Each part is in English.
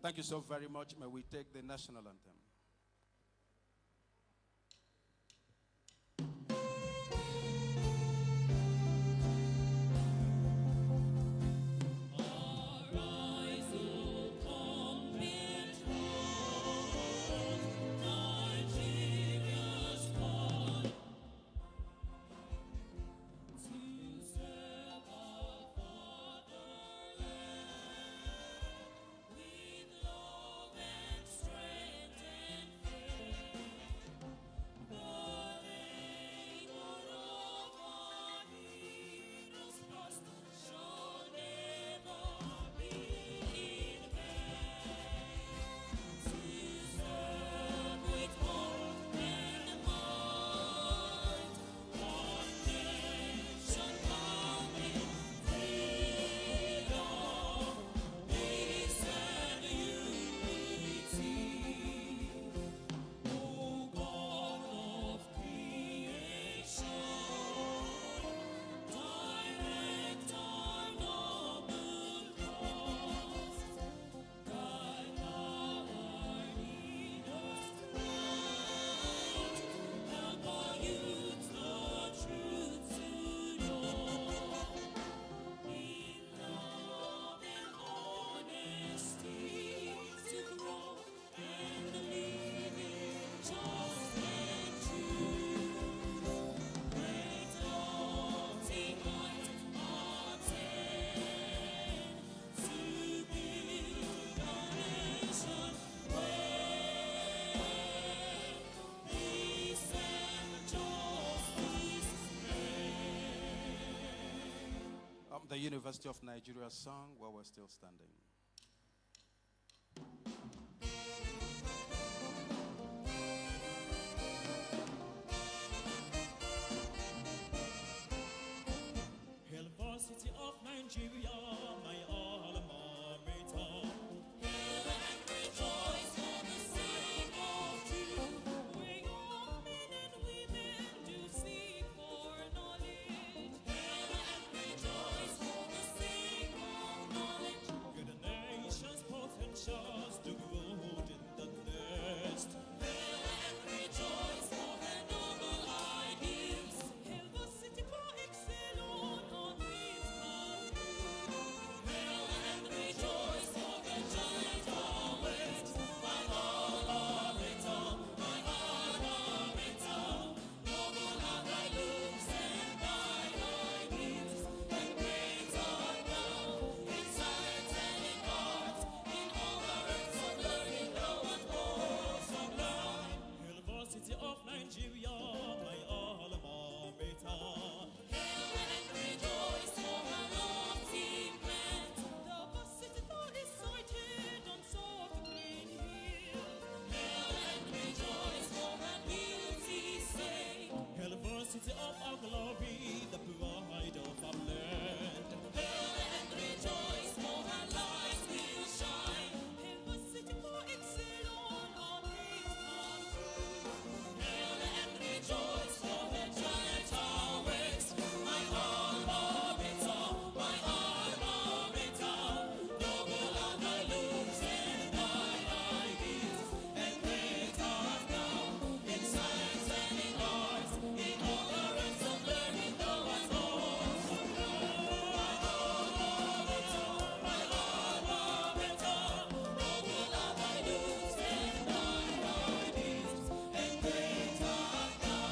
Thank you so very much. May we take the national anthem. The University of Nigeria song while we're still standing. University of Nigeria, my alma mater. Hail and rejoice for the sake of truth, where young men and women do seek for knowledge. Hail and rejoice for the sake of knowledge. Where the nation's potentials do grow in the nest. Hail and rejoice for her noble ideals. Hail the city for excellence on its path. Hail and rejoice for the giant always. My alma mater, noble are thy looks and thy ideals, and great art thou in science and in art, in all the ranks of learning thou art most sublime. University of Nigeria, my alma mater. Hail and rejoice for her lofty plant. The varsity floor is sighted on soft green hills. Hail and rejoice for her beauty's sake. University of our glory, the pride of our land. Hail and rejoice for her light will shine. Hail the city for excellence on its path. Hail and rejoice for her giant towers. My alma mater, noble are thy looks and thy ideals, and great art thou in science and in art, in all the ranks of learning thou art most sublime. My alma mater, noble are thy looks and thy ideals, and great art thou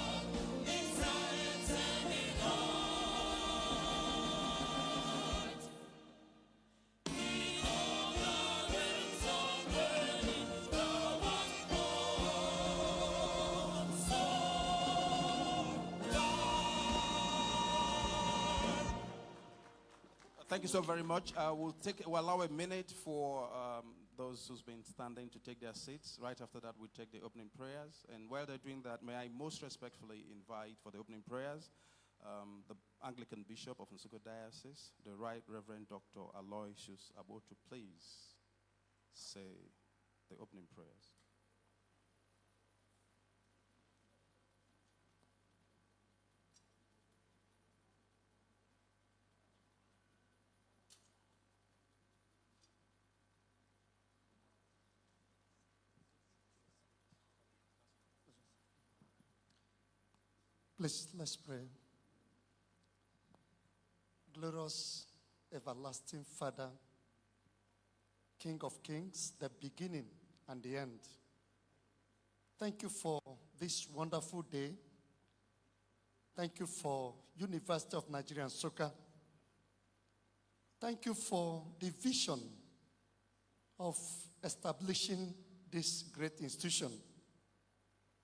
in science and in art, in all the realms of learning thou art most Thank you so very much. We'll allow a minute for those who's been standing to take their seats. Right after that, we take the opening prayers. And while they're doing that, may I most respectfully invite for the opening prayers the Anglican Bishop of Nsukka Diocese, the Right Reverend Dr. Aloysius Abo, to please say the opening prayers. Please, let's pray. Glorious, everlasting Father, King of kings, the beginning and the end. Thank you for this wonderful day. Thank you for University of Nigeria, Nsukka. Thank you for the vision of establishing this great institution.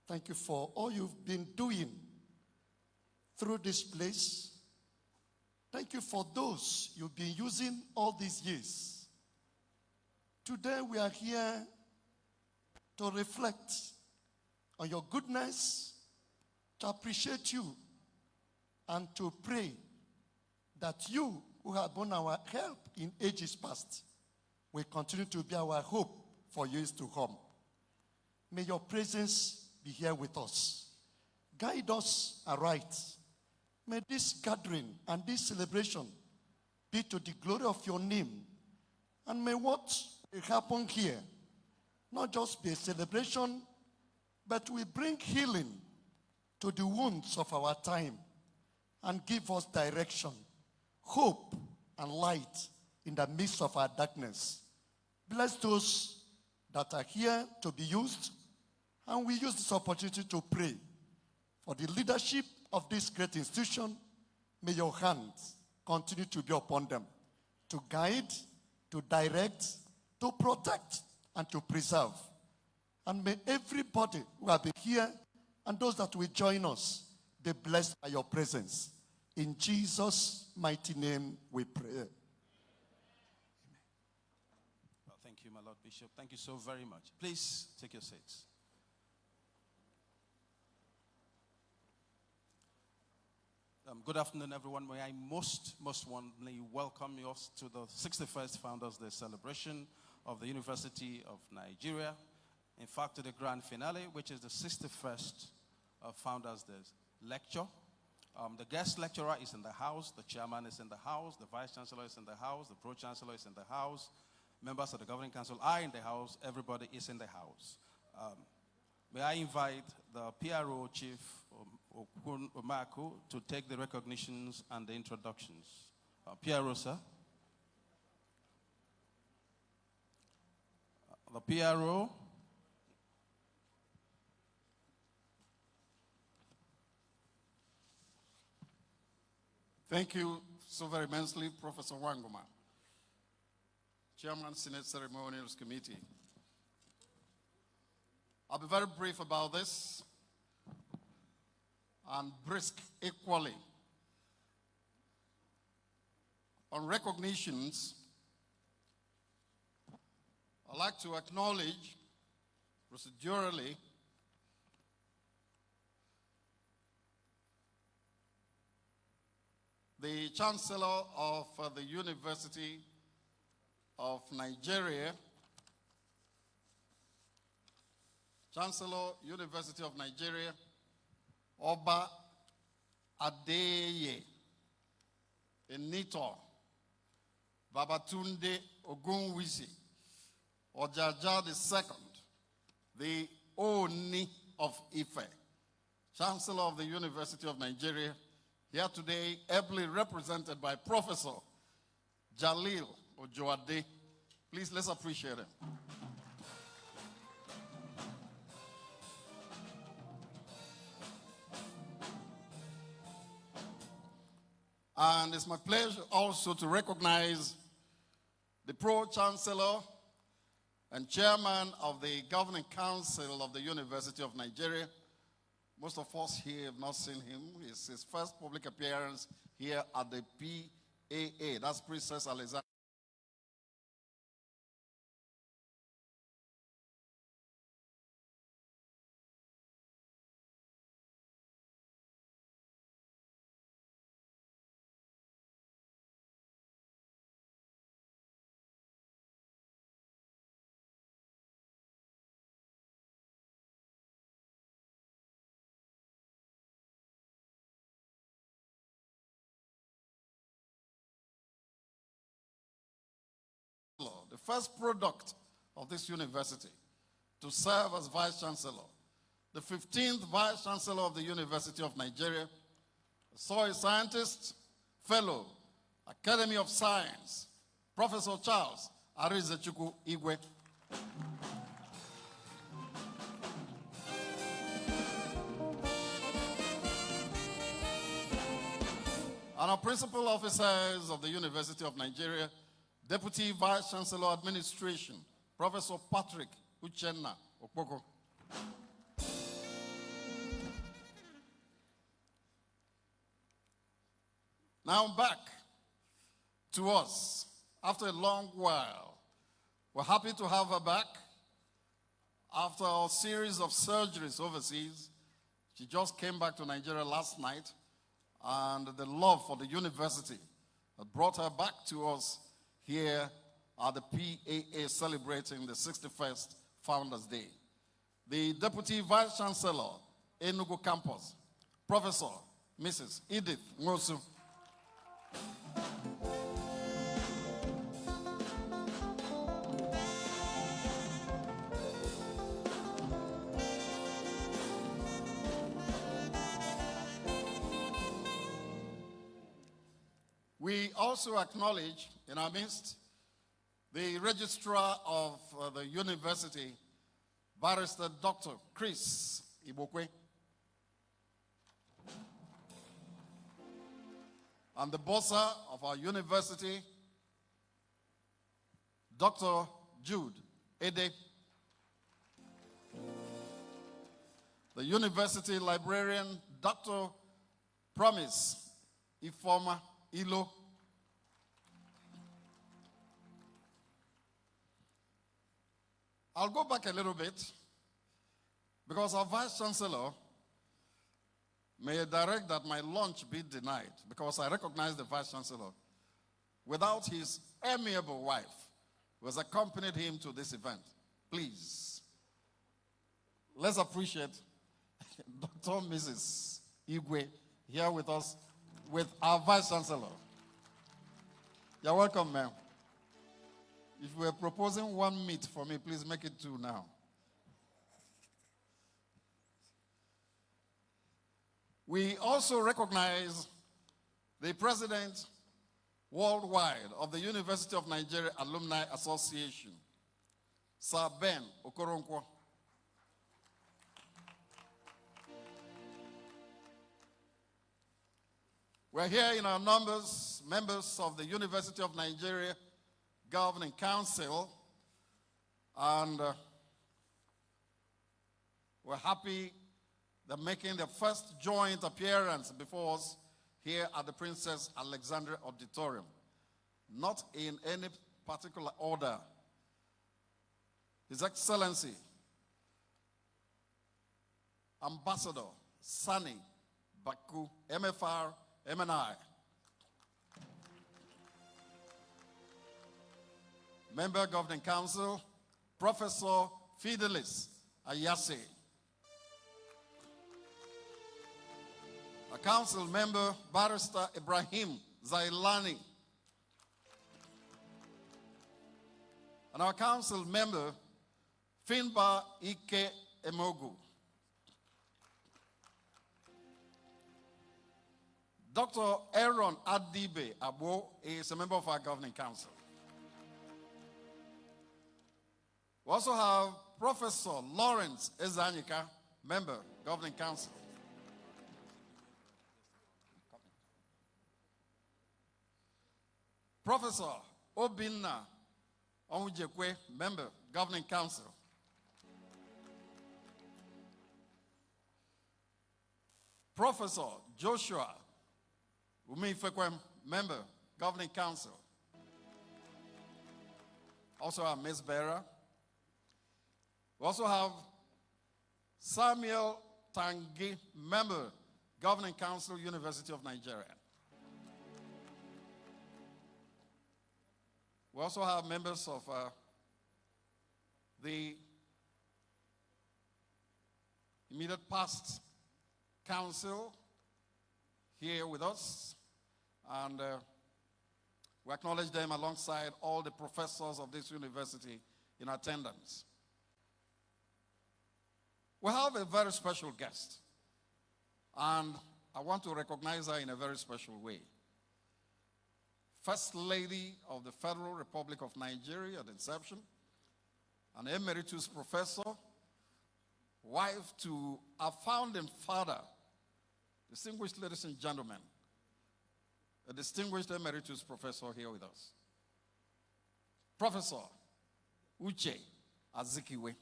Thank you for all you've been doing through this place. Thank you for those you've been using all these years. Today we are here to reflect on your goodness, to appreciate you, and to pray that you, who have been our help in ages past, will continue to be our hope for years to come. May your presence be here with us. Guide us aright. May this gathering and this celebration be to the glory of your name. And may what will happen here not just be a celebration, but will bring healing to the wounds of our time and give us direction, hope, and light in the midst of our darkness. Bless those that are here to be used, and we use this opportunity to pray for the leadership of this great institution. May your hands continue to be upon them, to guide, to direct, to protect, and to preserve. And may everybody who have been here and those that will join us be blessed by your presence. In Jesus' mighty name we pray. Well, thank you, my Lord Bishop. Thank you so very much. Please take your seats. Good afternoon, everyone. May I most warmly welcome you to the 61st Founders Day celebration of the University of Nigeria. In fact, to the grand finale, which is the 61st Founders Day lecture. The guest lecturer is in the house, the chairman is in the house, the vice chancellor is in the house, the pro-chancellor is in the house, members of the governing council are in the house, everybody is in the house. May I invite the PRO chief, Udom Emmanuel, to take the recognitions and the introductions. PRO, sir. The PRO. Thank you so very immensely, Professor Wanguma, Chairman, Senate Ceremonials Committee. I'll be very brief about this and brisk equally. On recognitions, I'd like to acknowledge procedurally the Chancellor of the University of Nigeria, Chancellor, University of Nigeria, Oba Adeye Enito Babatunde Ogunwusi Ojaja II, the Oni of Ife, Chancellor of the University of Nigeria, here today, ably represented by Professor Jalil Ojoade. Please, let's appreciate him. And it's my pleasure also to recognize the Pro-Chancellor and Chairman of the Governing Council of the University of Nigeria. Most of us here have not seen him. It's his first public appearance here at the PAA. That's Princess Alexandra. The first product of this university to serve as Vice Chancellor, the 15th Vice Chancellor of the University of Nigeria, soil scientist, fellow, Academy of Science, Professor Charles Arizechukwu Igwe. And our principal officers of the University of Nigeria, Deputy Vice Chancellor Administration, Professor Patrick Uchenna Okpoko. Now back to us after a long while. We're happy to have her back after a series of surgeries overseas. She just came back to Nigeria last night, and the love for the university that brought her back to us here at the PAA celebrating the 61st Founders Day. The Deputy Vice Chancellor, Enugu Campus, Professor Mrs. Edith Nwosu. We also acknowledge in our midst the Registrar of the University, Barrister Dr. Chris Ibokwe, and the Bossa of our university, Dr. Jude Ede, the University Librarian, Dr. Promise Ifoma Ilo, I'll go back a little bit because our Vice Chancellor may direct that my lunch be denied because I recognize the Vice Chancellor without his amiable wife who has accompanied him to this event. Please, let's appreciate Dr. Mrs. Igwe here with us with our Vice Chancellor. You're welcome, ma'am. If you were proposing one meat for me, please make it two now. We also recognize the President worldwide of the University of Nigeria Alumni Association, Sir Ben Okoronkwo. We're here in our numbers, members of the University of Nigeria Governing Council, and we're happy they're making their first joint appearance before us here at the Princess Alexandra Auditorium. Not in any particular order. His Excellency, Ambassador Sani Baku, MFR, MNI. Member Governing Council, Professor Fidelis Ayase. A council member, Barrister Ibrahim Zailani. And our council member, Finbar Ike Emogu. Dr. Aaron Adibe Abo is a member of our governing council. We also have Professor Lawrence Ezanyika, member, governing council. Professor Obinna Onwujekwe, member, governing council. Professor Joshua Umifekwem, member, governing council. Also our Miss Bearer. We also have Samuel Tangi, member, governing council, University of Nigeria. We also have members of the immediate past council here with us, and we acknowledge them alongside all the professors of this university in attendance. We have a very special guest, and I want to recognize her in a very special way. First Lady of the Federal Republic of Nigeria at inception, an emeritus professor, wife to our founding father, distinguished ladies and gentlemen, a distinguished emeritus professor here with us, Professor Uche Azikiwe.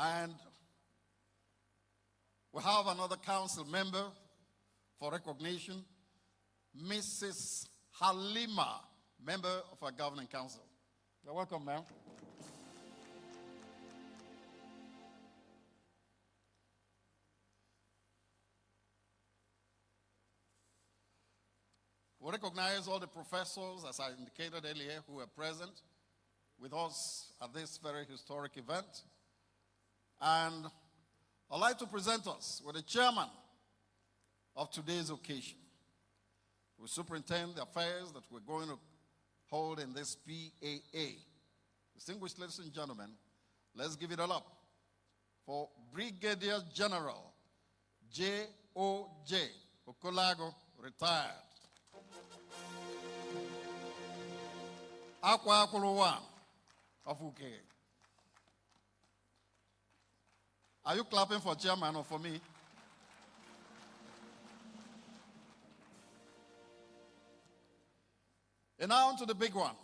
And we have another council member for recognition, Mrs. Halima, member of our governing council. You're welcome, ma'am. We recognize all the professors, as I indicated earlier, who are present with us at this very historic event. And I'd like to present us with the chairman of today's occasion, who will superintend the affairs that we're going to hold in this PAA. Distinguished ladies and gentlemen, let's give it all up for Brigadier General J.O.J. Okolago, retired. Akwa Akuluwa of Uke. Are you clapping for chairman or for me? And now on to the big one.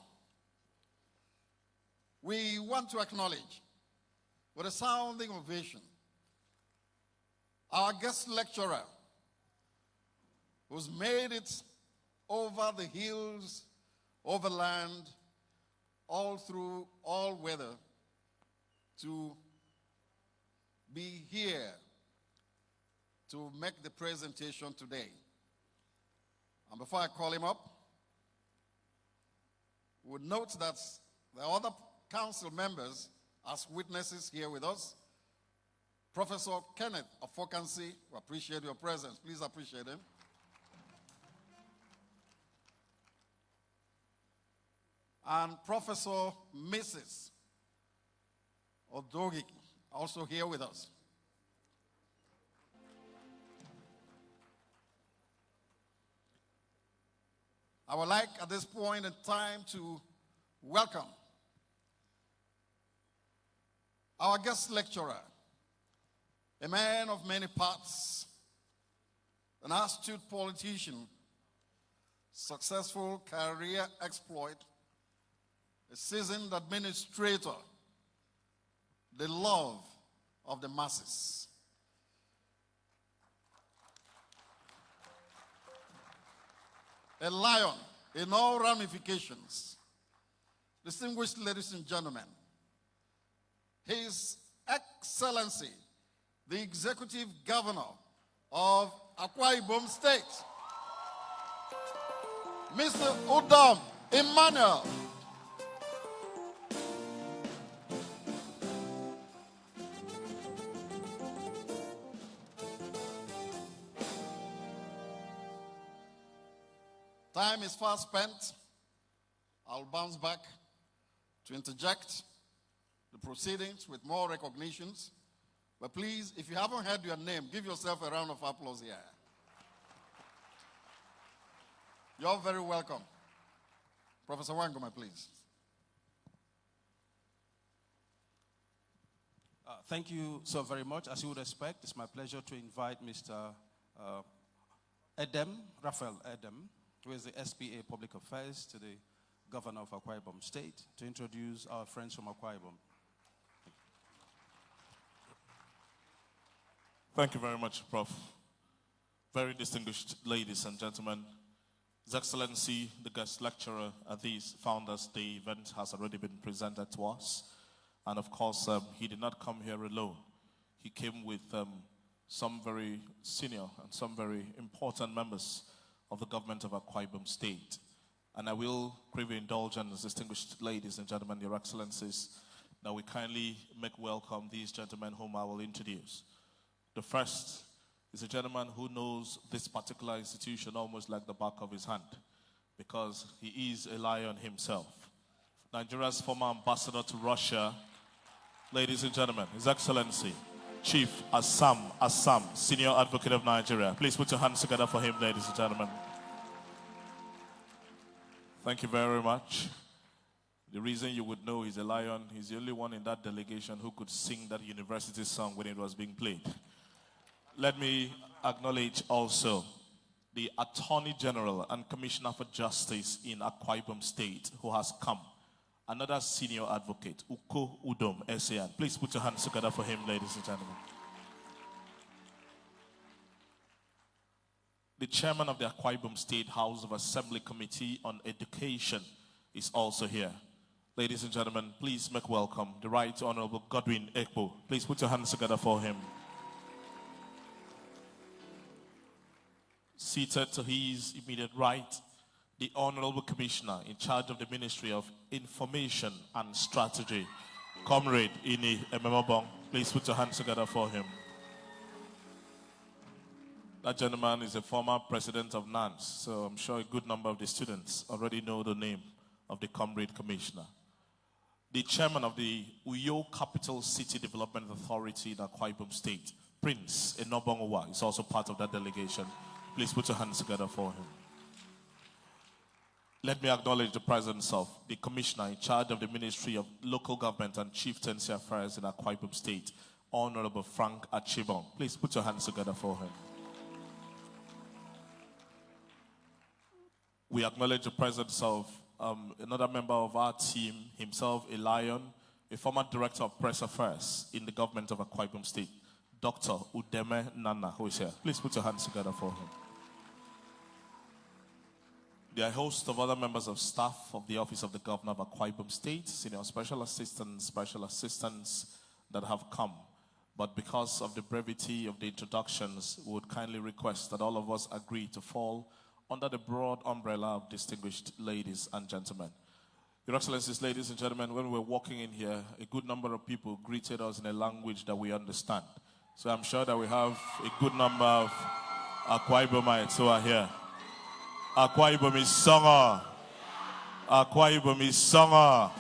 We want to acknowledge with a sounding ovation our guest lecturer who's made it over the hills, over land, all through all weather to be here to make the presentation today. And before I call him up, we would note that the other council members as witnesses here with us. Professor Kenneth Afokansi, we appreciate your presence. Please appreciate him. And Professor Mrs. Odogiki, also here with us. I would like at this point in time to welcome our guest lecturer, a man of many parts, an astute politician, successful career exploit, a seasoned administrator, the love of the masses. A lion in all ramifications. Distinguished ladies and gentlemen, His Excellency, the Executive Governor of Akwa Ibom State, Mr. Udom Emmanuel. Time is fast spent. I'll bounce back to interject the proceedings with more recognitions. But please, if you haven't heard your name, give yourself a round of applause here. You're very welcome. Professor Wangoma, please. Thank you so very much. As you would expect, it's my pleasure to invite Mr. Raphael Edem, who is the SPA Public Affairs to the Governor of Akwa Ibom State, to introduce our friends from Akwa Ibom. Thank you very much, Prof. Very distinguished ladies and gentlemen, His Excellency, the guest lecturer at these Founders Day event has already been presented to us. And of course, he did not come here alone. He came with some very senior and some very important members of the government of Akwa Ibom State. And I will crave your indulgence, distinguished ladies and gentlemen, Your Excellencies, that we kindly make welcome these gentlemen whom I will introduce. The first is a gentleman who knows this particular institution almost like the back of his hand. because he is a lion himself. Nigeria's former ambassador to Russia, ladies and gentlemen, His Excellency, Chief Assam, Senior Advocate of Nigeria. Please put your hands together for him, ladies and gentlemen. Thank you very much. The reason you would know he's a lion, he's the only one in that delegation who could sing that university song when it was being played. Let me acknowledge also the Attorney General and Commissioner for Justice in Akwa Ibom State who has come. Another senior advocate, Udom Emmanuel. Please put your hands together for him, ladies and gentlemen. The chairman of the Akwa Ibom State House of Assembly Committee on Education is also here. Ladies and gentlemen, please make welcome the Right Honorable Godwin Ekpo. Please put your hands together for him. Seated to his immediate right, the Honorable Commissioner in charge of the Ministry of Information and Strategy, Comrade Ini Ememobong. Please put your hands together for him. That gentleman is a former president of NANS, so I'm sure a good number of the students already know the name of the Comrade Commissioner. The chairman of the Uyo Capital City Development Authority in Akwa Ibom State, Prince Enobongowa, is also part of that delegation. Please put your hands together for him. Let me acknowledge the presence of the commissioner in charge of the Ministry of Local Government and Chieftaincy Affairs in Akwa Ibom State, Honorable Frank Achibong. Please put your hands together for him. We acknowledge the presence of another member of our team, himself a lion, a former director of press affairs in the government of Akwa Ibom State, Dr. Udom Emmanuel, who is here. Please put your hands together for him. There are a host of other members of staff of the Office of the Governor of Akwa Ibom State, senior special assistants that have come. But because of the brevity of the introductions, we would kindly request that all of us agree to fall under the broad umbrella of distinguished ladies and gentlemen. Your Excellencies, ladies and gentlemen, when we were walking in here, a good number of people greeted us in a language that we understand. So I'm sure that we have a good number of Akwa Ibomites who are here. Akwa Ibom is Songa. Akwa Ibom is Songa.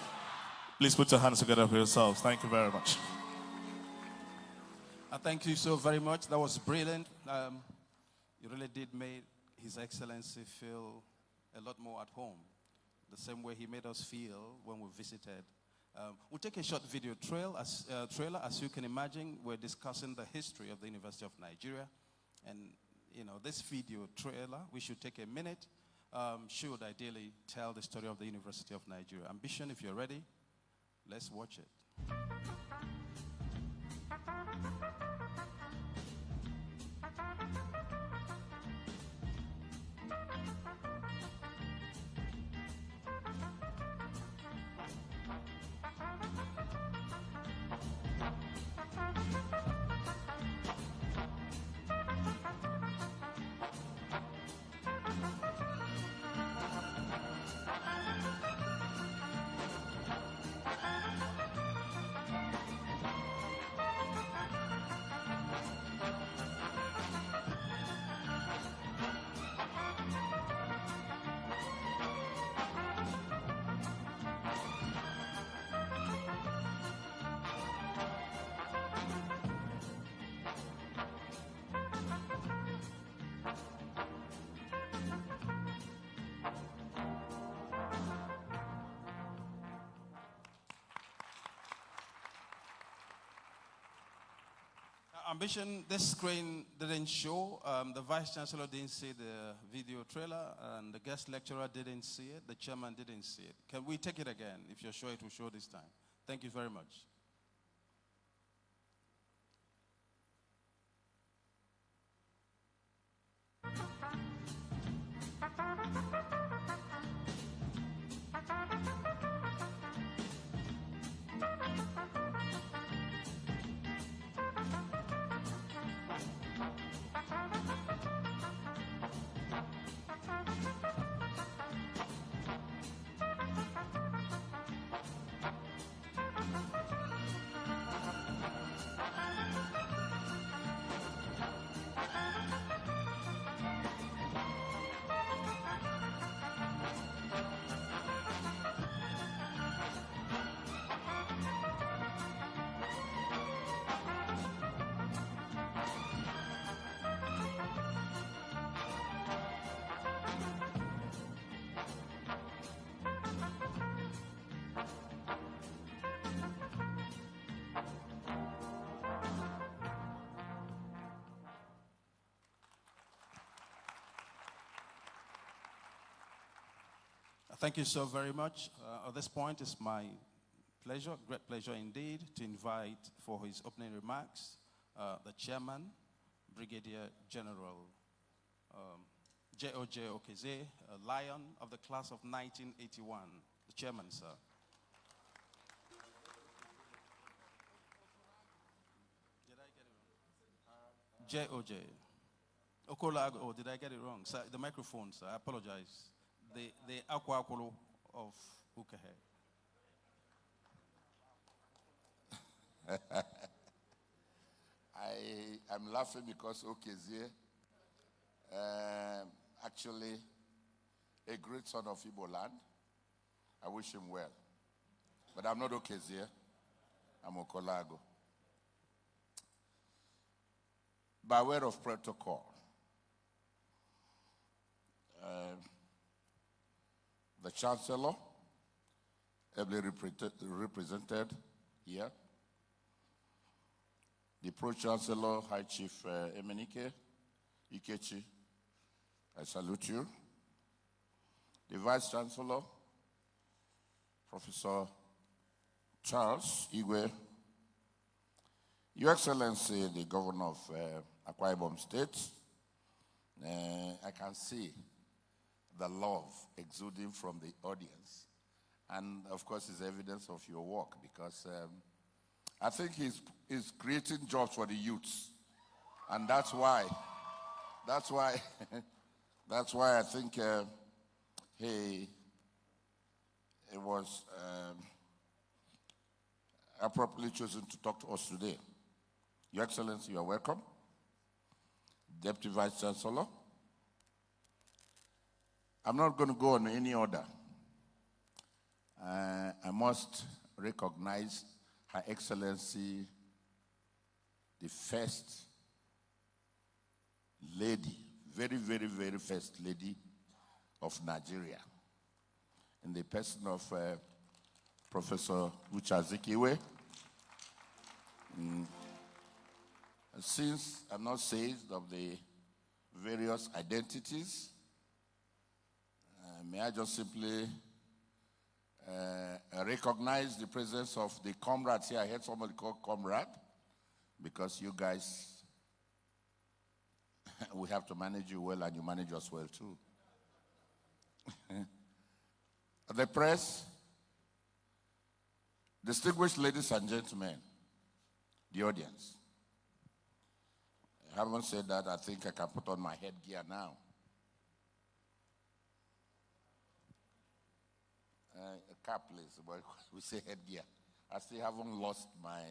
Please put your hands together for yourselves. Thank you very much. Thank you so very much. That was brilliant. You really did make His Excellency feel a lot more at home, the same way he made us feel when we visited. We'll take a short video trailer. As you can imagine, we're discussing the history of the University of Nigeria. And, you know, this video trailer, we should take a minute, should ideally tell the story of the University of Nigeria. Ambition, if you're ready, let's watch it. Ambition, this screen didn't show. The Vice Chancellor didn't see the video trailer, and the guest lecturer didn't see it. The chairman didn't see it. Can we take it again? If you're sure it will show this time. Thank you very much. Thank you so very much. At this point, it's my pleasure, great pleasure indeed, to invite for his opening remarks the chairman, Brigadier General J.O.J. Okeze, a lion of the class of 1981. The chairman, sir. Did I get it wrong? J.O.J. Okolago, oh, did I get it wrong? Sir, the microphone, sir, I apologize. The Akwa of Ukehe. I'm laughing because Okezie, actually a great son of Igbo land. I wish him well. But I'm not Okezie, I'm Okolago. By way of protocol, the Chancellor, ably represented here, the Pro-Chancellor, High Chief Emenike Ikechi, I salute you. The Vice-Chancellor, Professor Charles Igwe, Your Excellency, the Governor of Akwa Ibom State, I can see the love exuding from the audience. And of course, it's evidence of your work because I think he's creating jobs for the youths. And that's why I think he was appropriately chosen to talk to us today. Your Excellency, you are welcome. Deputy Vice Chancellor. I'm not going to go on any order. I must recognize Her Excellency, the first lady, very, very, very first lady of Nigeria, in the person of Professor Ucha Zikiwe. Since I'm not seized of the various identities, may I just simply recognize the presence of the comrades here. I heard somebody called comrade, because you guys, we have to manage you well, and you manage us well too. The press, distinguished ladies and gentlemen, the audience. I haven't said that. I think I can put on my headgear now. A cap, please. But we say headgear. I still haven't lost my,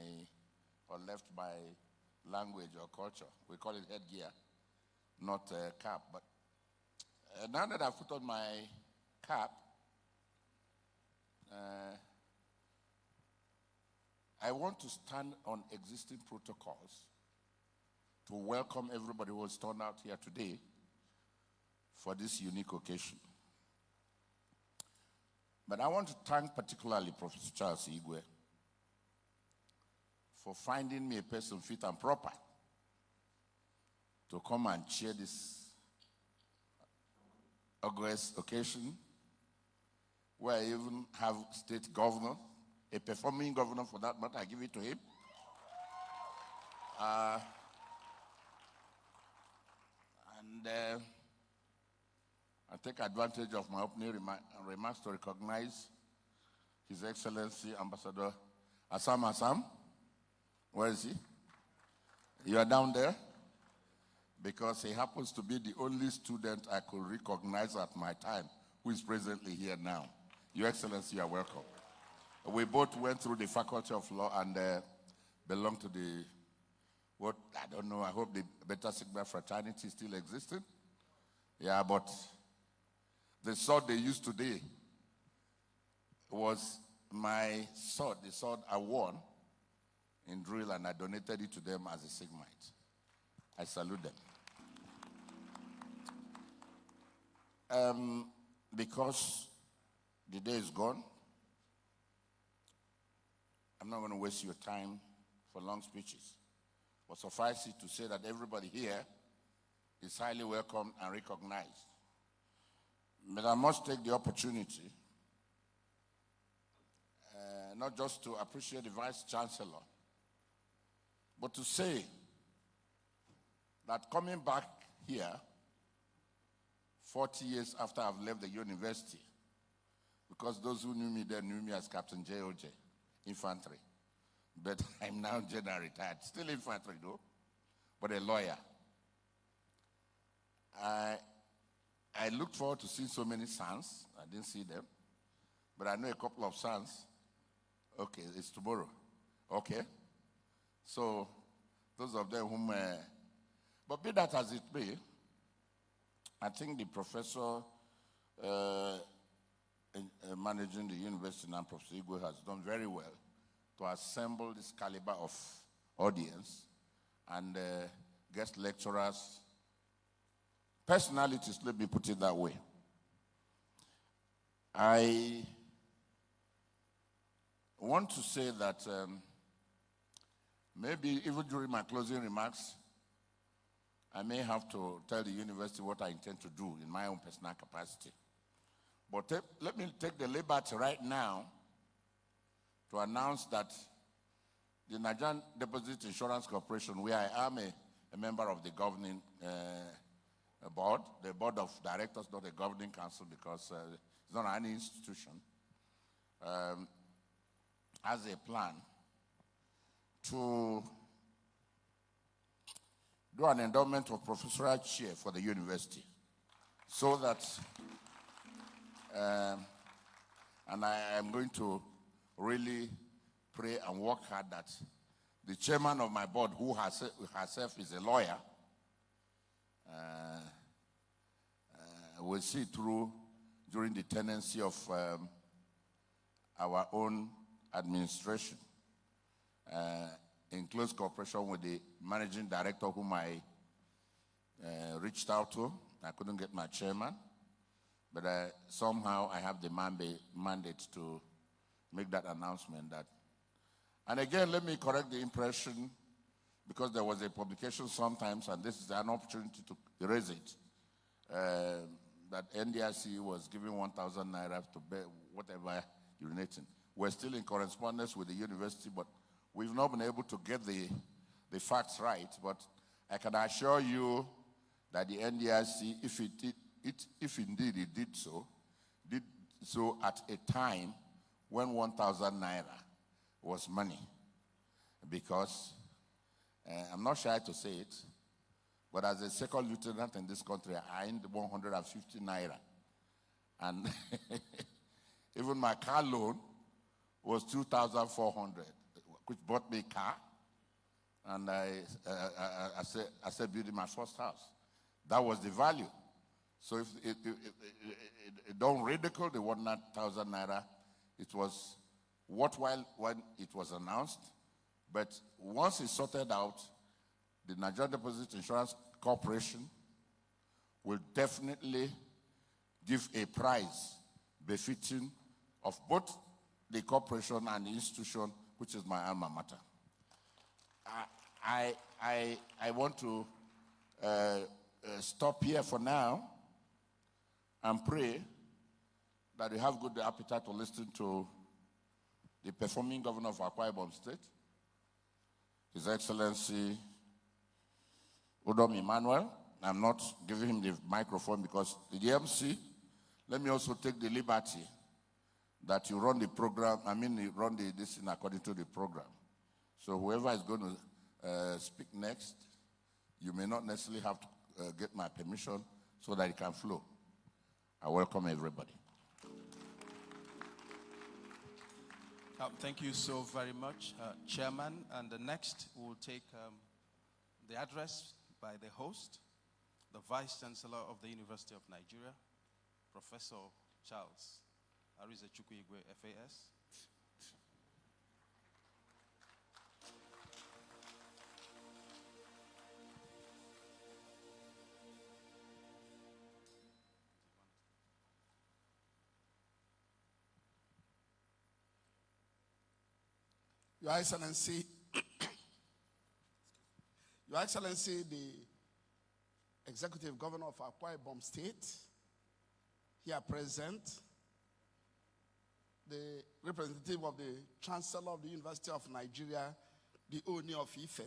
or left my language or culture. We call it headgear, not cap. But now that I've put on my cap, I want to stand on existing protocols to welcome everybody who has turned out here today for this unique occasion. But I want to thank particularly Professor Charles Igwe for finding me a person fit and proper to come and chair this august occasion, where I even have state governor, a performing governor for that matter. I give it to him. I take advantage of my opening remarks to recognize His Excellency Ambassador Assam. Where is he? You are down there? Because he happens to be the only student I could recognize at my time who is presently here now. Your Excellency, you are welcome. We both went through the Faculty of Law and belong to the, what, I don't know, I hope the Beta Sigma fraternity still existed. Yeah, but the sword they used today was my sword, the sword I won in drill, and I donated it to them as a Sigmite. I salute them. Because the day is gone, I'm not going to waste your time for long speeches. But suffice it to say that everybody here is highly welcome and recognized. But I must take the opportunity not just to appreciate the Vice Chancellor, but to say that coming back here 40 years after I've left the university, because those who knew me then knew me as Captain J.O.J., infantry. But I'm now general retired, still infantry though, but a lawyer. I looked forward to seeing so many sons. I didn't see them, but I know a couple of sons. Okay, it's tomorrow. Okay. So those of them whom, but be that as it may, I think the professor managing the university now, Professor Igwe, has done very well to assemble this caliber of audience and guest lecturers, personalities, let me put it that way. I want to say that maybe even during my closing remarks, I may have to tell the university what I intend to do in my own personal capacity. But let me take the liberty right now to announce that the Nigerian Deposit Insurance Corporation, where I am a member of the governing board, the board of directors, not the governing council, because it's not any institution, has a plan to do an endowment of professorial chair for the university, so that, and I am going to really pray and work hard that the chairman of my board, who herself is a lawyer, will see through during the tenancy of our own administration, in close cooperation with the managing director whom I reached out to. I couldn't get my chairman, but somehow I have the mandate to make that announcement. And again, let me correct the impression, because there was a publication sometimes, and this is an opportunity to erase it, that NDIC was giving 1,000 naira to bear whatever urinating. We're still in correspondence with the university, but we've not been able to get the facts right. But I can assure you that the NDIC, if indeed it did so at a time when 1,000 naira was money. Because I'm not shy to say it, but as a second lieutenant in this country, I earned 150 naira. And even my car loan was 2,400, which bought me a car. And I said building my first house. That was the value. So if don't ridicule the 1,000 naira, it was worthwhile when it was announced. But once it's sorted out, the Nigerian Deposit Insurance Corporation will definitely give a prize befitting of both the corporation and the institution, which is my alma mater. I want to stop here for now and pray that you have good appetite to listen to the performing governor of Akwa Ibom State, His Excellency Udom Emmanuel. I'm not giving him the microphone because the MC, let me also take the liberty that you run the program, you run this in according to the program. So whoever is going to speak next, you may not necessarily have to get my permission so that it can flow. I welcome everybody. Thank you so very much, Chairman. And the next will take the address by the host, the Vice Chancellor of the University of Nigeria, Professor Charles Arizechukwu Igwe, FAS. Your Excellency, Your Excellency, the Executive Governor of Akwa Ibom State, here present, the representative of the Chancellor of the University of Nigeria, the Oni of Ife,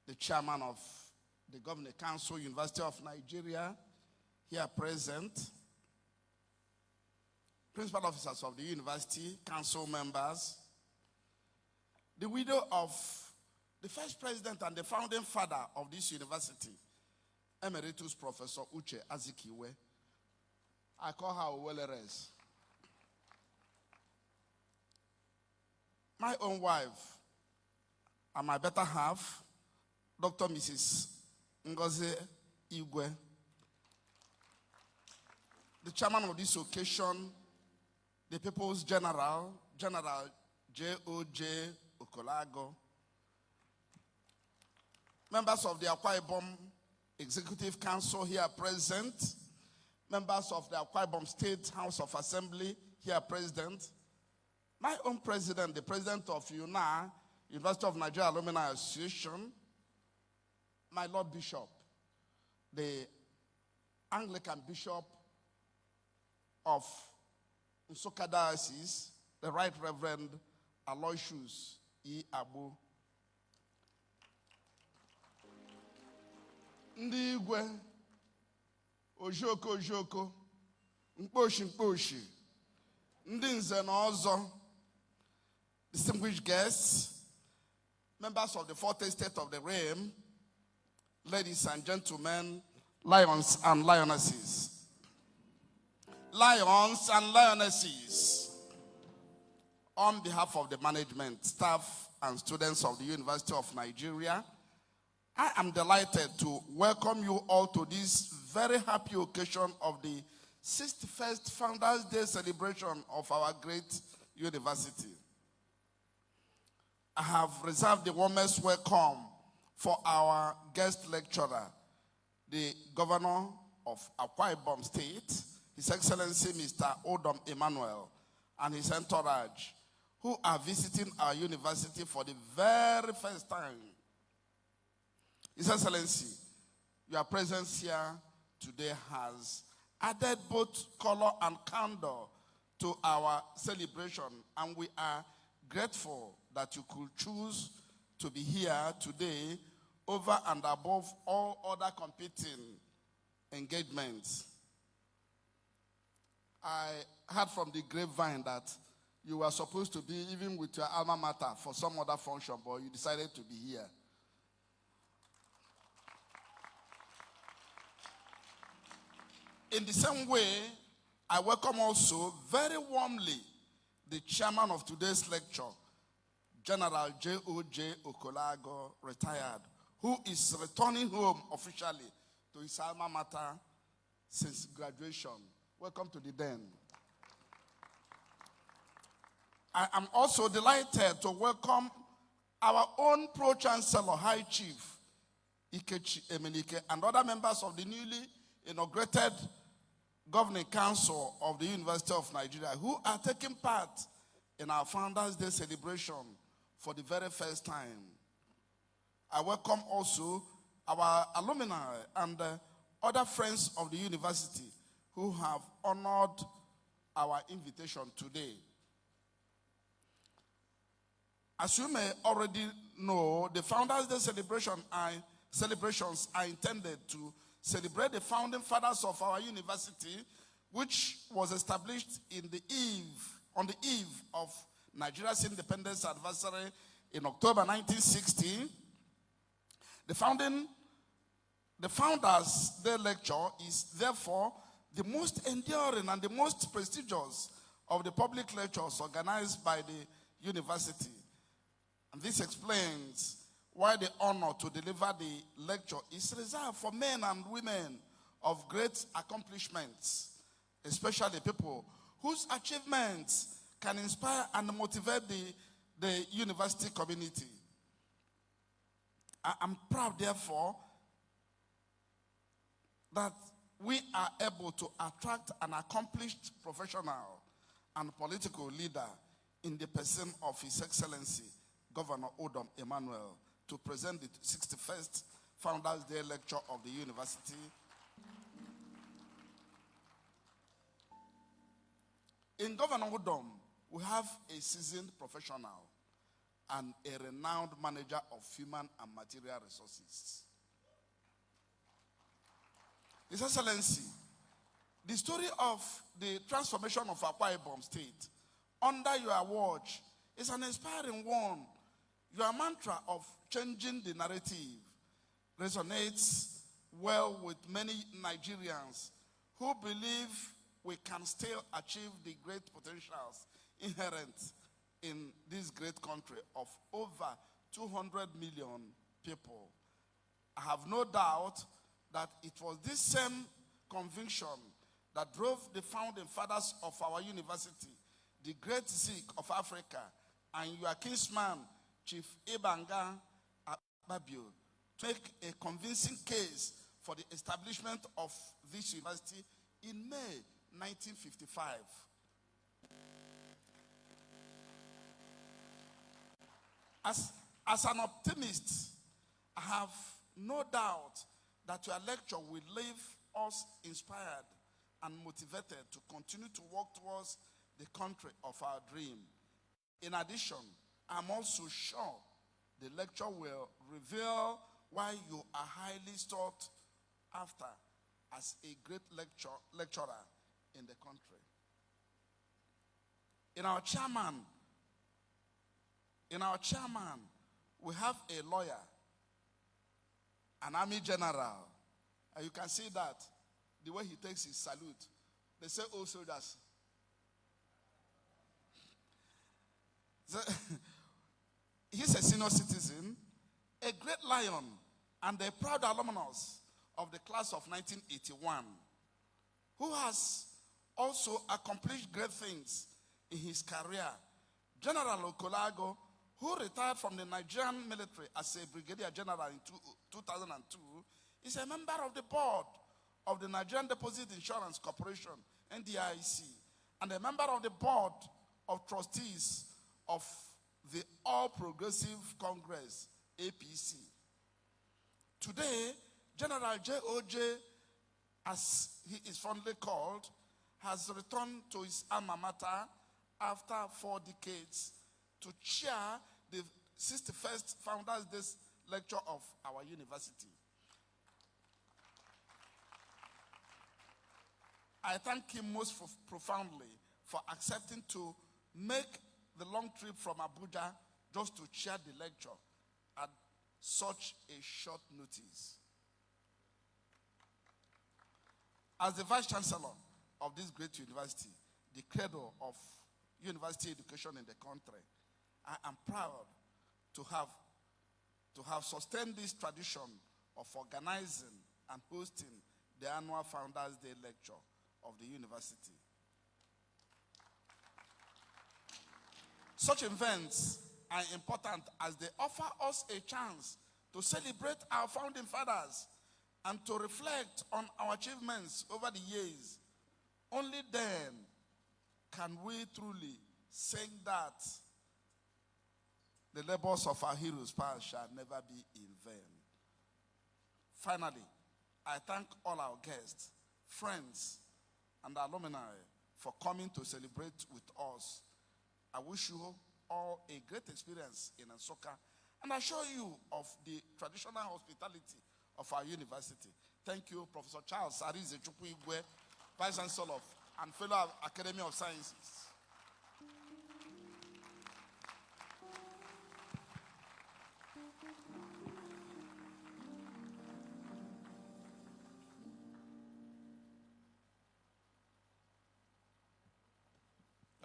the chairman of the Governing Council, University of Nigeria, here present, principal officers of the university, council members, the widow of the first president and the founding father of this university, Emeritus Professor Uche Azikiwe. I call her Oweleres. My own wife and my better half, Dr. Mrs. Ngozi Igwe. The chairman of this occasion, the People's General, General J.O.J. Okolago. Members of the Akwa Ibom Executive Council here present. Members of the Akwa Ibom State House of Assembly here present. My own president, the president of UNA, University of Nigeria Alumni Association. My Lord Bishop, the Anglican Bishop of Nsukka Diocese, the Right Reverend Aloysius E. Abu. Ndị Igwe, Ojoko, Mkposhi, Ndị Nze na Ọzọ, distinguished guests, members of the Fourth Estate of the Realm, ladies and gentlemen, lions and lionesses. Lions and lionesses, on behalf of the management, staff, and students of the University of Nigeria, I am delighted to welcome you all to this very happy occasion of the 61st Founders Day celebration of our great university. I have reserved the warmest welcome for our guest lecturer, the Governor of Akwa Ibom State, His Excellency Mr. Udom Emmanuel, and his entourage, who are visiting our university for the very first time. His Excellency, your presence here today has added both color and candor to our celebration, and we are grateful that you could choose to be here today over and above all other competing engagements. I heard from the grapevine that you were supposed to be even with your alma mater for some other function, but you decided to be here. In the same way, I welcome also very warmly the chairman of today's lecture, General J.O.J. Okolago, retired, who is returning home officially to his alma mater since graduation. Welcome to the den. I am also delighted to welcome our own Pro-Chancellor, High Chief Ikechi Emenike, and other members of the newly inaugurated Governing Council of the University of Nigeria, who are taking part in our Founders Day celebration for the very first time. I welcome also our alumni and other friends of the university who have honored our invitation today. As you may already know, the Founders Day celebrations are intended to celebrate the founding fathers of our university, which was established on the eve of Nigeria's independence anniversary in October 1960. The Founders Day lecture is therefore the most enduring and the most prestigious of the public lectures organized by the university. And this explains why the honor to deliver the lecture is reserved for men and women of great accomplishments, especially people whose achievements can inspire and motivate the university community. I am proud, therefore, that we are able to attract an accomplished professional and political leader in the person of His Excellency, Governor Udom Emmanuel, to present the 61st Founders Day lecture of the university. In Governor Udom, we have a seasoned professional and a renowned manager of human and material resources. His Excellency, the story of the transformation of Akwa Ibom State under your watch is an inspiring one. Your mantra of changing the narrative resonates well with many Nigerians who believe we can still achieve the great potentials inherent in this great country of over 200 million people. I have no doubt that it was this same conviction that drove the founding fathers of our university, the great Zik of Africa, and your kinsman, Chief Ibanga Babio, to make a convincing case for the establishment of this university in May 1955. As an optimist, I have no doubt that your lecture will leave us inspired and motivated to continue to work towards the country of our dream. In addition, I'm also sure the lecture will reveal why you are highly sought after as a great lecturer in the country. In our chairman, we have a lawyer, an army general, and you can see that the way he takes his salute. They say, "Oh, soldiers." He's a senior citizen, a great lion, and a proud alumnus of the class of 1981, who has also accomplished great things in his career. General Okolago, who retired from the Nigerian military as a brigadier general in 2002, is a member of the board of the Nigerian Deposit Insurance Corporation, NDIC, and a member of the board of trustees of the All Progressive Congress, APC. Today, General J.O.J., as he is fondly called, has returned to his alma mater after 4 decades to chair the 61st Founders Day lecture of our university. I thank him most profoundly for accepting to make the long trip from Abuja just to chair the lecture at such a short notice. As the Vice Chancellor of this great university, the cradle of university education in the country, I am proud to have sustained this tradition of organizing and hosting the annual Founders Day lecture of the university. Such events are important as they offer us a chance to celebrate our founding fathers and to reflect on our achievements over the years. Only then can we truly sing that the labors of our heroes past shall never be in vain. Finally, I thank all our guests, friends, and alumni for coming to celebrate with us. I wish you all a great experience in Nsukka and assure you of the traditional hospitality of our university. Thank you, Professor Charles Arize Chukwuigwe, Vice Chancellor and Fellow of Academy of Sciences.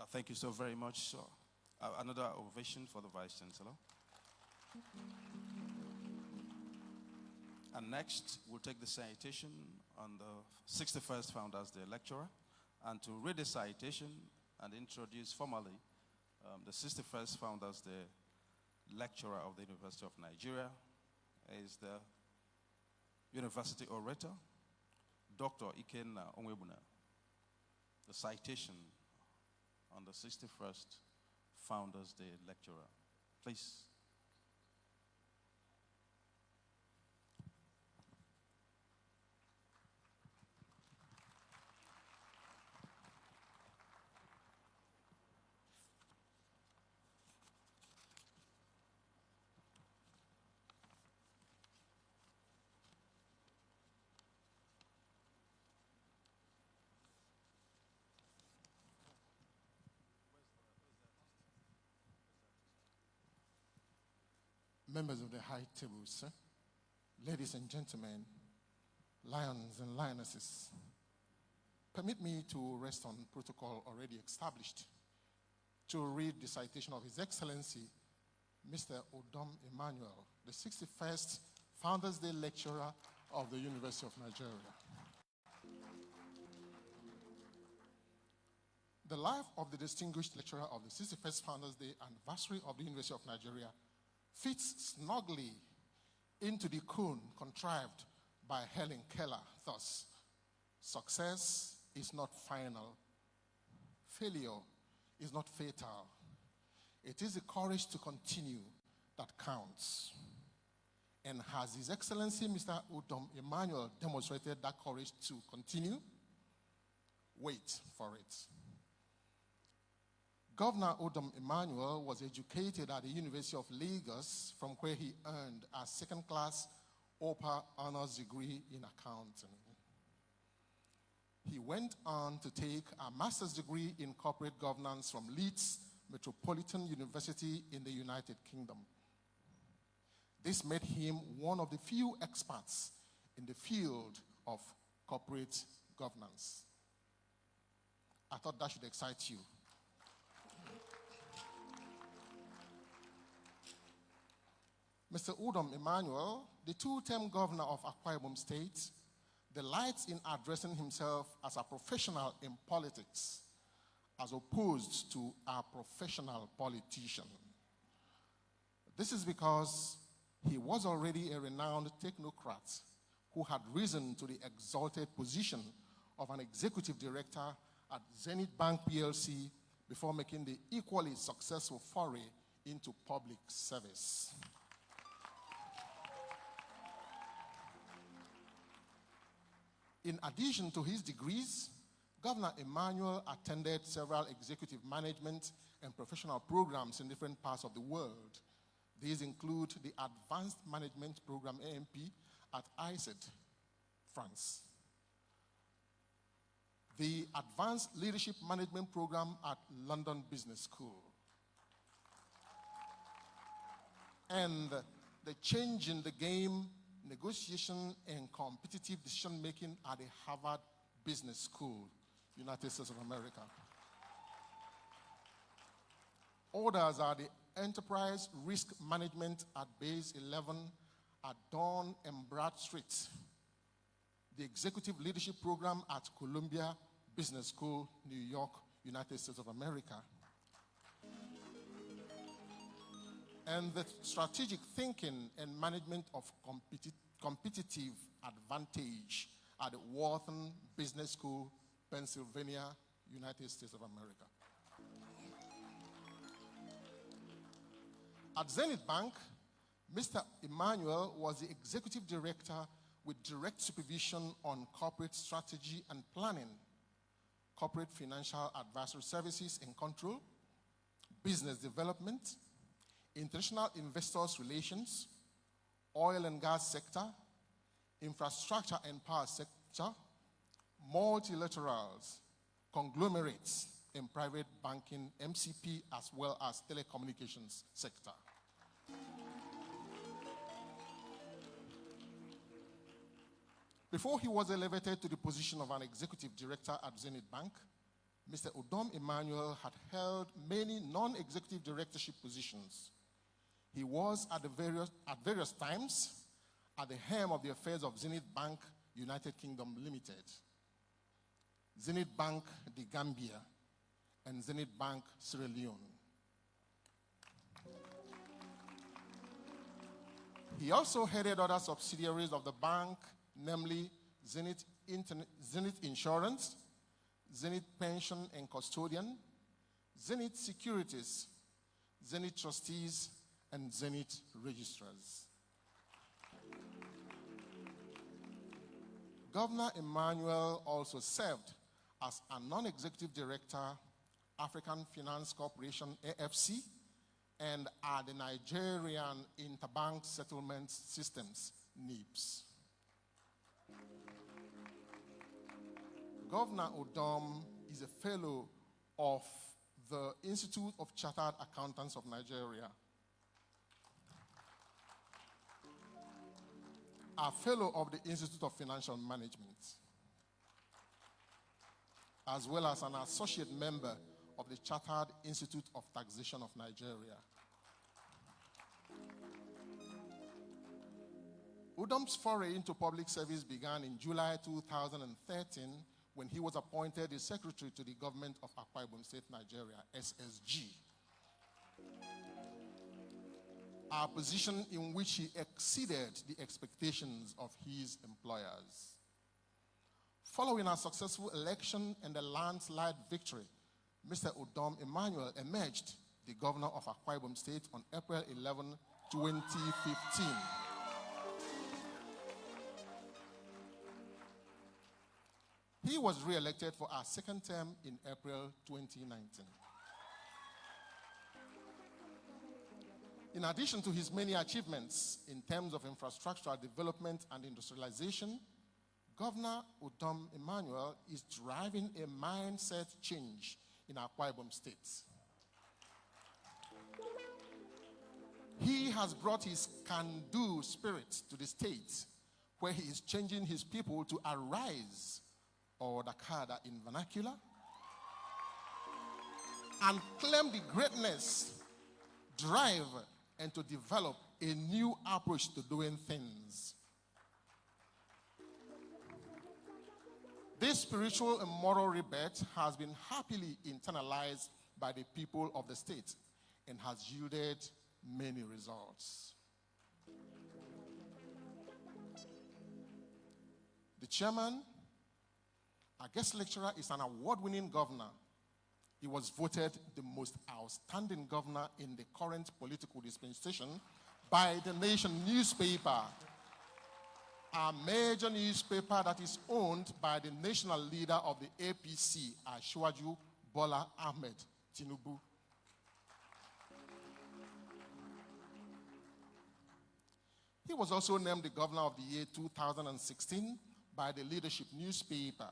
Thank you so very much, sir. Another ovation for the Vice Chancellor. And next, we'll take the citation on the 61st Founders Day lecturer. And to read the citation and introduce formally the 61st Founders Day lecturer of the University of Nigeria is the University orator, Dr. Ikenna Onwebuna. The citation on the 61st Founders Day lecturer. Please. members of the high tables, ladies and gentlemen, lions and lionesses, permit me to rest on protocol already established to read the citation of His Excellency, Mr. Udom Emmanuel, the 61st Founders Day Lecturer of the University of Nigeria. The life of the distinguished lecturer of the 61st Founders Day anniversary of the University of Nigeria fits snugly into the cone contrived by Helen Keller, thus, success is not final, failure is not fatal. It is the courage to continue that counts. And has His Excellency Mr. Udom Emmanuel demonstrated that courage to continue? Wait for it. Governor Udom Emmanuel was educated at the University of Lagos, from where he earned a second-class upper honors degree in accounting. He went on to take a master's degree in corporate governance from Leeds Metropolitan University in the United Kingdom. This made him one of the few experts in the field of corporate governance. I thought that should excite you. Mr. Udom Emmanuel, the two-term governor of Akwa Ibom State, delights in addressing himself as a professional in politics, as opposed to a professional politician. This is because he was already a renowned technocrat who had risen to the exalted position of an executive director at Zenith Bank PLC before making the equally successful foray into public service. In addition to his degrees, Governor Emmanuel attended several executive management and professional programs in different parts of the world. These include the Advanced Management Program, AMP, at ICED, France, the Advanced Leadership Management Program at London Business School, and the Change in the Game Negotiation and Competitive Decision Making at the Harvard Business School, United States of America. Others are the Enterprise Risk Management at Base 11 at Dun and Bradstreet, the Executive Leadership Program at Columbia Business School, New York, United States of America, and the Strategic Thinking and Management of Competitive Advantage at Wharton Business School, Pennsylvania, United States of America. At Zenith Bank, Mr. Emmanuel was the executive director with direct supervision on corporate strategy and planning, corporate financial advisory services and control, business development, international investors relations, oil and gas sector, infrastructure and power sector, multilaterals, conglomerates in private banking, MCP, as well as telecommunications sector. Before he was elevated to the position of an executive director at Zenith Bank, Mr. Udom Emmanuel had held many non-executive directorship positions. He was at various times at the helm of the affairs of Zenith Bank, United Kingdom Limited, Zenith Bank, the Gambia, and Zenith Bank, Sierra Leone. He also headed other subsidiaries of the bank, namely Zenith Insurance, Zenith Pension and Custodian, Zenith Securities, Zenith Trustees, and Zenith Registrars. Governor Emmanuel also served as a non-executive director, African Finance Corporation, AFC, and at the Nigerian Interbank Settlement Systems, NIBS. Governor Udom is a fellow of the Institute of Chartered Accountants of Nigeria. a fellow of the Institute of Financial Management, as well as an associate member of the Chartered Institute of Taxation of Nigeria. Udom's foray into public service began in July 2013 when he was appointed the Secretary to the Government of Akwa Ibom State, Nigeria, SSG. A position in which he exceeded the expectations of his employers. Following a successful election and a landslide victory, Mr. Udom Emmanuel emerged the governor of Akwa Ibom State on April 11, 2015. He was re-elected for a second term in April 2019. In addition to his many achievements in terms of infrastructural development and industrialization, Governor Udom Emmanuel is driving a mindset change in Akwa Ibom State. He has brought his can-do spirit to the state, where he is changing his people to arise, or Dakada in vernacular, and claim the greatness, drive, and to develop a new approach to doing things. This spiritual and moral rebirth has been happily internalized by the people of the state and has yielded many results. The chairman, our guest lecturer, is an award-winning governor. He was voted the most outstanding governor in the current political dispensation by the Nation newspaper, a major newspaper that is owned by the national leader of the APC, Asiwaju Bola Ahmed Tinubu. He was also named the governor of the year 2016 by the leadership newspaper.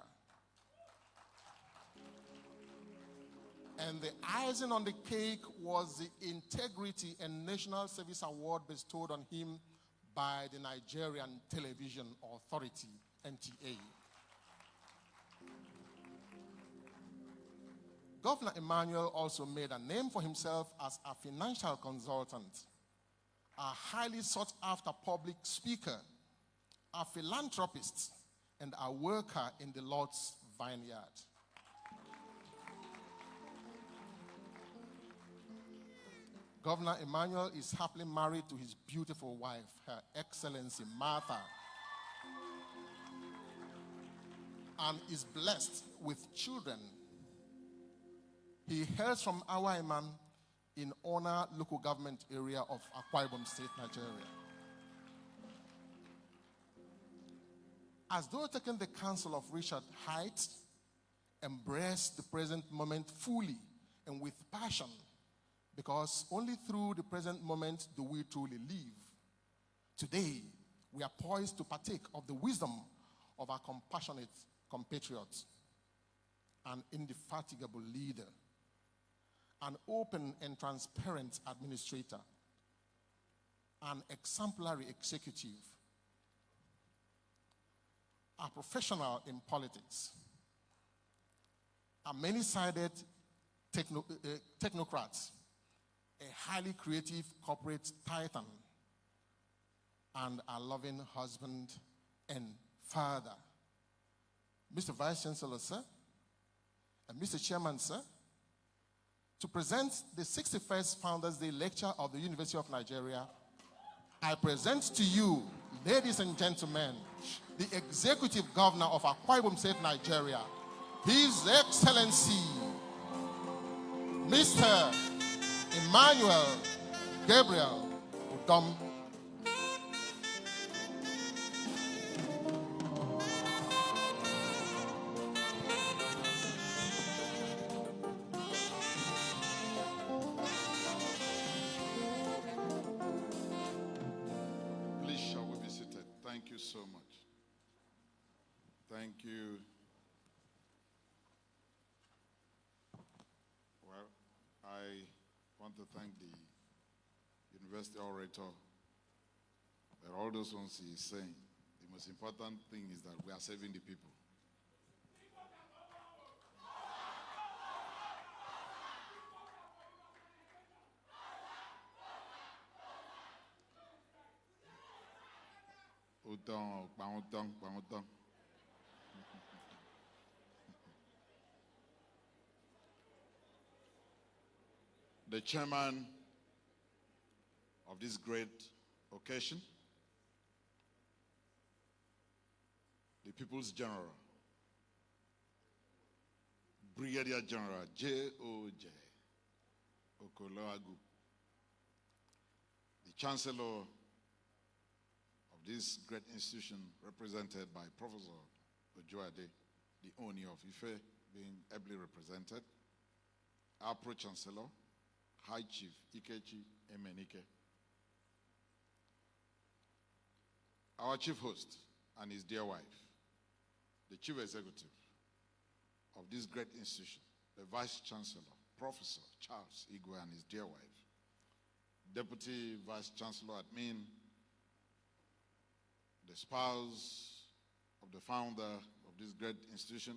And the icing on the cake was the Integrity and National Service Award bestowed on him by the Nigerian Television Authority, NTA. Governor Emmanuel also made a name for himself as a financial consultant, a highly sought-after public speaker, a philanthropist, and a worker in the Lord's vineyard. Governor Emmanuel is happily married to his beautiful wife, Her Excellency Martha, and is blessed with children. He hails from Awaiman in Ona local government area of Akwa Ibom State, Nigeria. As though taking the counsel of Richard Height, embrace the present moment fully and with passion, because only through the present moment do we truly live. Today, we are poised to partake of the wisdom of our compassionate compatriot, an indefatigable leader, an open and transparent administrator, an exemplary executive, a professional in politics, a many-sided technocrat, a highly creative corporate titan, and a loving husband and father. Mr. Vice Chancellor, sir, and Mr. Chairman, sir, to present the 61st Founders Day lecture of the University of Nigeria, I present to you, ladies and gentlemen, the Executive Governor of Akwa Ibom State, Nigeria, His Excellency, Mr. Emmanuel Gabriel Udom. Please shall we be seated. Thank you so much. Thank you. Well, I want to thank the university orator that all those ones he is saying most important thing is that we are saving the people. Udom, Udom. The chairman of this great occasion, the People's General, Brigadier General J.O.J. Okoloagu, the Chancellor of this great institution, represented by Professor Ojuade, the Oni of Ife, being ably represented, our Pro-Chancellor, High Chief Ikechi Emenike, our chief host and his dear wife, the chief executive of this great institution, the Vice Chancellor, Professor Charles Igwe and his dear wife, Deputy Vice Chancellor Admin, the spouse of the founder of this great institution.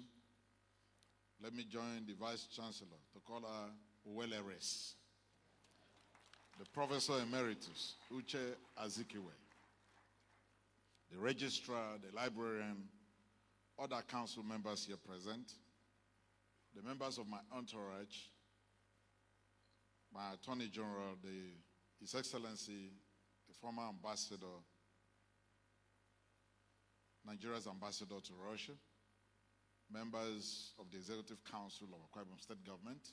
Let me join the Vice Chancellor to call her Uweleres, the Professor Emeritus, Uche Azikiwe, the Registrar, the Librarian, other council members here present, the members of my entourage, my Attorney General, His Excellency, the former ambassador, Nigeria's ambassador to Russia, members of the Executive Council of Akwa Ibom State Government,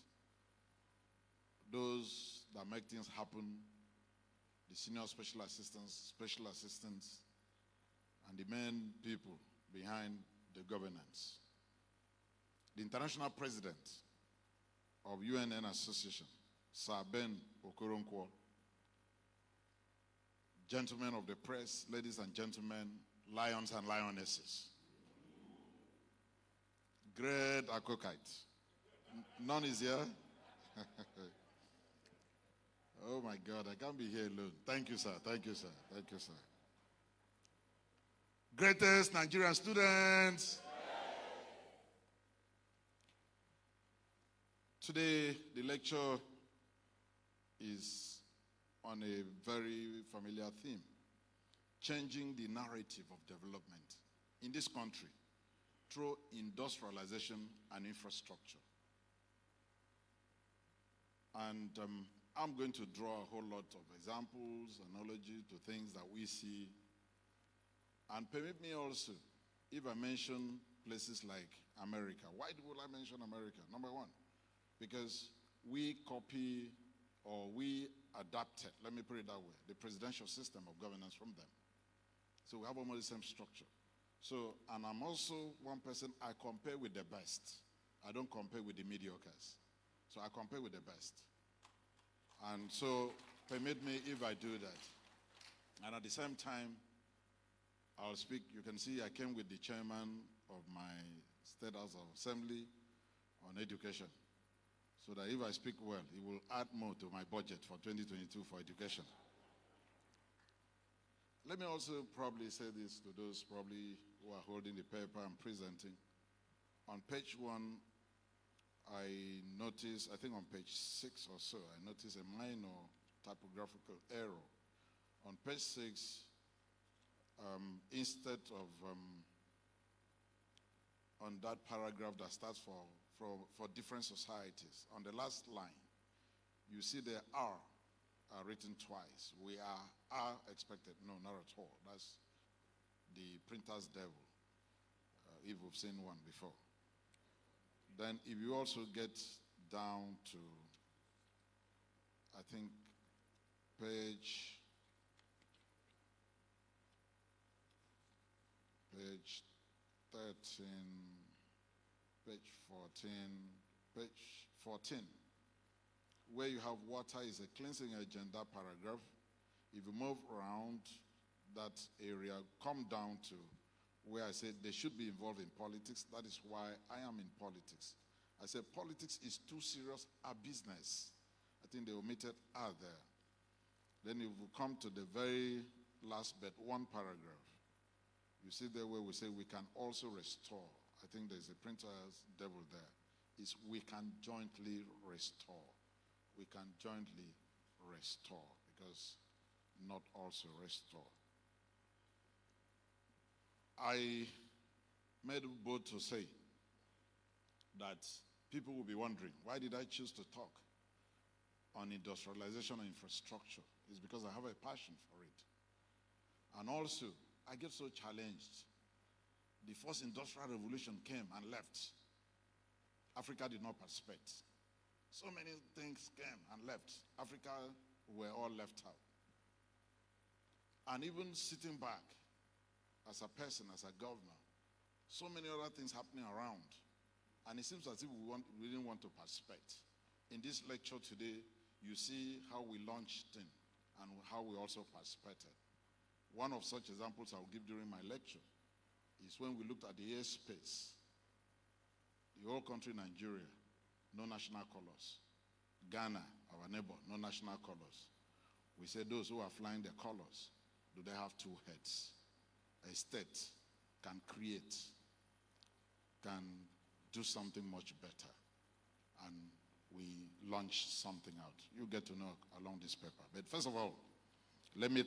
those that make things happen, the senior special assistants, and the main people behind the governance. The international president of UNN Association, Sir Ben Okoronkwo, gentlemen of the press, ladies and gentlemen, lions and lionesses, great Akokite. None is here? Oh my God, I can't be here alone. Thank you, sir. Thank you, sir. Thank you, sir. Greatest Nigerian students. Today, the lecture is on a very familiar theme, changing the narrative of development in this country through industrialization and infrastructure. And I'm going to draw a whole lot of examples, analogy to things that we see. And permit me also, if I mention places like America, why will I mention America? Number one, because we copy or we adapted, let me put it that way, the presidential system of governance from them. So we have almost the same structure. So, and I'm also one person, I compare with the best. I don't compare with the mediocres. So I compare with the best. And so permit me if I do that. And at the same time, I'll speak, you can see I came with the chairman of my State House of Assembly on education. So that if I speak well, it will add more to my budget for 2022 for education. Let me also probably say this to those probably who are holding the paper and presenting. On page 1, I noticed, I think on page 6 or so, I noticed a minor typographical error. On page 6, instead of on that paragraph that starts for different societies, on the last line, you see the R are written twice. We are expected. No, not at all. That's the printer's devil, if we've seen one before. Then if you also get down to, I think, page 13, page 14, where you have water is a cleansing agent, that paragraph. If you move around that area, come down to where I said they should be involved in politics. That is why I am in politics. I said politics is too serious a business. I think they omitted "are" there. Then if you come to the very last but one paragraph, You see there where we say we can also restore. I think there's a printer's devil there. It's we can jointly restore. We can jointly restore, because not also restore. I made a bold to say that people will be wondering, why did I choose to talk on industrialization and infrastructure? It's because I have a passion for it. And also, I get so challenged. The first industrial revolution came and left. Africa did not participate. So many things came and left. Africa were all left out. And even sitting back as a person, as a governor, so many other things happening around. And it seems as if we didn't want to participate. In this lecture today, you see how we launched in and how we also participated. One of such examples I'll give during my lecture is when we looked at the airspace. The whole country, Nigeria, no national colors. Ghana, our neighbor, no national colors. We said those who are flying their colors, do they have two heads? A state can create, can do something much better. And we launched something out. You get to know along this paper. But first of all, let me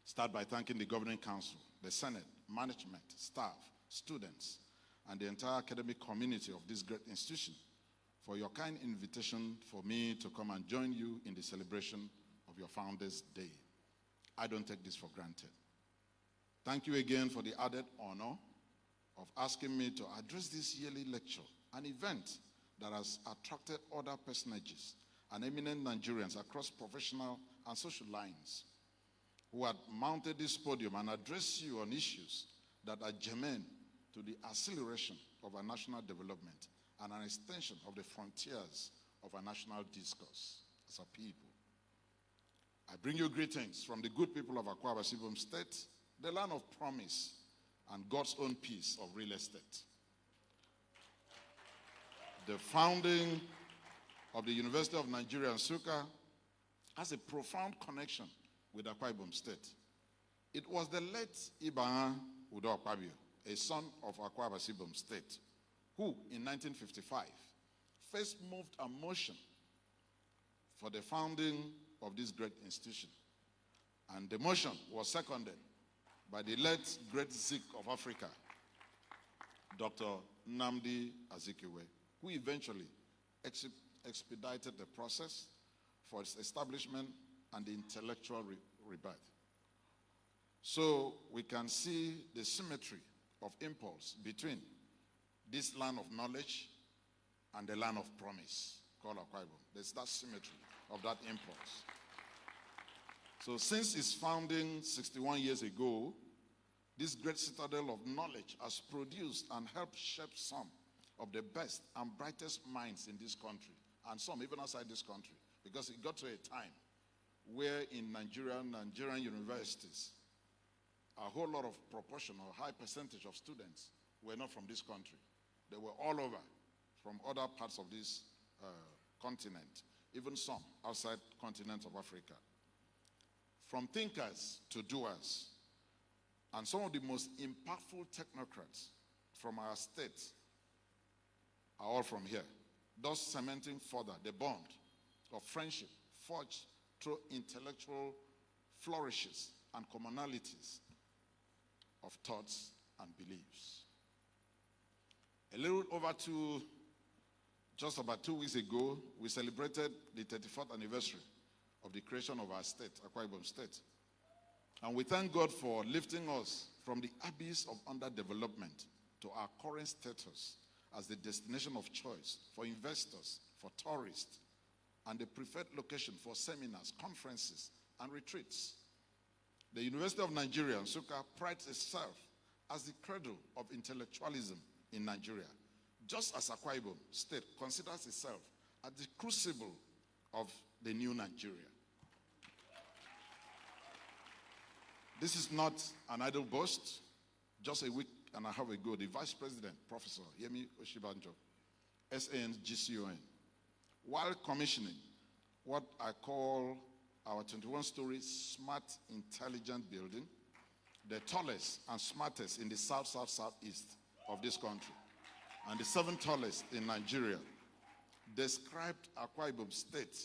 start by thanking the Governing Council, the Senate, management, staff, students, and the entire academic community of this great institution for your kind invitation for me to come and join you in the celebration of your Founders' Day. I don't take this for granted. Thank you again for the added honor of asking me to address this yearly lecture, an event that has attracted other personages and eminent Nigerians across professional and social lines who had mounted this podium and addressed you on issues that are germane to the acceleration of our national development and an extension of the frontiers of our national discourse as a people. I bring you greetings from the good people of Akwa Ibom State, the land of promise and God's own piece of real estate. The founding of the University of Nigeria, Nsukka, has a profound connection with Akwa Ibom State. It was the late Udom Emmanuel, a son of Akwa Ibom State, who in 1955 first moved a motion for the founding of this great institution. And the motion was seconded by the late great Zik of Africa, Dr. Nnamdi Azikiwe, who eventually expedited the process for its establishment and the intellectual rebirth. So we can see the symmetry of impulse between this land of knowledge and the land of promise called Akwa Ibom. There's that symmetry of that impulse. So since its founding 61 years ago, this great citadel of knowledge has produced and helped shape some of the best and brightest minds in this country, and some even outside this country, because it got to a time where in Nigerian universities, a whole lot of proportion or high percentage of students were not from this country. They were all over from other parts of this continent, even some outside continent of Africa. From thinkers to doers, and some of the most impactful technocrats from our state are all from here, thus cementing further the bond of friendship forged through intellectual flourishes and commonalities of thoughts and beliefs. Just about 2 weeks ago, we celebrated the 34th anniversary of the creation of our state, Akwa Ibom State. And we thank God for lifting us from the abyss of underdevelopment to our current status as the destination of choice for investors, for tourists, and the preferred location for seminars, conferences, and retreats. The University of Nigeria, Nsukka, prides itself as the cradle of intellectualism in Nigeria, just as Akwa Ibom State considers itself as the crucible of the new Nigeria. This is not an idle boast. Just a week and a half ago, the Vice President, Professor Yemi Oshibanjo, SANGCON, while commissioning what I call our 21-story smart intelligent building, the tallest and smartest in the southeast of this country, and the 7th tallest in Nigeria, described Akwa Ibom State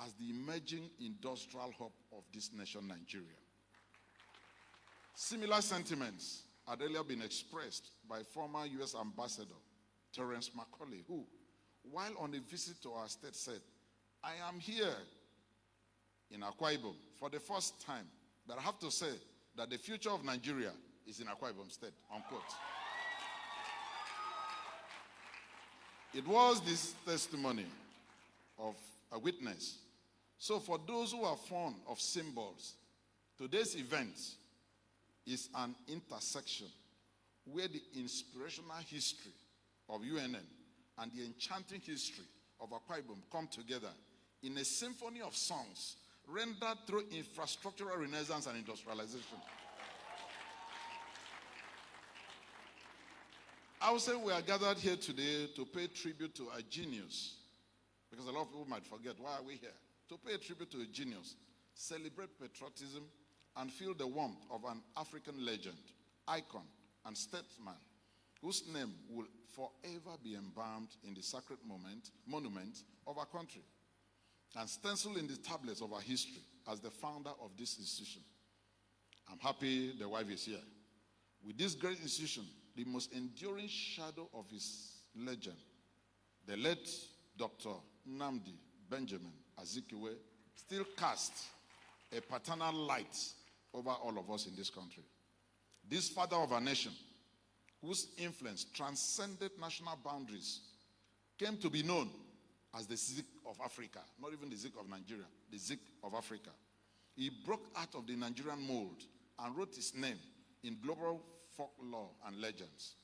as the emerging industrial hub of this nation, Nigeria. Similar sentiments had earlier been expressed by former U.S. Ambassador Terence McCauley, who, while on a visit to our state, said, "I am here in Akwa Ibom for the first time, but I have to say that the future of Nigeria is in Akwa Ibom State," unquote. It was this testimony of a witness. So for those who are fond of symbols, today's event is an intersection where the inspirational history of UNN and the enchanting history of Akwa Ibom come together in a symphony of songs rendered through infrastructural renaissance and industrialization. I would say we are gathered here today to pay tribute to a genius, because a lot of people might forget, why are we here? To pay tribute to a genius, celebrate patriotism, and feel the warmth of an African legend, icon, and statesman whose name will forever be embalmed in the sacred monument of our country and stenciled in the tablets of our history as the founder of this institution. I'm happy the wife is here. With this great institution, the most enduring shadow of his legend, the late Dr. Nnamdi Benjamin Azikiwe, still casts a paternal light over all of us in this country. This father of our nation, whose influence transcended national boundaries, came to be known as the Zik of Africa, not even the Zik of Nigeria, the Zik of Africa. He broke out of the Nigerian mold and wrote his name in global folklore and legends.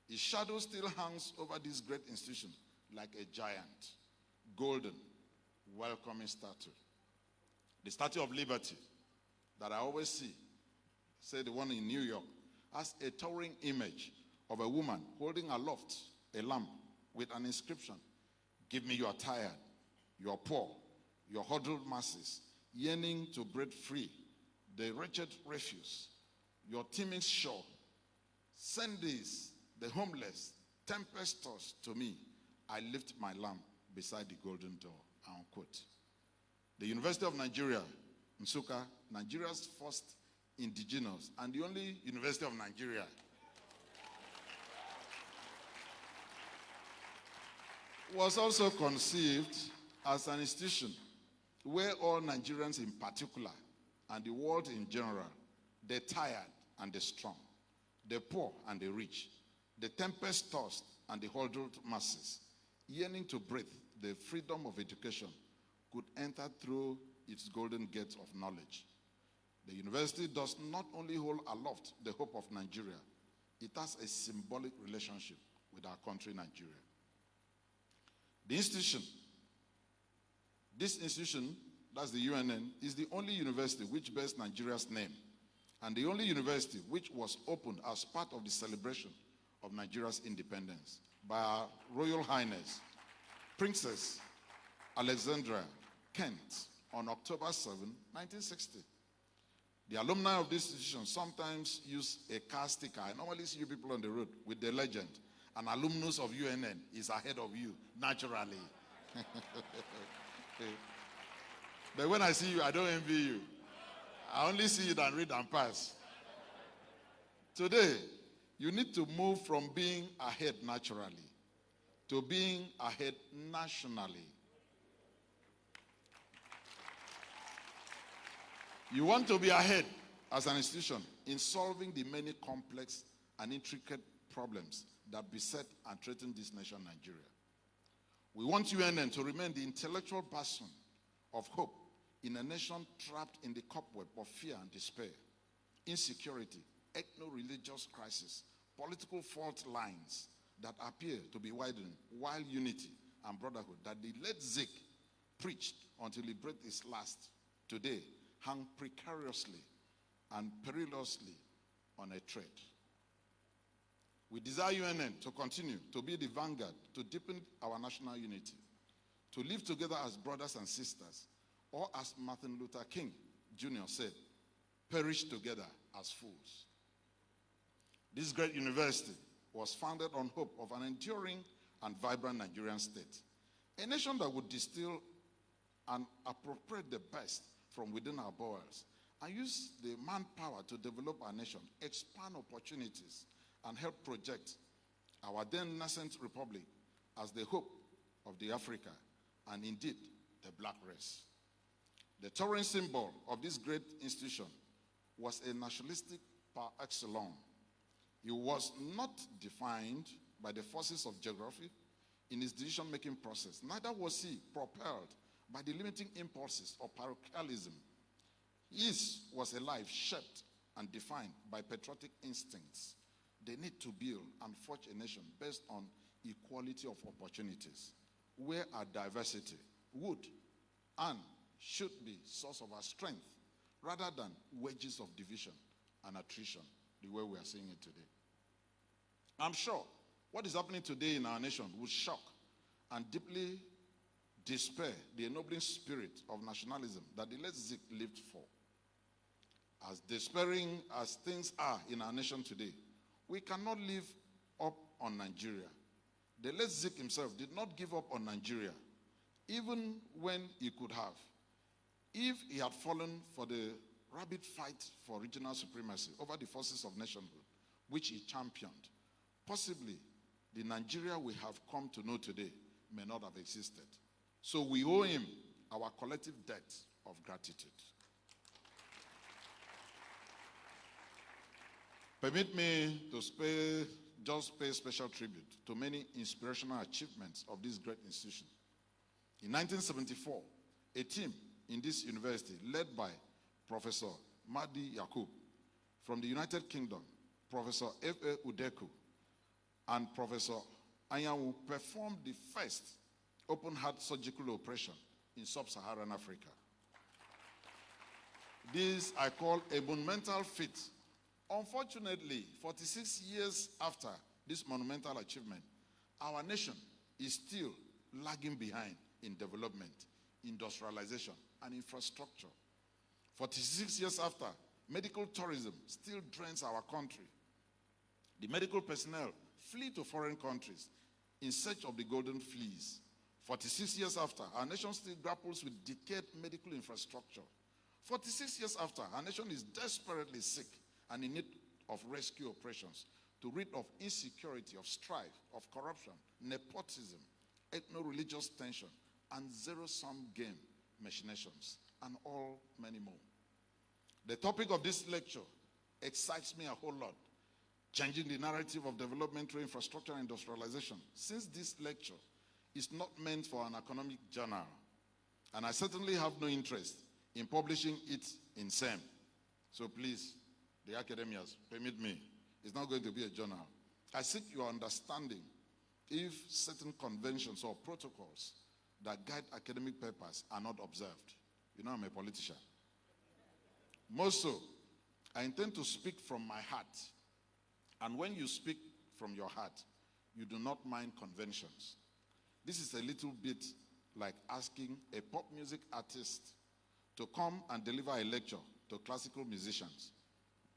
His shadow still hangs over this great institution like a giant, golden, welcoming statue. The Statue of Liberty that I always see, say the one in New York, has a towering image of a woman holding aloft a lamp with an inscription: "Give me your tired, your poor, your huddled masses, yearning to break free, the wretched refuse, your teeming shore. Send these, the homeless, tempest-tossed to me. I lift my lamp beside the golden door," unquote. The University of Nigeria, Nsukka, Nigeria's first indigenous and the only university of Nigeria, was also conceived as an institution where all Nigerians in particular and the world in general, the tired and the strong, the poor and the rich, the tempest-tossed and the huddled masses, yearning to breathe the freedom of education, could enter through its golden gates of knowledge. The university does not only hold aloft the hope of Nigeria, it has a symbolic relationship with our country, Nigeria. This institution, that's the UNN, is the only university which bears Nigeria's name, and the only university which was opened as part of the celebration of Nigeria's independence by Our Royal Highness, Princess Alexandra Kent, on October 7, 1960. The alumni of this institution sometimes use a car sticker. I normally see you people on the road with the legend: "An alumnus of UNN is ahead of you, naturally." But when I see you, I don't envy you. I only see it and read and pass. Today, you need to move from being ahead naturally to being ahead nationally. You want to be ahead as an institution in solving the many complex and intricate problems that beset and threaten this nation, Nigeria. We want UNN to remain the intellectual bastion of hope in a nation trapped in the cobweb of fear and despair, insecurity, ethno-religious crisis, political fault lines that appear to be widening, while unity and brotherhood that the late Zik preached until he breathed his last, today hang precariously and perilously on a thread. We desire UNN to continue to be the vanguard, to deepen our national unity, to live together as brothers and sisters, or as Martin Luther King Jr. said, "Perish together as fools. This great university was founded on hope of an enduring and vibrant Nigerian state, a nation that would distill and appropriate the best from within our bowels and use the manpower to develop our nation, expand opportunities, and help project our then nascent republic as the hope of the Africa and indeed the black race. The towering symbol of this great institution was a nationalistic par excellence. It was not defined by the forces of geography in its decision-making process. Neither was he propelled by the limiting impulses of parochialism. His was a life shaped and defined by patriotic instincts. They need to build and forge a nation based on equality of opportunities, where our diversity would and should be source of our strength, rather than wedges of division and attrition, the way we are seeing it today. I'm sure what is happening today in our nation will shock and deeply despair the ennobling spirit of nationalism that the late Zik lived for. As despairing as things are in our nation today, we cannot live up on Nigeria. The late Zik himself did not give up on Nigeria, even when he could have. If he had fallen for the rabid fight for regional supremacy over the forces of nationhood, which he championed, possibly the Nigeria we have come to know today may not have existed. So we owe him our collective debt of gratitude. Permit me to pay special tribute to many inspirational achievements of this great institution. In 1974, a team in this university led by Professor Mahdi Yakub from the United Kingdom, Professor F.A. Udeku, and Professor Anyanwu performed the first open-heart surgical operation in sub-Saharan Africa. This I call a monumental feat. Unfortunately, 46 years after this monumental achievement, our nation is still lagging behind in development, industrialization, and infrastructure. 46 years after, medical tourism still drains our country. The medical personnel flee to foreign countries in search of the golden fleas. 46 years after, our nation still grapples with decayed medical infrastructure. 46 years after, our nation is desperately sick and in need of rescue operations to rid of insecurity, of strife, of corruption, nepotism, ethno-religious tension, and zero-sum game machinations, and all many more. The topic of this lecture excites me a whole lot, changing the narrative of development through infrastructure and industrialization. Since this lecture is not meant for an economic journal, and I certainly have no interest in publishing it in SEM. So please, the academias, permit me. It's not going to be a journal. I seek your understanding if certain conventions or protocols that guide academic papers are not observed. You know I'm a politician. More so, I intend to speak from my heart. And when you speak from your heart, you do not mind conventions. This is a little bit like asking a pop music artist to come and deliver a lecture to classical musicians.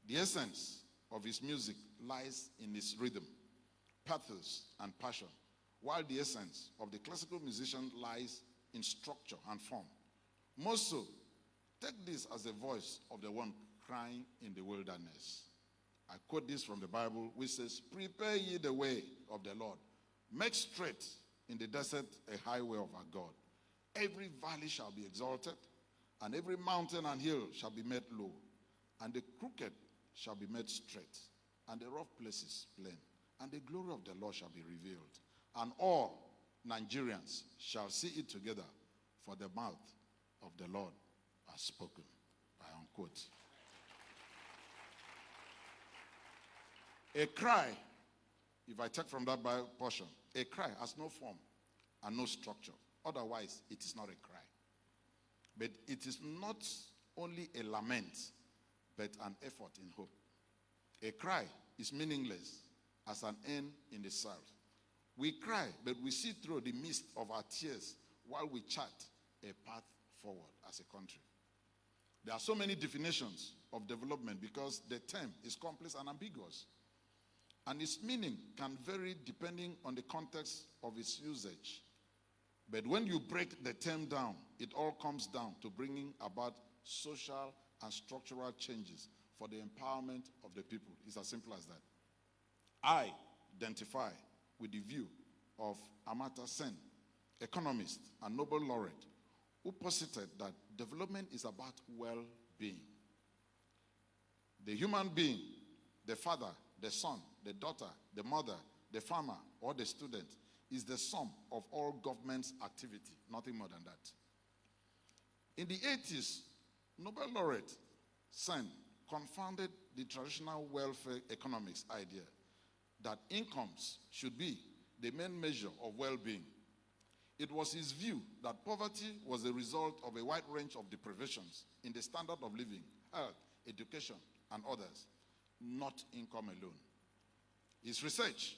The essence of his music lies in its rhythm, pathos, and passion, while the essence of the classical musician lies in structure and form. More so, take this as the voice of the one crying in the wilderness. I quote this from the Bible, which says, "Prepare ye the way of the Lord. Make straight in the desert a highway of our God. Every valley shall be exalted, and every mountain and hill shall be made low, and the crooked shall be made straight, and the rough places plain, and the glory of the Lord shall be revealed. And all Nigerians shall see it together, for the mouth of the Lord has spoken." I unquote. A cry, if I take from that Bible portion, a cry has no form and no structure. Otherwise, it is not a cry. But it is not only a lament, but an effort in hope. A cry is meaningless as an end in itself. We cry, but we see through the mist of our tears while we chart a path forward as a country. There are so many definitions of development because the term is complex and ambiguous. And its meaning can vary depending on the context of its usage. But when you break the term down, it all comes down to bringing about social and structural changes for the empowerment of the people. It's as simple as that. I identify with the view of Amartya Sen, economist and Nobel laureate, who posited that development is about well-being. The human being, the father, the son, the daughter, the mother, the farmer, or the student is the sum of all government's activity, nothing more than that. In the 80s, Nobel laureate Sen confounded the traditional welfare economics idea that incomes should be the main measure of well-being. It was his view that poverty was the result of a wide range of deprivations in the standard of living, health, education, and others, not income alone. His research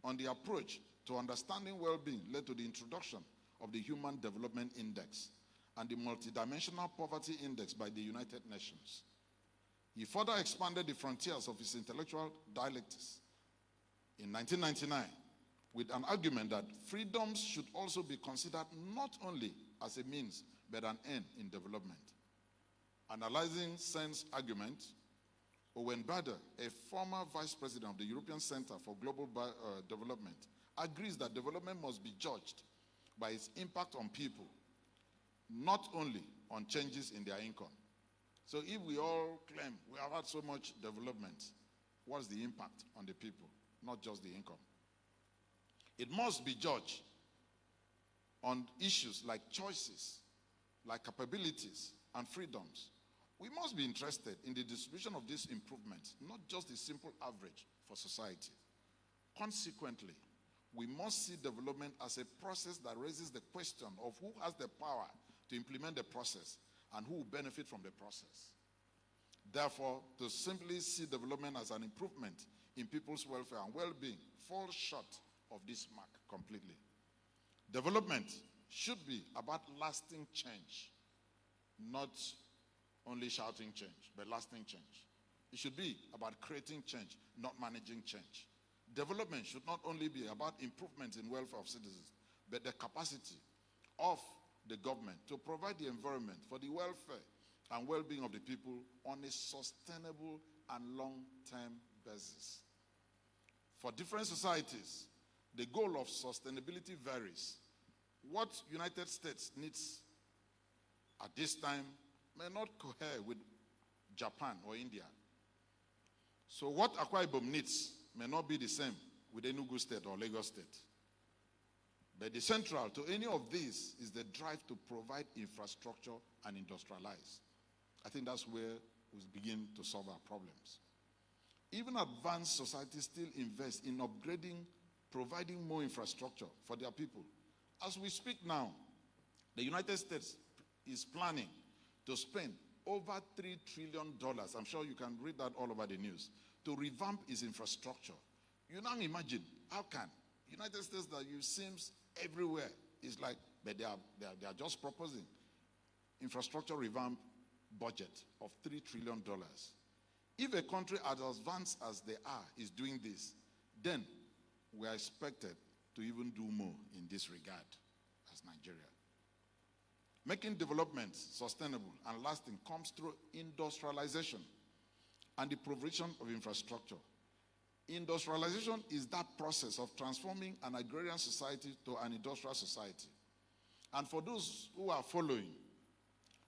on the approach to understanding well-being led to the introduction of the Human Development Index and the Multidimensional Poverty Index by the United Nations. He further expanded the frontiers of his intellectual dialectics in 1999 with an argument that freedoms should also be considered not only as a means but an end in development. Analyzing Sen's argument, Owen Bader, a former vice president of the European Center for Global Development, agrees that development must be judged by its impact on people, not only on changes in their income. So if we all claim we have had so much development, what's the impact on the people, not just the income? It must be judged on issues like choices, like capabilities and freedoms. We must be interested in the distribution of these improvements, not just the simple average for society. Consequently, we must see development as a process that raises the question of who has the power to implement the process and who will benefit from the process. Therefore, to simply see development as an improvement in people's welfare and well-being falls short of this mark completely. Development should be about lasting change, not only shouting change, but lasting change. It should be about creating change, not managing change. Development should not only be about improvement in welfare of citizens, but the capacity of the government to provide the environment for the welfare and well-being of the people on a sustainable and long-term basis. For different societies, the goal of sustainability varies. What United States needs at this time may not cohere with Japan or India. So what Akwa Ibom needs may not be the same with Enugu State or Lagos State. But the central to any of these is the drive to provide infrastructure and industrialize. I think that's where we begin to solve our problems. Even advanced societies still invest in upgrading, providing more infrastructure for their people. As we speak now, the United States is planning to spend over $3 trillion, I'm sure you can read that all over the news, to revamp its infrastructure. You now imagine, how can United States that you seems everywhere is like, but they are just proposing infrastructure revamp budget of $3 trillion. If a country as advanced as they are is doing this, then we are expected to even do more in this regard as Nigeria. Making development sustainable and lasting comes through industrialization and the provision of infrastructure. Industrialization is that process of transforming an agrarian society to an industrial society. And for those who are following,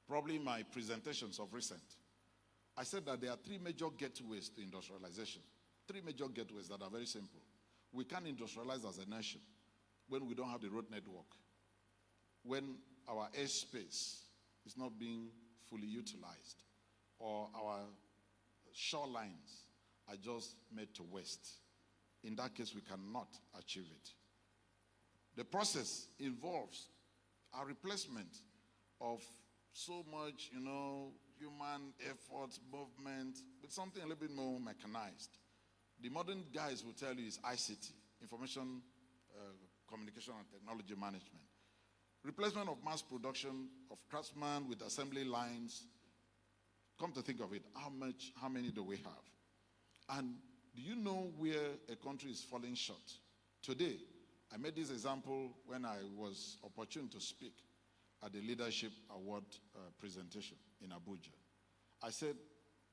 probably my presentations of recent, I said that there are three major gateways to industrialization. Three major gateways that are very simple. We can't industrialize as a nation when we don't have the road network, when our airspace is not being fully utilized, or our shorelines are just made to waste. In that case, we cannot achieve it. The process involves a replacement of so much, human effort, movement, with something a little bit more mechanized. The modern guys will tell you it's ICT, Information Communication and Technology Management. Replacement of mass production of craftsmen with assembly lines Come to think of it, how many do we have? And do you know where a country is falling short? Today, I made this example when I was opportune to speak at the Leadership Award presentation in Abuja. I said,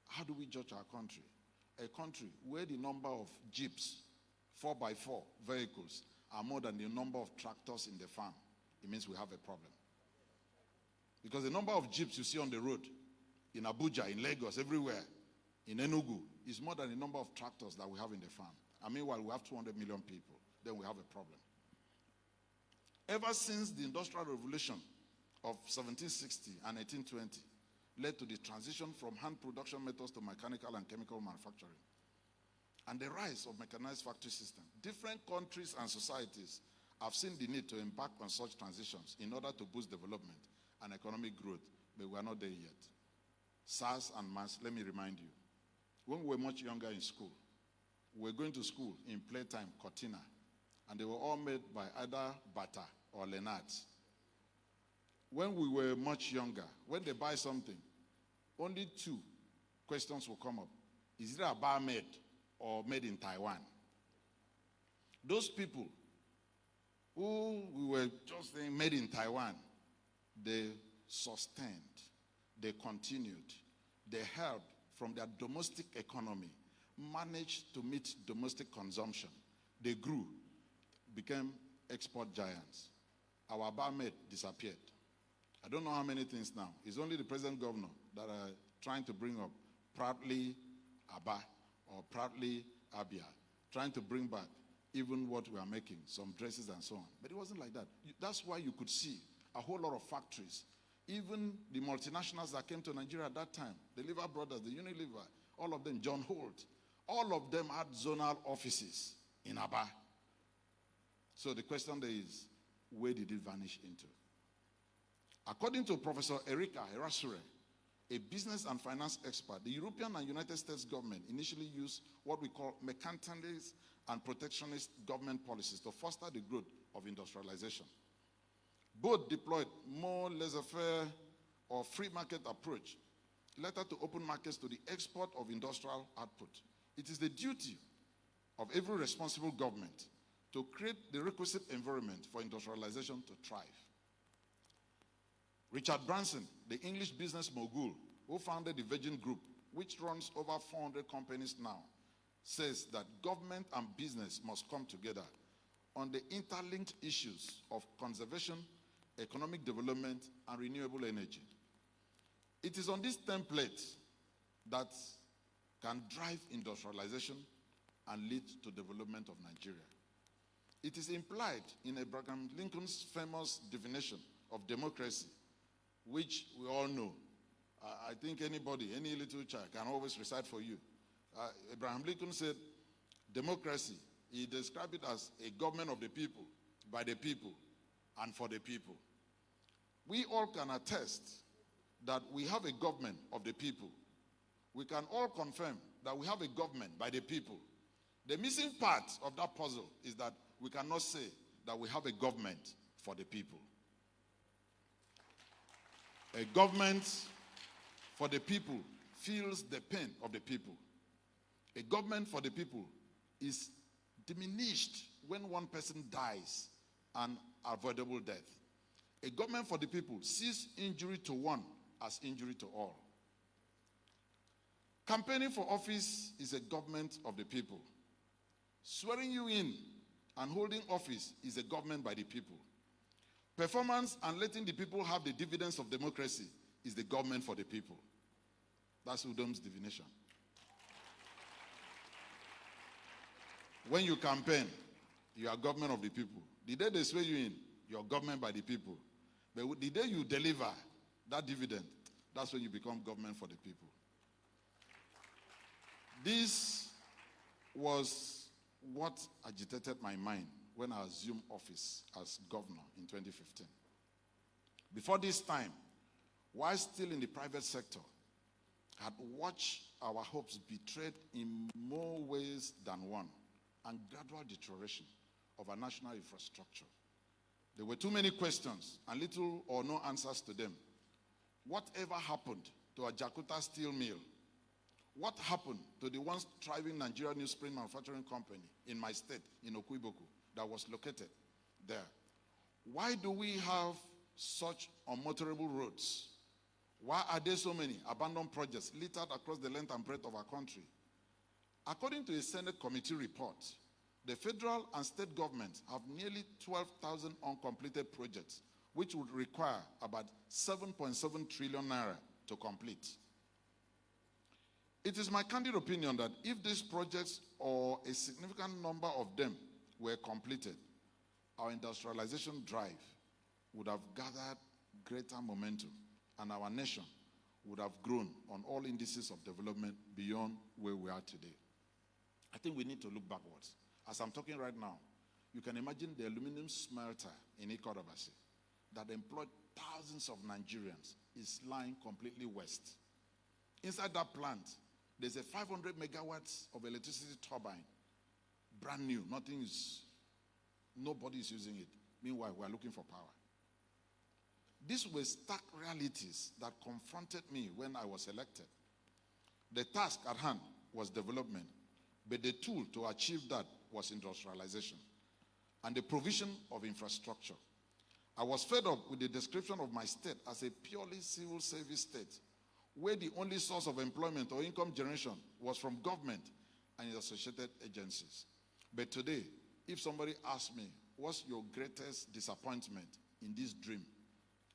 how do we judge our country? A country where the number of jeeps, 4x4 vehicles, are more than the number of tractors in the farm. It means we have a problem. Because the number of jeeps you see on the road, in Abuja, in Lagos, everywhere, in Enugu, is more than the number of tractors that we have in the farm. And meanwhile, we have 200 million people. Then we have a problem. Ever since the Industrial Revolution of 1760 and 1820 led to the transition from hand production methods to mechanical and chemical manufacturing, and the rise of mechanized factory systems, different countries and societies have seen the need to embark on such transitions in order to boost development and economic growth, but we are not there yet. SARS and MAS, let me remind you, when we were much younger in school, we were going to school in playtime, Cortina, and they were all made by either Bata or Lenards. When we were much younger, when they buy something, only two questions will come up. Is it a bar made or made in Taiwan? Those people who we were just saying made in Taiwan, they sustained, they continued, they helped from their domestic economy, managed to meet domestic consumption. They grew, became export giants. Our barmaid disappeared. I don't know how many things now. It's only the present governor that are trying to bring up proudly Aba or proudly Abia, trying to bring back even what we are making, some dresses and so on. But it wasn't like that. That's why you could see a whole lot of factories. Even the multinationals that came to Nigeria at that time, the Lever Brothers, the Unilever, all of them, John Holt, all of them had zonal offices in Aba. So the question there is, where did it vanish into? According to Professor Erika Erasure, a business and finance expert, the European and United States government initially used what we call mercantilist and protectionist government policies to foster the growth of industrialization. Both deployed more laissez-faire or free market approach, later to open markets to the export of industrial output. It is the duty of every responsible government to create the requisite environment for industrialization to thrive. Richard Branson, the English business mogul who founded the Virgin Group, which runs over 400 companies now, says that government and business must come together on the interlinked issues of conservation, economic development, and renewable energy. It is on this template that can drive industrialization and lead to development of Nigeria. It is implied in Abraham Lincoln's famous definition of democracy, which we all know. I think anybody, any little child can always recite for you. Abraham Lincoln said, democracy, he described it as a government of the people, by the people, and for the people. We all can attest that we have a government of the people. We can all confirm that we have a government by the people. The missing part of that puzzle is that we cannot say that we have a government for the people. A government for the people feels the pain of the people. A government for the people is diminished when one person dies, an avoidable death. A government for the people sees injury to one as injury to all. Campaigning for office is a government of the people. Swearing you in and holding office is a government by the people. Performance and letting the people have the dividends of democracy is the government for the people. That's Udom's definition. When you campaign, you are government of the people. The day they swear you in, you're government by the people. But the day you deliver that dividend, that's when you become government for the people. This was what agitated my mind when I assumed office as governor in 2015. Before this time, while still in the private sector, I had watched our hopes betrayed in more ways than one, and gradual deterioration of our national infrastructure. There were too many questions and little or no answers to them. Whatever happened to a Jakarta steel mill? What happened to the once thriving Nigerian newsprint manufacturing company in my state, in Okuiboku, that was located there? Why do we have such unmotorable roads? Why are there so many abandoned projects littered across the length and breadth of our country? According to a Senate committee report, the federal and state governments have nearly 12,000 uncompleted projects, which would require about 7.7 trillion naira to complete. It is my candid opinion that if these projects or a significant number of them were completed, our industrialization drive would have gathered greater momentum and our nation would have grown on all indices of development beyond where we are today. I think we need to look backwards. As I'm talking right now, you can imagine the aluminum smelter in Ikorobasi that employed thousands of Nigerians is lying completely west. Inside that plant, there's a 500 megawatts of electricity turbine, brand new. Nobody is using it. Meanwhile, we're looking for power. These were stark realities that confronted me when I was elected. The task at hand was development, but the tool to achieve that was industrialization and the provision of infrastructure. I was fed up with the description of my state as a purely civil service state, where the only source of employment or income generation was from government and its associated agencies. But today, if somebody asks me, what's your greatest disappointment in this dream?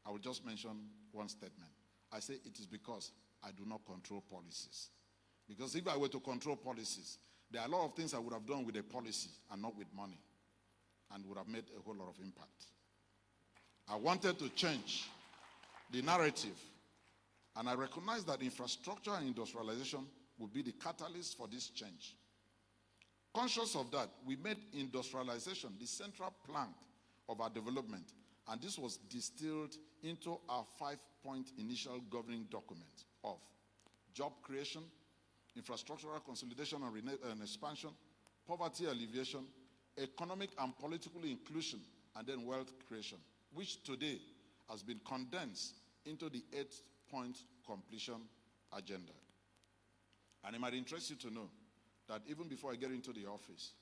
I will just mention one statement. I say it is because I do not control policies. Because if I were to control policies, there are a lot of things I would have done with a policy and not with money, and would have made a whole lot of impact. I wanted to change the narrative, and I recognize that infrastructure and industrialization will be the catalyst for this change. Conscious of that, we made industrialization the central plank of our development, and this was distilled into our 5-point initial governing document of job creation, infrastructural consolidation and expansion, poverty alleviation, economic and political inclusion, and then wealth creation, which today has been condensed into the 8-point completion agenda. And it might interest you to know that even before I get into the office,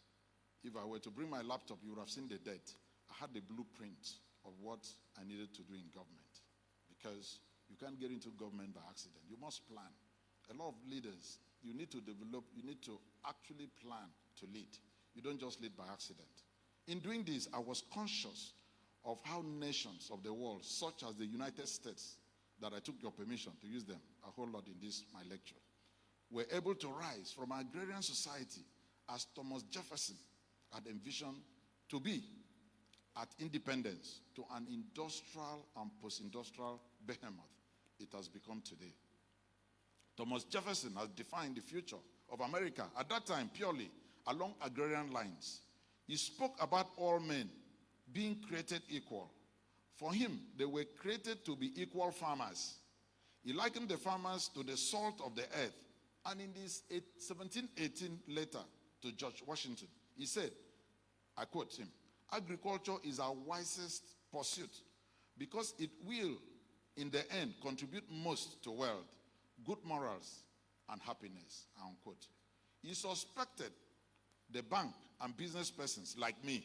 if I were to bring my laptop, you would have seen the date. I had the blueprint of what I needed to do in government, because you can't get into government by accident. You must plan. A lot of leaders, you need to develop, you need to actually plan to lead. You don't just lead by accident. In doing this, I was conscious of how nations of the world, such as the United States, that I took your permission to use them a whole lot in this, my lecture, were able to rise from an agrarian society as Thomas Jefferson had envisioned to be at independence to an industrial and post-industrial behemoth it has become today. Thomas Jefferson has defined the future of America at that time purely along agrarian lines. He spoke about all men being created equal. For him, they were created to be equal farmers. He likened the farmers to the salt of the earth. And in this 1718 letter to George Washington, he said, I quote him, agriculture is our wisest pursuit because it will, in the end, contribute most to wealth, good morals, and happiness, unquote. He suspected the bank and business persons like me,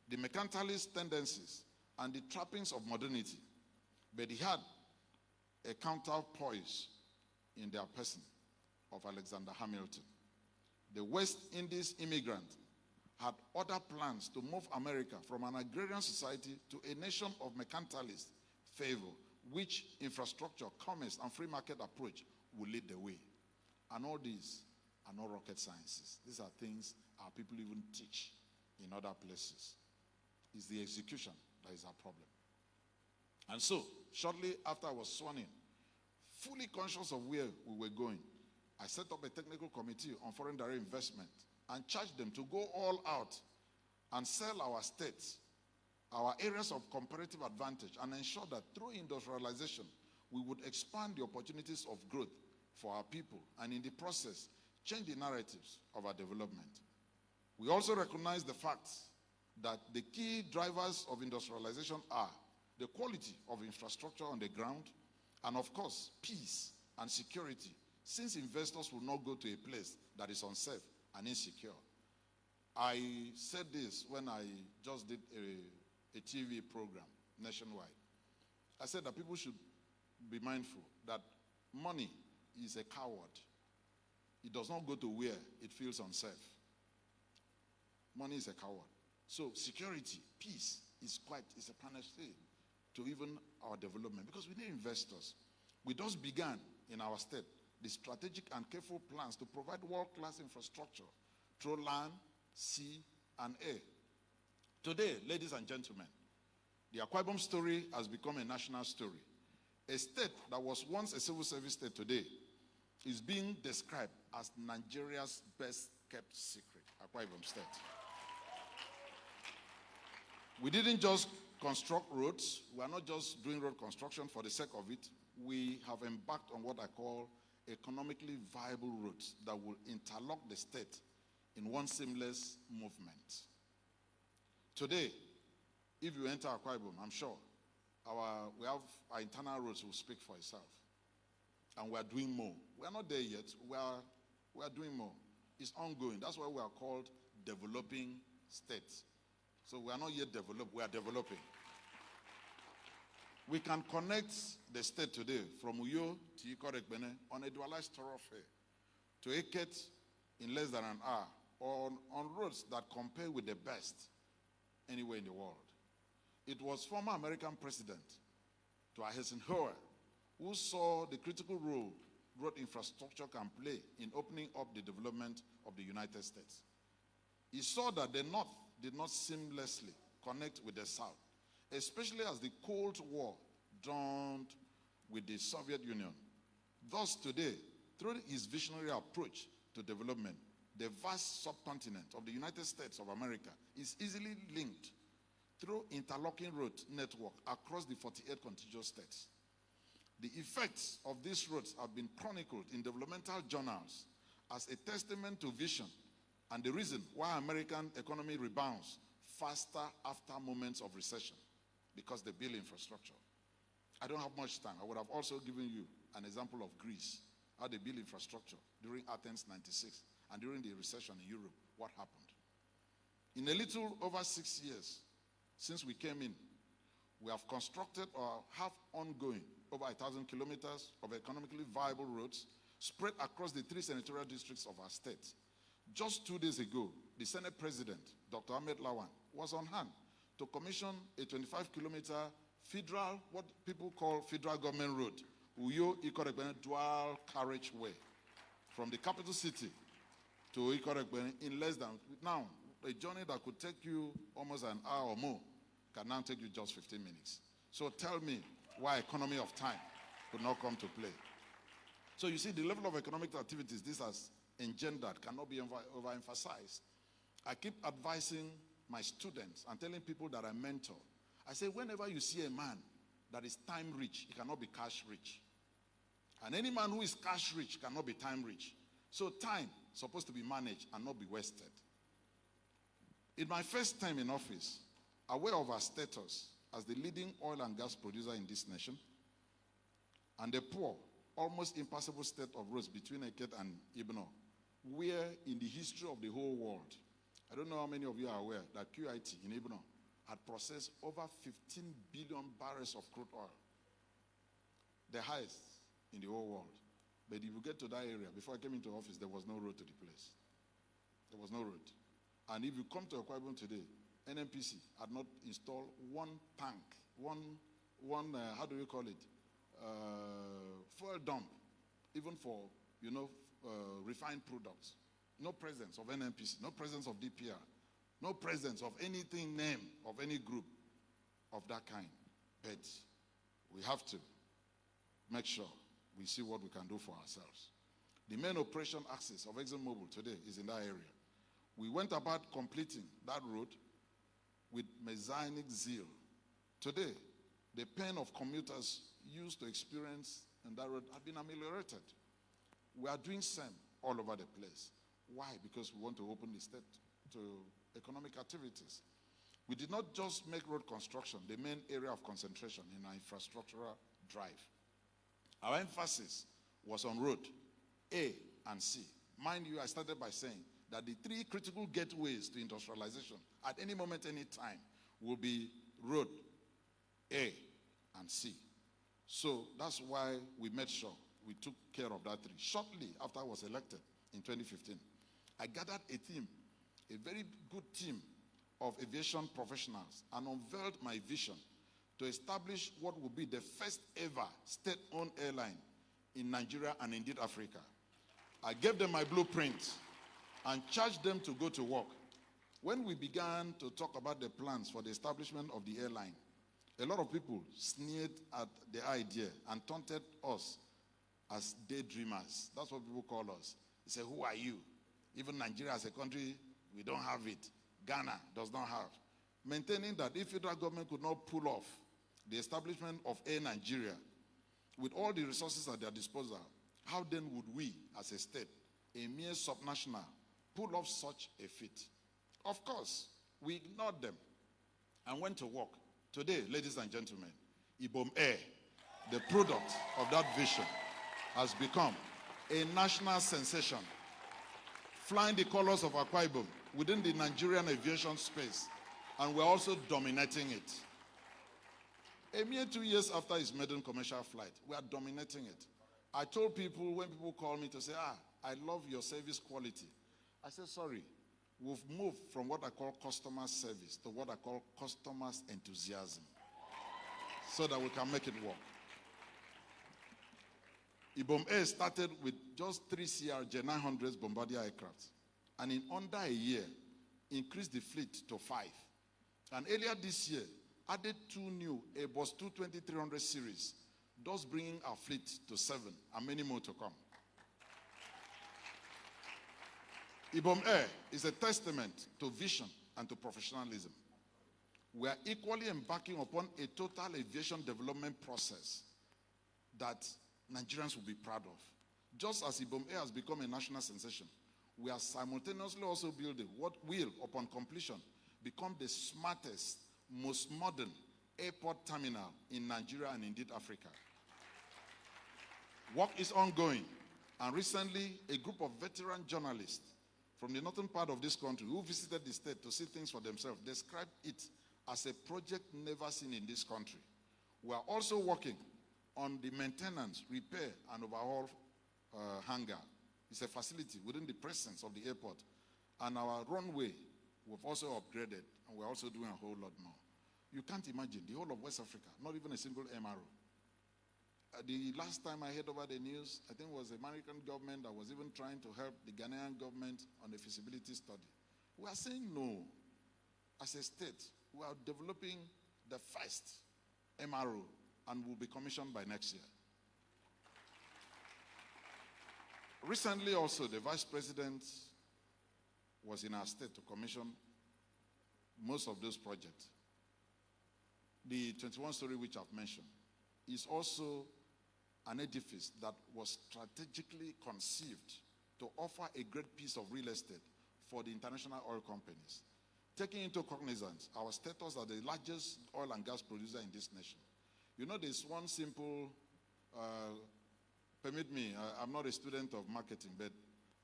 the mercantilist tendencies, and the trappings of modernity, but he had a counterpoise in their person of Alexander Hamilton. The West Indies immigrant had other plans to move America from an agrarian society to a nation of mercantilist favor, which infrastructure, commerce, and free market approach will lead the way. And all these are not rocket sciences. These are things our people even teach in other places. It's the execution that is our problem. And so, shortly after I was sworn in, fully conscious of where we were going, I set up a technical committee on foreign direct investment and charged them to go all out and sell our states, our areas of comparative advantage, and ensure that through industrialization, we would expand the opportunities of growth for our people, and in the process, change the narratives of our development. We also recognize the fact that the key drivers of industrialization are the quality of infrastructure on the ground, and of course, peace and security, since investors will not go to a place that is unsafe and insecure. I said this when I just did a TV program nationwide. I said that people should be mindful that money is a coward. It does not go to where it feels unsafe. Money is a coward. So security, peace is a panacea to even our development, because we need investors. We just began in our state the strategic and careful plans to provide world-class infrastructure through land, sea, and air. Today, ladies and gentlemen, the Akwa Ibom story has become a national story. A state that was once a civil service state today is being described as Nigeria's best-kept secret, Akwa Ibom State. We didn't just construct roads. We are not just doing road construction for the sake of it. We have embarked on what I call economically viable roads that will interlock the state in one seamless movement. Today, if you enter Akwa Ibom, I'm sure our internal roads will speak for itself. And we are doing more. We are not there yet. We are doing more. It's ongoing. That's why we are called developing states. So we are not yet developed. We are developing. We can connect the state today from Uyo to Ikorekbene on a dualized thoroughfare to Eket in less than an hour, or on roads that compare with the best anywhere in the world. It was former American President Dwight Eisenhower who saw the critical role road infrastructure can play in opening up the development of the United States. He saw that the North did not seamlessly connect with the South, especially as the Cold War dawned with the Soviet Union. Thus today, through his visionary approach to development, the vast subcontinent of the United States of America is easily linked through interlocking road network across the 48 contiguous states. The effects of these roads have been chronicled in developmental journals as a testament to vision and the reason why American economy rebounds faster after moments of recession, because they build infrastructure. I don't have much time. I would have also given you an example of Greece, how they build infrastructure during Athens 96 and during the recession in Europe, what happened. In a little over 6 years since we came in, we have constructed or have ongoing over 1,000 kilometers of economically viable roads spread across the 3 senatorial districts of our state. Just 2 days ago, the Senate President, Dr. Ahmed Lawan, was on hand to commission a 25-kilometer federal, what people call federal government road, Uyo Ikorekbene dual carriageway, from the capital city to Ikorekbene in less than, now, a journey that could take you almost an hour or more can now take you just 15 minutes. So tell me why economy of time could not come to play. So you see, the level of economic activities this has engendered cannot be overemphasized. I keep advising my students and telling people that I mentor. I say, whenever you see a man that is time rich, he cannot be cash rich. And any man who is cash rich cannot be time rich. So time is supposed to be managed and not be wasted. In my first time in office, aware of our status as the leading oil and gas producer in this nation, and the poor, almost impassable state of roads between Eket and Ibno, where in the history of the whole world, I don't know how many of you are aware that QIT in Ibno had processed over 15 billion barrels of crude oil, the highest in the whole world. But if you get to that area, before I came into office, there was no road to the place. There was no road. And if you come to Akwa Ibom today, NNPC had not installed one tank, how do you call it? Fuel dump, even for, refined products. No presence of NNPC, no presence of DPR, no presence of anything name of any group of that kind. But we have to make sure we see what we can do for ourselves. The main operation axis of ExxonMobil today is in that area. We went about completing that road with messianic zeal. Today, the pain of commuters used to experience in that road have been ameliorated. We are doing same all over the place. Why? Because we want to open the state to economic activities. We did not just make road construction the main area of concentration in our infrastructural drive. Our emphasis was on road A and C. Mind you, I started by saying that the three critical gateways to industrialization at any moment, any time, will be road A and C. So that's why we made sure we took care of that three. Shortly after I was elected in 2015, I gathered a team, a very good team of aviation professionals, and unveiled my vision to establish what would be the first ever state-owned airline in Nigeria and indeed Africa. I gave them my blueprint and charged them to go to work. When we began to talk about the plans for the establishment of the airline, a lot of people sneered at the idea and taunted us as daydreamers. That's what people call us. They say, who are you? Even Nigeria as a country, we don't have it. Ghana does not have. Maintaining that if federal government could not pull off the establishment of Air Nigeria with all the resources at their disposal, how then would we as a state, a mere subnational, pull off such a feat? Of course, we ignored them and went to work. Today, ladies and gentlemen, Udom Air, the product of that vision, has become a national sensation, flying the colors of Akwa Ibom within the Nigerian aviation space, and we're also dominating it. A mere 2 years after its maiden commercial flight, we are dominating it. I told people, when people call me to say, I love your service quality, I said, sorry, we've moved from what I call customer service to what I call customers enthusiasm, so that we can make it work. Udom Air started with just 3 CRJ-900s Bombardier aircraft, and in under a year, increased the fleet to 5. And earlier this year, added 2 new Airbus 220-300 series, thus bringing our fleet to 7, and many more to come. Udom Air is a testament to vision and to professionalism. We are equally embarking upon a total aviation development process that Nigerians will be proud of. Just as Udom Air has become a national sensation, we are simultaneously also building what will, upon completion, become the smartest, most modern airport terminal in Nigeria and indeed Africa. Work is ongoing, and recently a group of veteran journalists from the northern part of this country who visited the state to see things for themselves described it as a project never seen in this country. We are also working on the maintenance, repair, and overhaul hangar. It's a facility within the presence of the airport. And our runway, we've also upgraded, and we're also doing a whole lot more. You can't imagine the whole of West Africa, not even a single MRO. The last time I heard about the news, I think it was the American government that was even trying to help the Ghanaian government on a feasibility study. We are saying no. As a state, we are developing the first MRO, and will be commissioned by next year. Recently also, the Vice President was in our state to commission most of those projects. The 21-story which I've mentioned is also an edifice that was strategically conceived to offer a great piece of real estate for the international oil companies, taking into cognizance our status as the largest oil and gas producer in this nation. You know, there's one simple, permit me, I'm not a student of marketing, but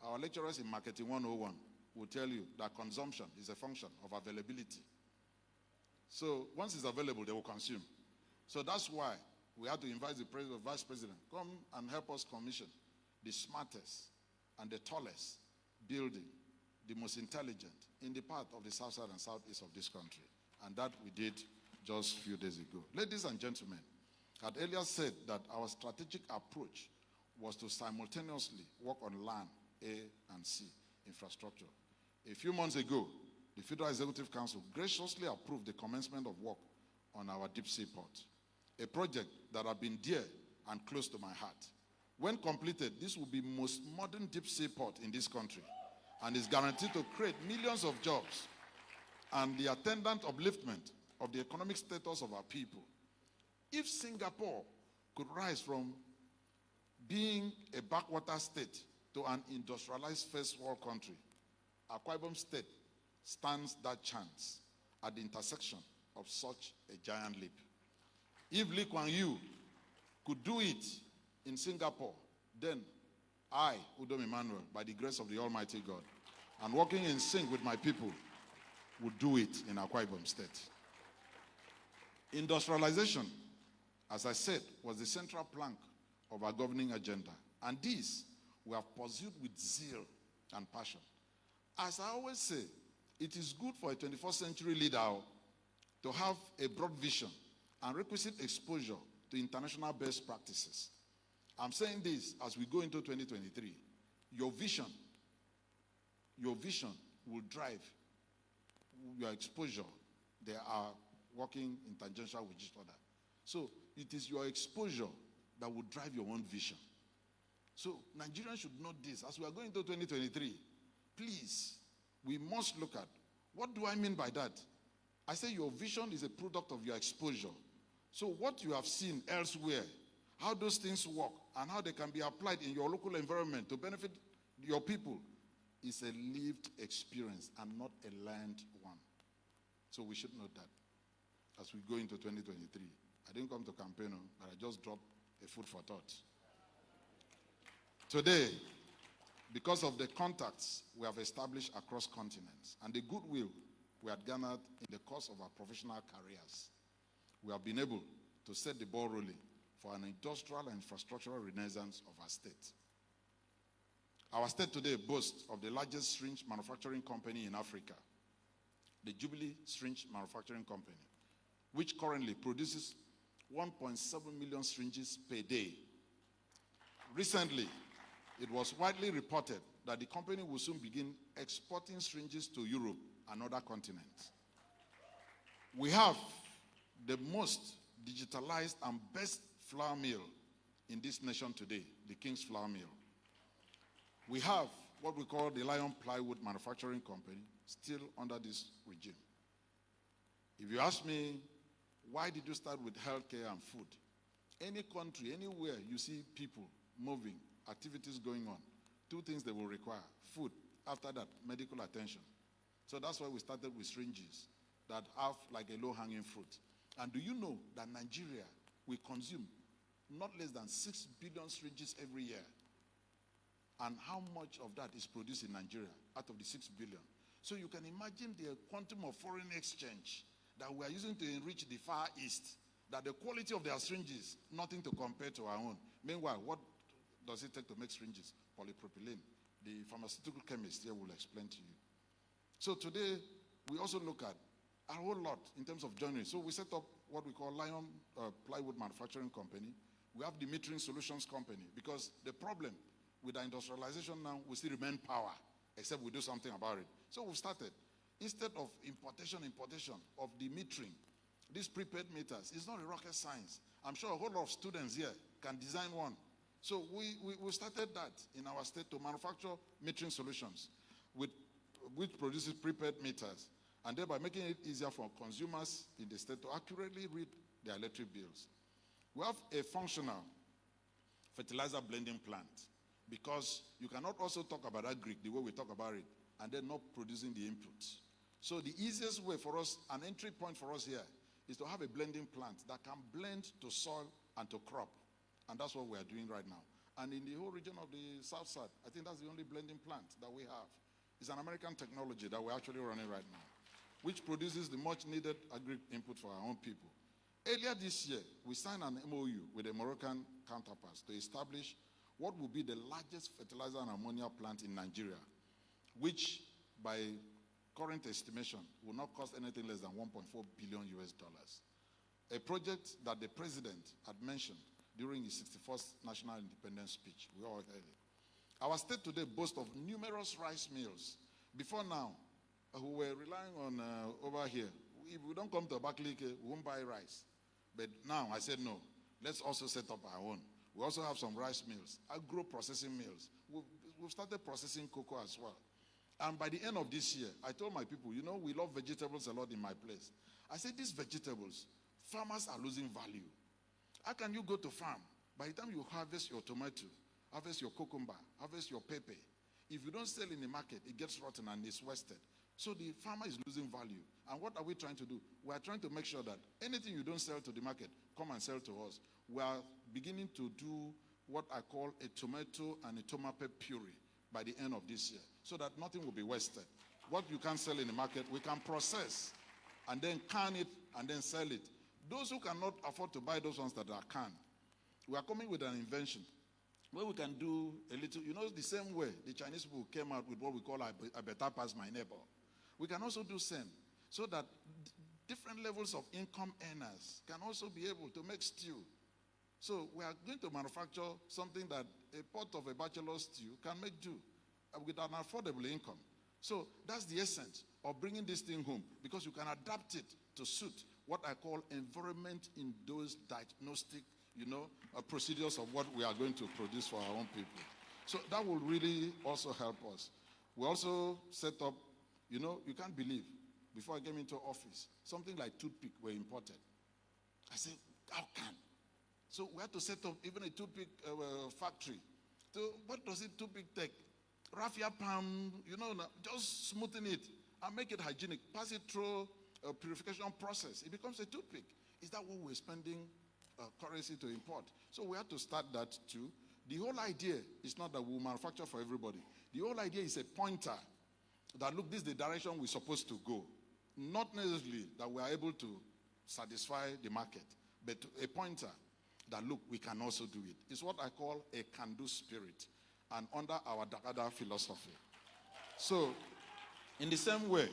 our lecturers in Marketing 101 will tell you that consumption is a function of availability. So once it's available, they will consume. So that's why we had to invite the Vice President, come and help us commission the smartest and the tallest building, the most intelligent in the part of the south side and southeast of this country. And that we did just a few days ago. Ladies and gentlemen, I had earlier said that our strategic approach was to simultaneously work on land, air, and sea infrastructure. A few months ago, the Federal Executive Council graciously approved the commencement of work on our deep sea port, a project that had been dear and close to my heart. When completed, this will be the most modern deep sea port in this country and is guaranteed to create millions of jobs and the attendant upliftment of the economic status of our people. If Singapore could rise from being a backwater state to an industrialized first world country, Akwa Ibom State stands that chance at the intersection of such a giant leap. If Lee Kuan Yew could do it in Singapore, then I, Udom Emmanuel, by the grace of the Almighty God, and working in sync with my people, would do it in Akwa Ibom State. Industrialization, as I said, was the central plank of our governing agenda. And this we have pursued with zeal and passion. As I always say, it is good for a 21st century leader to have a broad vision and requisite exposure to international best practices. I'm saying this as we go into 2023. Your vision will drive your exposure. They are working in tangential with each other. So it is your exposure that will drive your own vision. So Nigerians should know this. As we are going into 2023, please, we must look at, what do I mean by that? I say your vision is a product of your exposure. So what you have seen elsewhere, how those things work, and how they can be applied in your local environment to benefit your people, is a lived experience and not a learned one. So we should note that as we go into 2023. I didn't come to campaign, but I just dropped a food for thought. Today, because of the contacts we have established across continents and the goodwill we had garnered in the course of our professional careers, we have been able to set the ball rolling for an industrial and infrastructural renaissance of our state. Our state today boasts of the largest syringe manufacturing company in Africa, the Jubilee Syringe Manufacturing Company, which currently produces 1.7 million syringes per day. Recently, it was widely reported that the company will soon begin exporting syringes to Europe and other continents. We have the most digitalized and best flour mill in this nation today, the King's Flour Mill. We have what we call the Lion Plywood Manufacturing Company, still under this regime. If you ask me, why did you start with healthcare and food? Any country, anywhere you see people moving, activities going on, two things they will require: food, after that, medical attention. So that's why we started with syringes that have like a low-hanging fruit. And do you know that Nigeria, we consume not less than 6 billion syringes every year? And how much of that is produced in Nigeria out of the 6 billion? So you can imagine the quantum of foreign exchange that we are using to enrich the Far East, that the quality of their syringes, nothing to compare to our own. Meanwhile, what does it take to make syringes? Polypropylene. The pharmaceutical chemist here will explain to you. So today, we also look at a whole lot in terms of joinery. So we set up what we call Lion Plywood Manufacturing Company. We have the Metering Solutions Company, because the problem with our industrialization now, we still remain power, except we do something about it. So we've started. Instead of importation of the metering, these prepaid meters, it's not a rocket science. I'm sure a whole lot of students here can design one. So we started that in our state to manufacture metering solutions which produces prepaid meters, and thereby making it easier for consumers in the state to accurately read their electric bills. We have a functional fertilizer blending plant, because you cannot also talk about agri the way we talk about it and then not producing the inputs. So the easiest way for us, an entry point for us here, is to have a blending plant that can blend to soil and to crop. And that's what we are doing right now. And in the whole region of the South Side, I think that's the only blending plant that we have. It's an American technology that we're actually running right now, which produces the much needed agri input for our own people. Earlier this year, we signed an MOU with the Moroccan counterparts to establish what will be the largest fertilizer and ammonia plant in Nigeria, which by current estimation will not cost anything less than $1.4 billion US. A project that the president had mentioned during his 61st National Independence speech. We all heard it. Our state today boasts of numerous rice mills. Before now, who were relying on over here, if we don't come to Abakaliki, we won't buy rice. But now I said no, let's also set up our own. We also have some rice mills, agro-processing mills. We've started processing cocoa as well. And by the end of this year, I told my people, you know, we love vegetables a lot in my place. I said, these vegetables, farmers are losing value. How can you go to farm? By the time you harvest your tomato, harvest your cucumber, harvest your pepper, if you don't sell in the market, it gets rotten and it's wasted. So the farmer is losing value. And what are we trying to do? We are trying to make sure that anything you don't sell to the market, come and sell to us. We are beginning to do what I call a tomato and a tomato puree by the end of this year, so that nothing will be wasted. What you can't sell in the market, we can process and then can it and then sell it. Those who cannot afford to buy those ones that are canned, we are coming with an invention where we can do a little, the same way the Chinese people came out with what we call a better pass my neighbor. We can also do same, so that different levels of income earners can also be able to make stew. So we are going to manufacture something that a pot of a bachelor's stew can make do with an affordable income. So that's the essence of bringing this thing home, because you can adapt it to suit what I call environment-induced diagnostic, procedures of what we are going to produce for our own people. So that will really also help us. We also set up, you can't believe, before I came into office, something like toothpick were imported. I said, how can? So we had to set up even a toothpick factory. So what does it toothpick take? Raffia palm, just smoothen it and make it hygienic. Pass it through a purification process. It becomes a toothpick. Is that what we're spending currency to import? So we had to start that too. The whole idea is not that we'll manufacture for everybody. The whole idea is a pointer that, look, this is the direction we're supposed to go. Not necessarily that we are able to satisfy the market, but a pointer that, look, we can also do it. It's what I call a can-do spirit, and under our Dakada philosophy. So, in the same way,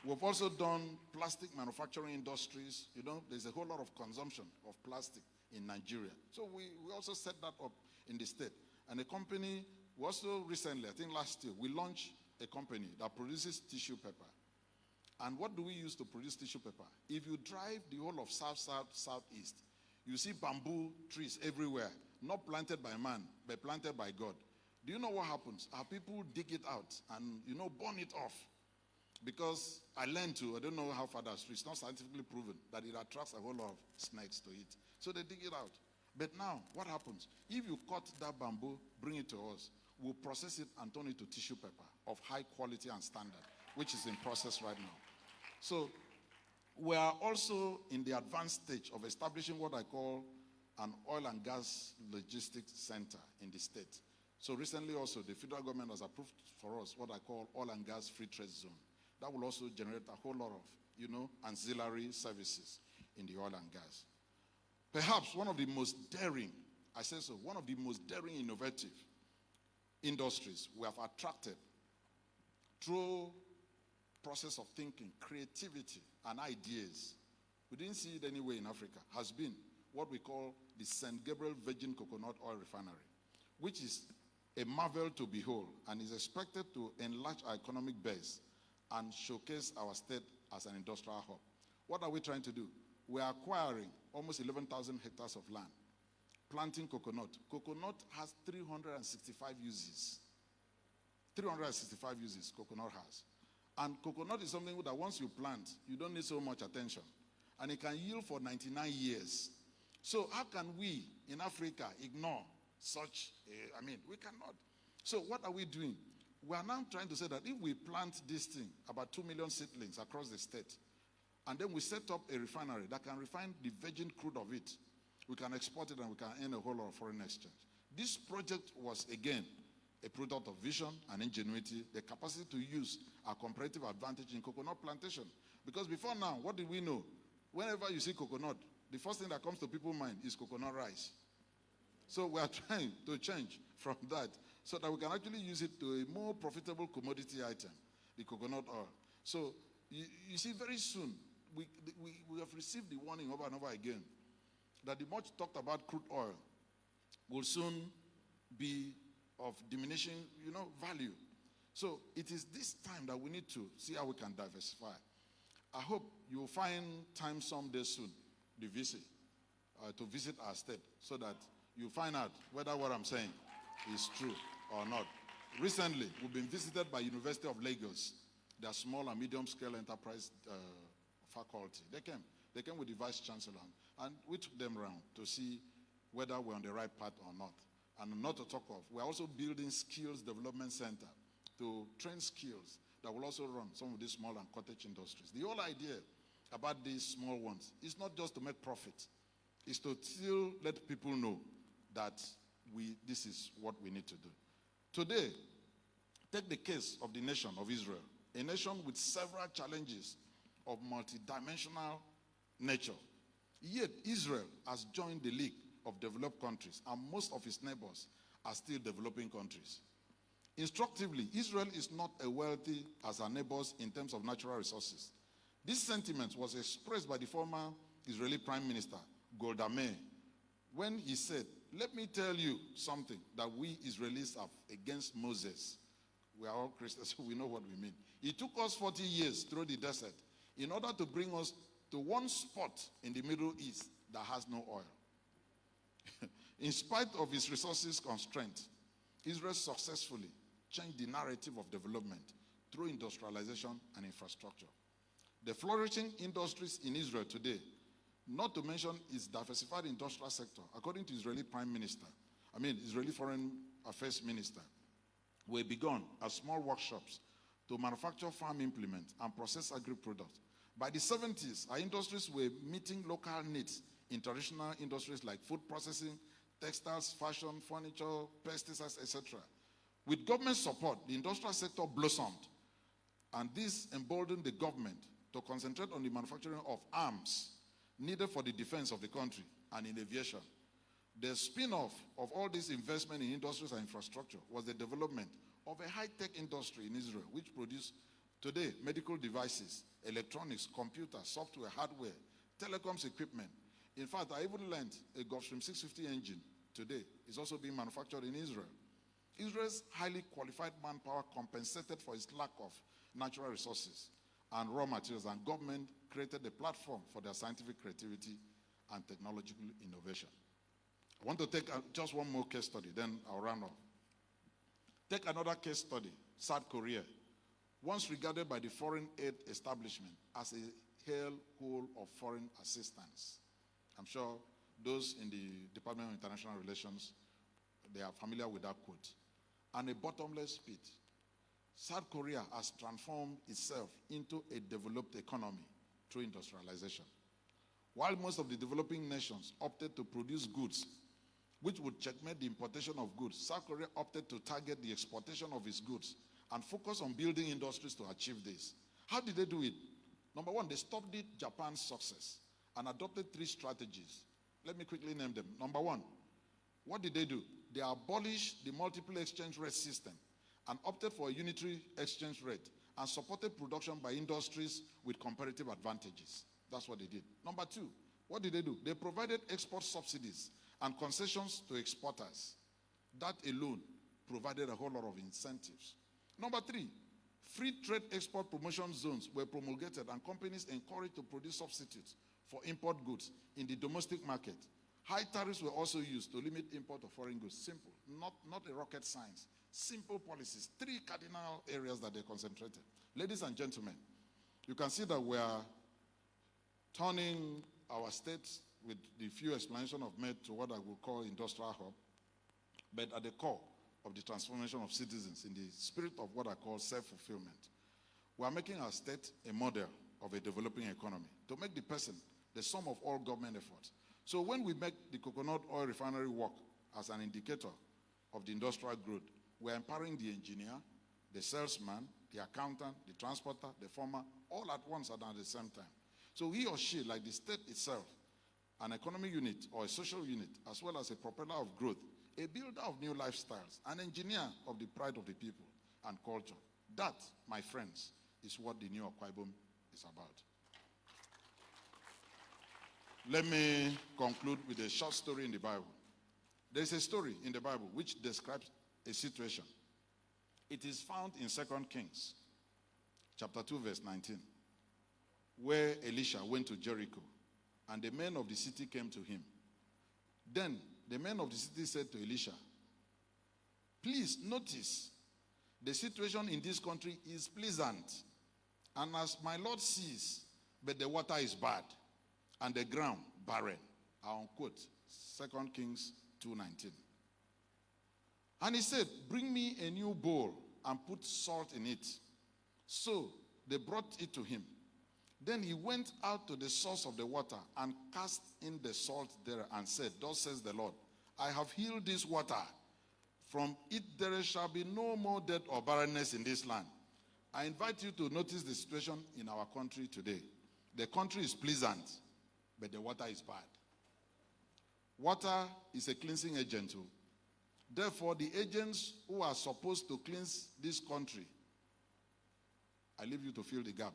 we've also done plastic manufacturing industries. There's a whole lot of consumption of plastic in Nigeria. So we also set that up in the state. And a company, we also recently, I think last year, we launched a company that produces tissue paper. And what do we use to produce tissue paper? If you drive the whole of southeast, you see bamboo trees everywhere, not planted by man, but planted by God. Do you know what happens? Our people dig it out and, burn it off. Because I learned I don't know how far that's true, it's not scientifically proven that it attracts a whole lot of snakes to it. So they dig it out. But now, what happens? If you cut that bamboo, bring it to us, we'll process it and turn it to tissue paper of high quality and standard, which is in process right now. So we are also in the advanced stage of establishing what I call an oil and gas logistics center in the state. So recently also, the federal government has approved for us what I call oil and gas free trade zone. That will also generate a whole lot of, ancillary services in the oil and gas. Perhaps one of the most daring, I say so, one of the most daring innovative industries we have attracted through process of thinking, creativity, and ideas, we didn't see it anywhere in Africa, has been what we call the St. Gabriel Virgin Coconut Oil Refinery, which is a marvel to behold and is expected to enlarge our economic base and showcase our state as an industrial hub. What are we trying to do? We are acquiring almost 11,000 hectares of land, planting coconut. Coconut has 365 uses. 365 uses coconut has. And coconut is something that once you plant, you don't need so much attention. And it can yield for 99 years. So how can we in Africa ignore such, we cannot. So what are we doing? We are now trying to say that if we plant this thing, about 2 million seedlings across the state, and then we set up a refinery that can refine the virgin crude of it, we can export it and we can earn a whole lot of foreign exchange. This project was, again, a product of vision and ingenuity, the capacity to use our comparative advantage in coconut plantation. Because before now, what did we know? Whenever you see coconut, the first thing that comes to people's mind is coconut rice. So we are trying to change from that so that we can actually use it to a more profitable commodity item, the coconut oil. So you see, very soon, we have received the warning over and over again that the much talked about crude oil will soon be of diminishing, value. So it is this time that we need to see how we can diversify. I hope you will find time someday soon to visit our state so that you find out whether what I'm saying is true or not. Recently, we've been visited by University of Lagos, their small and medium scale enterprise faculty. They came with the vice chancellor, and we took them around to see whether we're on the right path or not. And not to talk of, we're also building skills development center to train skills that will also run some of these small and cottage industries. The whole idea about these small ones is not just to make profit, it's to still let people know that this is what we need to do. Today, take the case of the nation of Israel, a nation with several challenges of multidimensional nature. Yet Israel has joined the League of Developed Countries, and most of its neighbors are still developing countries. Instructively, Israel is not as wealthy as her neighbors in terms of natural resources. This sentiment was expressed by the former Israeli Prime Minister, Golda Meir, when he said, "Let me tell you something that we Israelis have against Moses." We are all Christians, so we know what we mean. It took us 40 years through the desert in order to bring us to one spot in the Middle East that has no oil. In spite of its resources constraint, Israel successfully changed the narrative of development through industrialization and infrastructure. The flourishing industries in Israel today, not to mention its diversified industrial sector, according to Israeli Israeli Foreign Affairs Minister, were begun as small workshops to manufacture farm implements and process agri-products. By the 70s, our industries were meeting local needs in traditional industries like food processing, textiles, fashion, furniture, pesticides, etc. With government support, the industrial sector blossomed, and this emboldened the government to concentrate on the manufacturing of arms needed for the defense of the country and in aviation. The spin-off of all this investment in industries and infrastructure was the development of a high-tech industry in Israel, which produced today medical devices, electronics, computers, software, hardware, telecoms equipment. In fact, I even learned a Gulfstream 650 engine today is also being manufactured in Israel. Israel's highly qualified manpower compensated for its lack of natural resources and raw materials, and government created a platform for their scientific creativity and technological innovation. I want to take just one more case study, then I'll round off. Take another case study, South Korea, once regarded by the foreign aid establishment as a hellhole of foreign assistance. I'm sure those in the Department of International Relations, they are familiar with that quote. And a bottomless pit. South Korea has transformed itself into a developed economy through industrialization. While most of the developing nations opted to produce goods which would checkmate the importation of goods, South Korea opted to target the exportation of its goods and focus on building industries to achieve this. How did they do it? Number one, they studied Japan's success and adopted 3 strategies. Let me quickly name them. Number one, what did they do? They abolished the multiple exchange rate system and opted for a unitary exchange rate and supported production by industries with comparative advantages. That's what they did. Number two, what did they do? They provided export subsidies and concessions to exporters. That alone provided a whole lot of incentives. Number three, free trade export promotion zones were promulgated and companies encouraged to produce substitutes for import goods in the domestic market. High tariffs were also used to limit import of foreign goods. Simple, not a rocket science. Simple policies, 3 cardinal areas that they concentrated. Ladies and gentlemen, you can see that we are turning our state with the few explanations I've made to what I would call industrial hub, but at the core of the transformation of citizens in the spirit of what I call self-fulfillment. We are making our state a model of a developing economy to make the person the sum of all government efforts. So when we make the coconut oil refinery work as an indicator of the industrial growth, we're empowering the engineer, the salesman, the accountant, the transporter, the farmer, all at once and at the same time. So he or she, like the state itself, an economic unit or a social unit, as well as a propeller of growth, a builder of new lifestyles, an engineer of the pride of the people and culture. That, my friends, is what the new Akwa Ibom is about. Let me conclude with a short story in the Bible. There's a story in the Bible which describes a situation. It is found in 2 Kings, chapter 2, verse 19, where Elisha went to Jericho, and the men of the city came to him. Then the men of the city said to Elisha, "Please notice, the situation in this country is pleasant, and as my Lord sees, but the water is bad, and the ground barren." I unquote 2 Kings 2:19. And he said, "Bring me a new bowl and put salt in it." So they brought it to him. Then he went out to the source of the water and cast in the salt there and said, "Thus says the Lord, I have healed this water. From it there shall be no more death or barrenness in this land. I invite you to notice the situation in our country today. The country is pleasant, but the water is bad. Water is a cleansing agent too. Therefore, the agents who are supposed to cleanse this country, I leave you to fill the gap.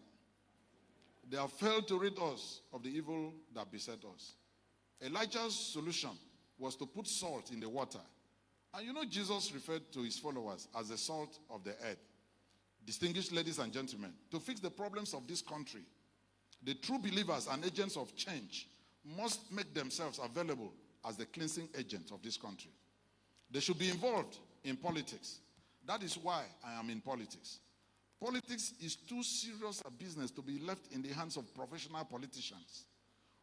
They have failed to rid us of the evil that beset us. Elijah's solution was to put salt in the water. And you know, Jesus referred to his followers as the salt of the earth. Distinguished ladies and gentlemen, to fix the problems of this country, the true believers and agents of change must make themselves available as the cleansing agents of this country. They should be involved in politics. That is why I am in politics. Politics is too serious a business to be left in the hands of professional politicians.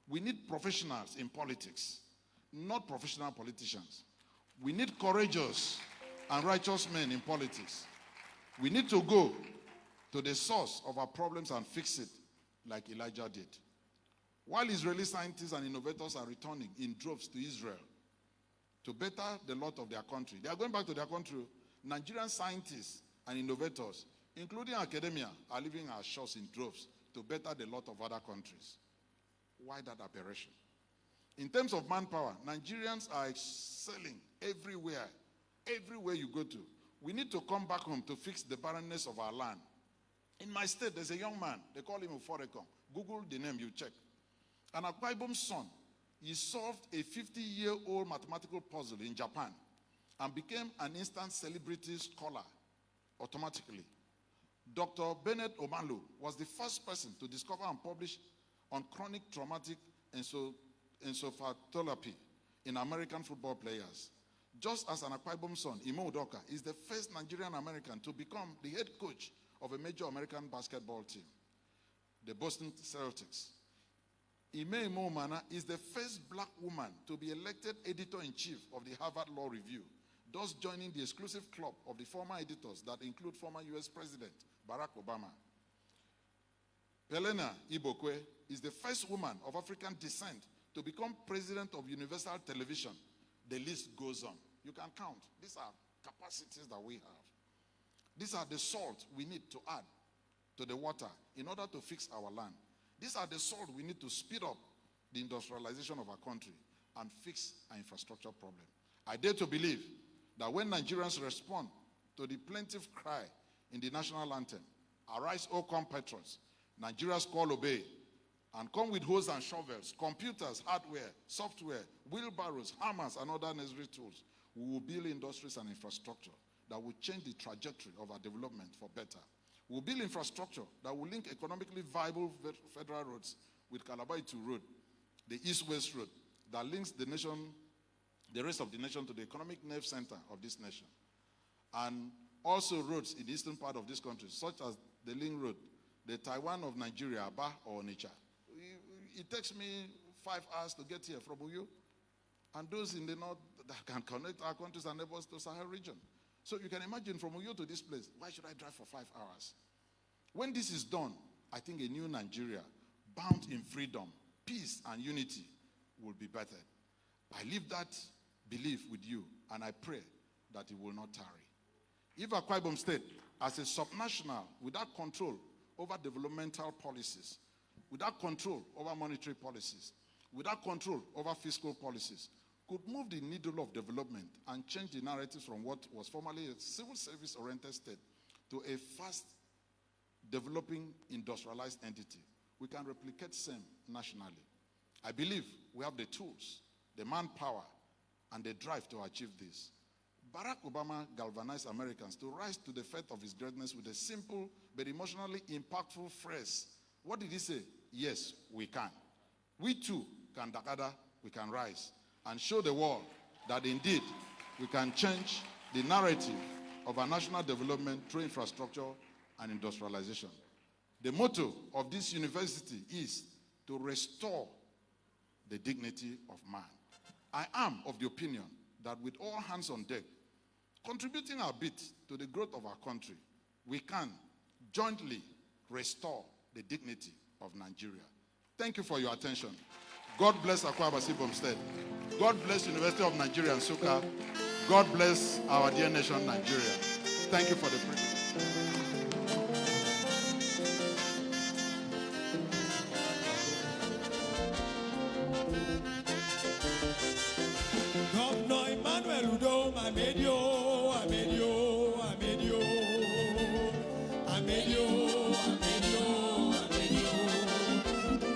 We need professionals in politics, not professional politicians. We need courageous and righteous men in politics. We need to go to the source of our problems and fix it like Elijah did. While Israeli scientists and innovators are returning in droves to Israel to better the lot of their country, they are going back to their country. Nigerian scientists and innovators, including academia, are leaving our shores in droves to better the lot of other countries. Why that aberration? In terms of manpower, Nigerians are excelling everywhere. Everywhere you go to. We need to come back home to fix the barrenness of our land. In my state, there's a young man. They call him Uforekom. Google the name, you check. An Akwa Ibom son. He solved a 50-year-old mathematical puzzle in Japan and became an instant celebrity scholar automatically. Dr. Bennett Omalu was the first person to discover and publish on chronic traumatic encephalopathy in American football players. Just as an Akwa Ibom son, Imo Udoka is the first Nigerian American to become the head coach of a major American basketball team, the Boston Celtics. Ime Mana is the first black woman to be elected editor-in-chief of the Harvard Law Review, thus joining the exclusive club of the former editors that include former U.S. President Barack Obama. Helena Ibokwe is the first woman of African descent to become president of Universal Television. The list goes on. You can count. These are capacities that we have. These are the salt we need to add to the water in order to fix our land. These are the salt we need to speed up the industrialization of our country and fix our infrastructure problem. I dare to believe that when Nigerians respond to the plaintive cry in the national anthem, "Arise, O compatriots," Nigeria's call obey, and come with hoes and shovels, computers, hardware, software, wheelbarrows, hammers, and other necessary tools, we will build industries and infrastructure that will change the trajectory of our development for better. We will build infrastructure that will link economically viable federal roads with Calabar-Itu Road, the East-West Road, that links the nation, the rest of the nation, to the economic nerve center of this nation. And also roads in the eastern part of this country, such as the Ling Road, the Taiwan of Nigeria, Aba or Onitsha. It takes me 5 hours to get here from Uyo. And those in the north that can connect our countries and neighbors to Sahel region. So you can imagine from Uyo to this place, why should I drive for 5 hours? When this is done, I think a new Nigeria, bound in freedom, peace, and unity will be bettered. I leave that belief with you, and I pray that it will not tarry. If Akwa Ibom State, as a subnational, without control over developmental policies, without control over monetary policies, without control over fiscal policies, could move the needle of development and change the narrative from what was formerly a civil service-oriented state to a fast-developing industrialized entity, we can replicate same nationally. I believe we have the tools, the manpower, and the drive to achieve this. Barack Obama galvanized Americans to rise to the fate of his greatness with a simple but emotionally impactful phrase. What did he say? Yes, we can. We too can dakada, we can rise and show the world that indeed we can change the narrative of our national development through infrastructure and industrialization. The motto of this university is to restore the dignity of man. I am of the opinion that with all hands on deck, contributing our bit to the growth of our country, we can jointly restore the dignity of Nigeria. Thank you for your attention. God bless Akwa Ibom State. God bless University of Nigeria, Nsukka. God bless our dear nation, Nigeria. Thank you for the privilege. Governor Emmanuel Udom Emmanuel,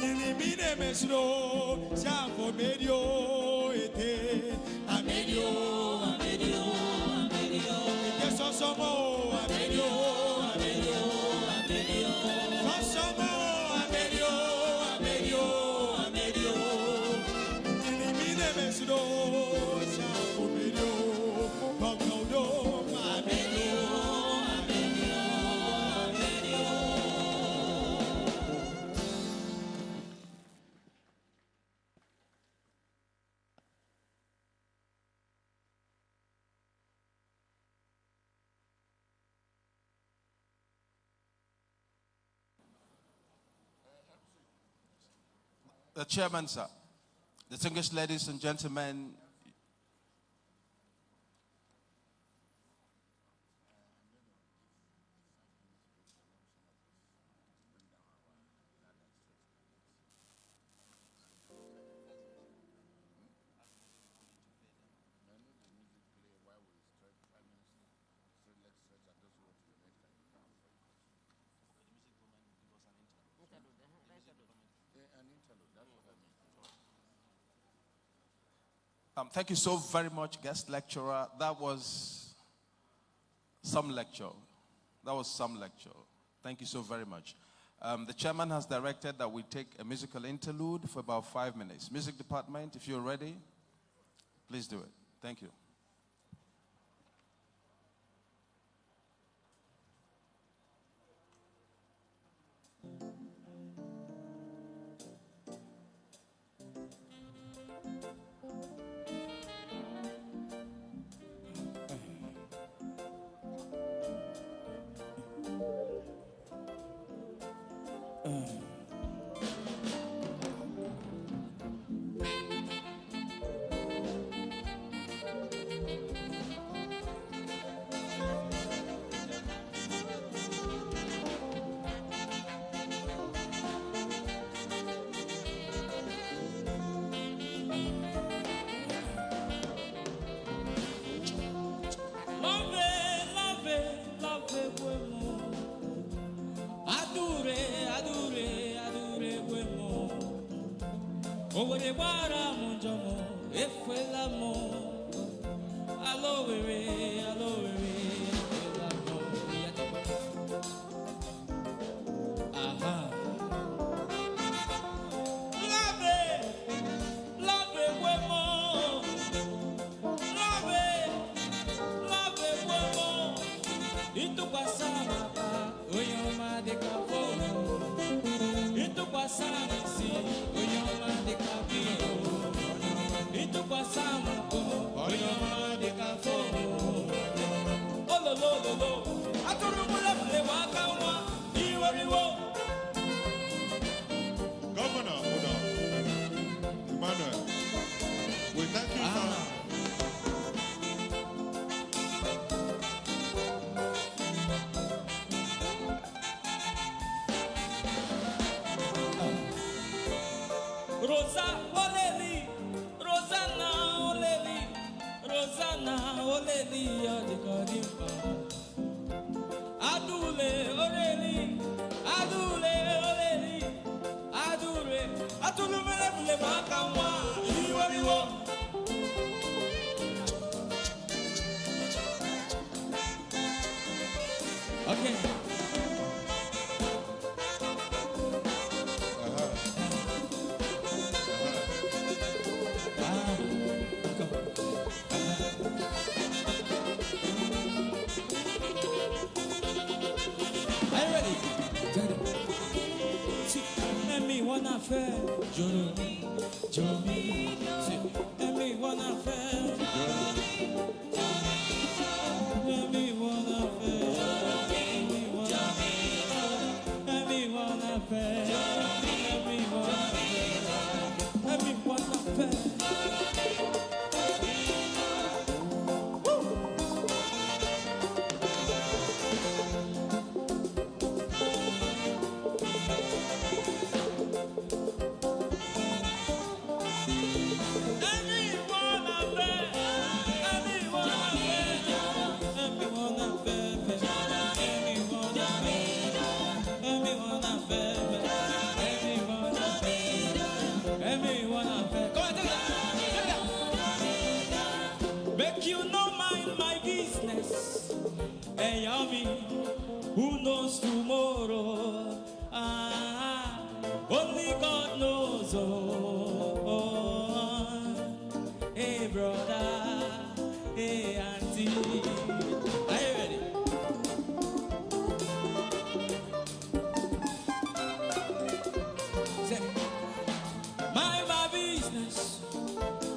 Nini mine mesro, Sanfo medio ete, Emmanuel, Yeso somo, Sosomo, Nini mine mesro, Sanfo medio, Governor Udom The chairman, sir. Distinguished ladies and gentlemen, thank you so very much, guest lecturer. That was some lecture. Thank you so very much. The chairman has directed that we take a musical interlude for about 5 minutes. Music department, if you're ready, please do it. Thank you. Governor Udom Emmanuel, we thank you, sir. Rosanna Oleli Adikadimpa Adule Oleli Adule Oleli Adure Atulumele Makamwa Iwariwo Okay. Wanna fair, Jomi, and me wanna fair, and me wanna fair, and me wanna fair, and me wanna fair.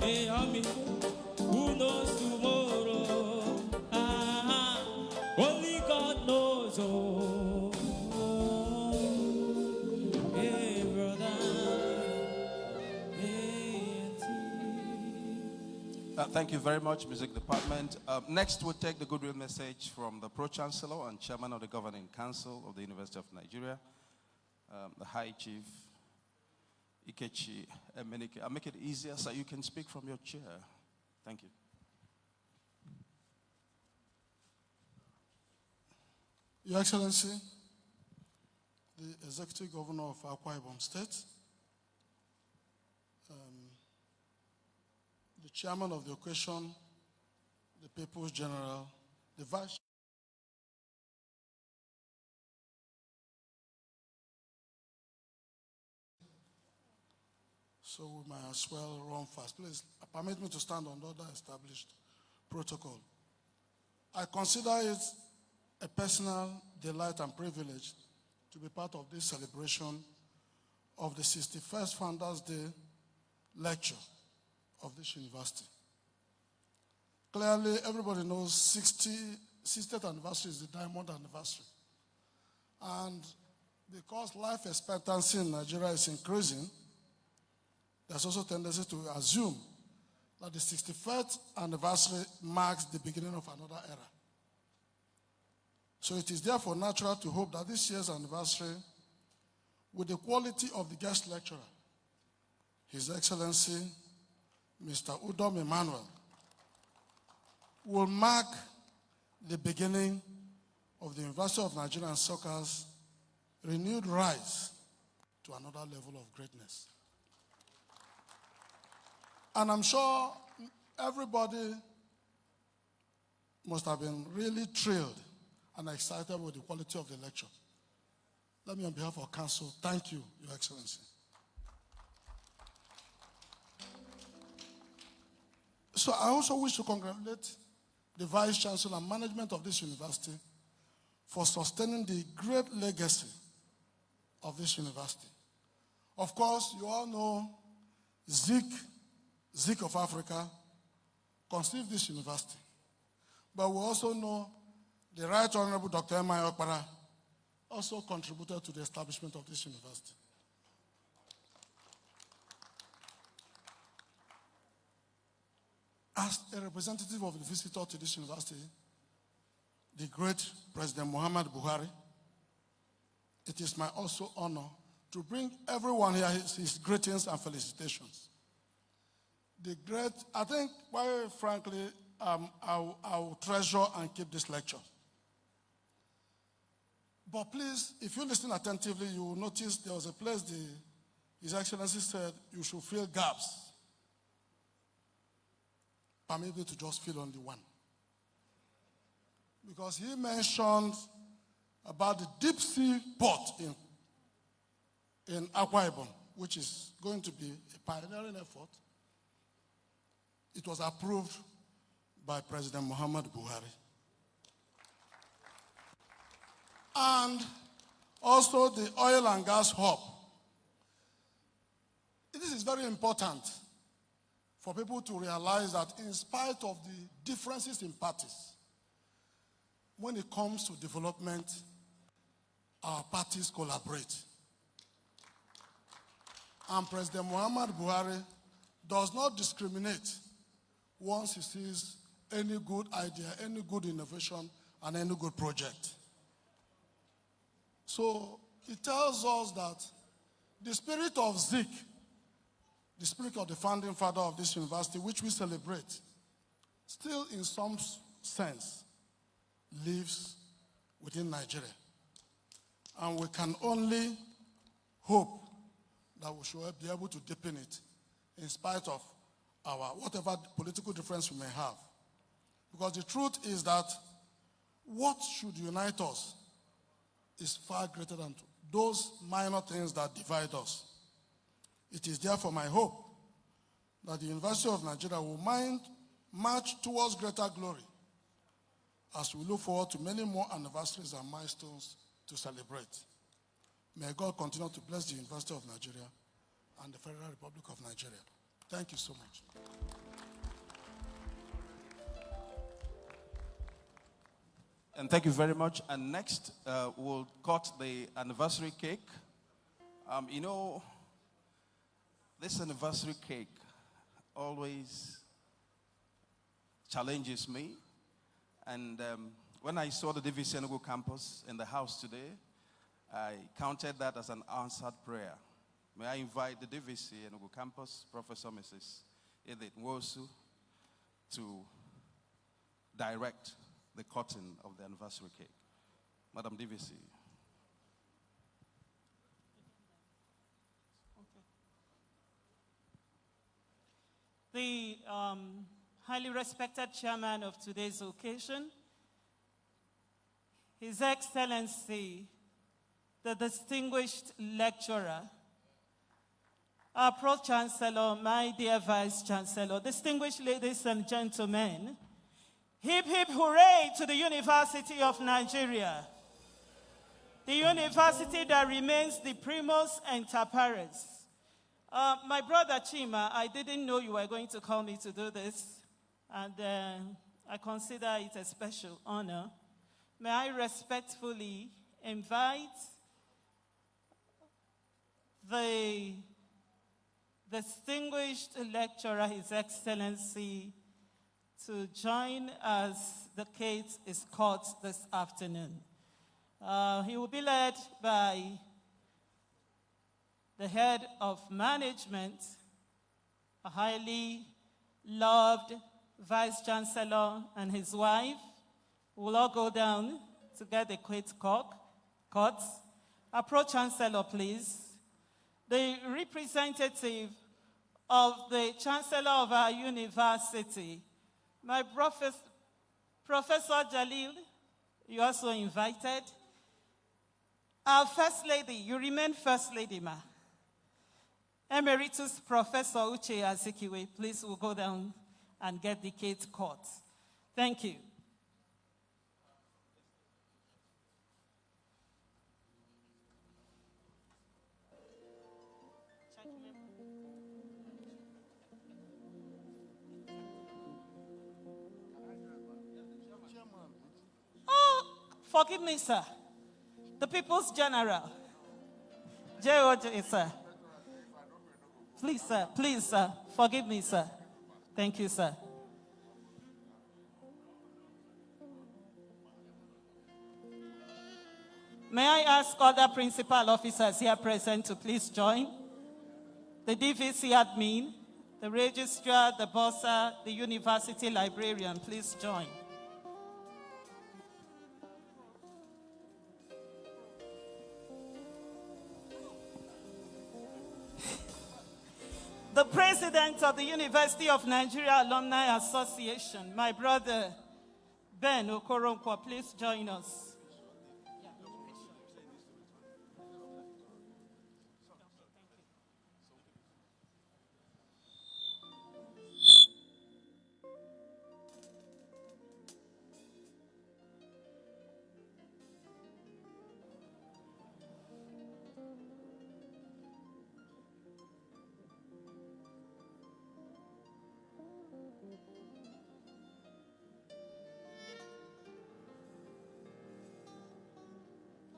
Hey, who knows tomorrow? Only God knows. Oh, hey, brother. Hey, auntie. Thank you very much, Music Department. Next, we'll take the goodwill message from the Pro-Chancellor and Chairman of the Governing Council of the University of Nigeria, the High Chief Ikechi Emenike. I'll make it easier so you can speak from your chair. Thank you. Your Excellency, the Executive Governor of Akwa Ibom State, the Chairman of the occasion, the People's General, the Vice. So we might as well run fast. Please permit me to stand on the other established protocol. I consider it a personal delight and privilege to be part of this celebration of the 61st Founders Day lecture of this university. Clearly, everybody knows 60th anniversary is the diamond anniversary. And because life expectancy in Nigeria is increasing, there's also a tendency to assume that the 61st anniversary marks the beginning of another era. So it is therefore natural to hope that this year's anniversary, with the quality of the guest lecturer, His Excellency, Mr. Udom Emmanuel, will mark the beginning of the University of Nigeria and Nsukka's renewed rise to another level of greatness. And I'm sure everybody must have been really thrilled and excited with the quality of the lecture. Let me, on behalf of Council, thank you, Your Excellency. So I also wish to congratulate the Vice Chancellor and management of this university for sustaining the great legacy of this university. Of course, you all know Zik of Africa conceived this university. But we also know the Right Honorable Dr. Emmanuel also contributed to the establishment of this university. As a representative of the visitor to this university, the great President Muhammad Buhari, it is my also honor to bring everyone here his greetings and felicitations. The great, I think, quite frankly, I'll treasure and keep this lecture. But please, if you listen attentively, you will notice there was a place His Excellency said you should fill gaps. Permit me to just fill only one. Because he mentioned about the deep sea port in Akwa Ibom, which is going to be a pioneering effort. It was approved by President Muhammad Buhari. And also the oil and gas hub. This is very important for people to realize that in spite of the differences in parties, when it comes to development, our parties collaborate. And President Muhammad Buhari does not discriminate once he sees any good idea, any good innovation, and any good project. So it tells us that the spirit of Zik, the spirit of the founding father of this university, which we celebrate, still in some sense lives within Nigeria. And we can only hope that we should be able to deepen it in spite of our whatever political difference we may have. Because the truth is that what should unite us is far greater than those minor things that divide us. It is therefore my hope that the University of Nigeria will march towards greater glory as we look forward to many more anniversaries and milestones to celebrate. May God continue to bless the University of Nigeria and the Federal Republic of Nigeria. Thank you so much. And thank you very much. And next, we'll cut the anniversary cake. You know, this anniversary cake always challenges me. And when I saw the DVC Enugu campus in the house today, I counted that as an answered prayer. May I invite the DVC Enugu campus, Professor Mrs. Edith Nwosu, to direct the cutting of the anniversary cake. Madam DVC. The highly respected chairman of today's occasion, His Excellency, the distinguished lecturer, our Pro-Chancellor, my dear Vice-Chancellor, distinguished ladies and gentlemen, hip hip hooray to the University of Nigeria, the university that remains the primus inter pares. My brother Chima, I didn't know you were going to call me to do this, and I consider it a special honor. May I respectfully invite the distinguished lecturer, His Excellency, to join as the cake is cut this afternoon. He will be led by the head of management, a highly loved Vice-Chancellor and his wife. We'll all go down to get the cake cut. Our Pro-Chancellor, please. The representative of the Chancellor of our university, my Professor Jalil, you also invited. Our First Lady, you remain First Lady, ma. Emeritus Professor Uche Azikiwe, please, we'll go down and get the cake cut. Thank you. Oh, forgive me, sir. The People's General. J.O.J., sir. Please, sir. Forgive me, sir. Thank you, sir. May I ask other principal officers here present to please join? The DVC admin, the registrar, the bursar, the university librarian, please join. The president of the University of Nigeria Alumni Association, my brother Ben Okoronkwo, please join us.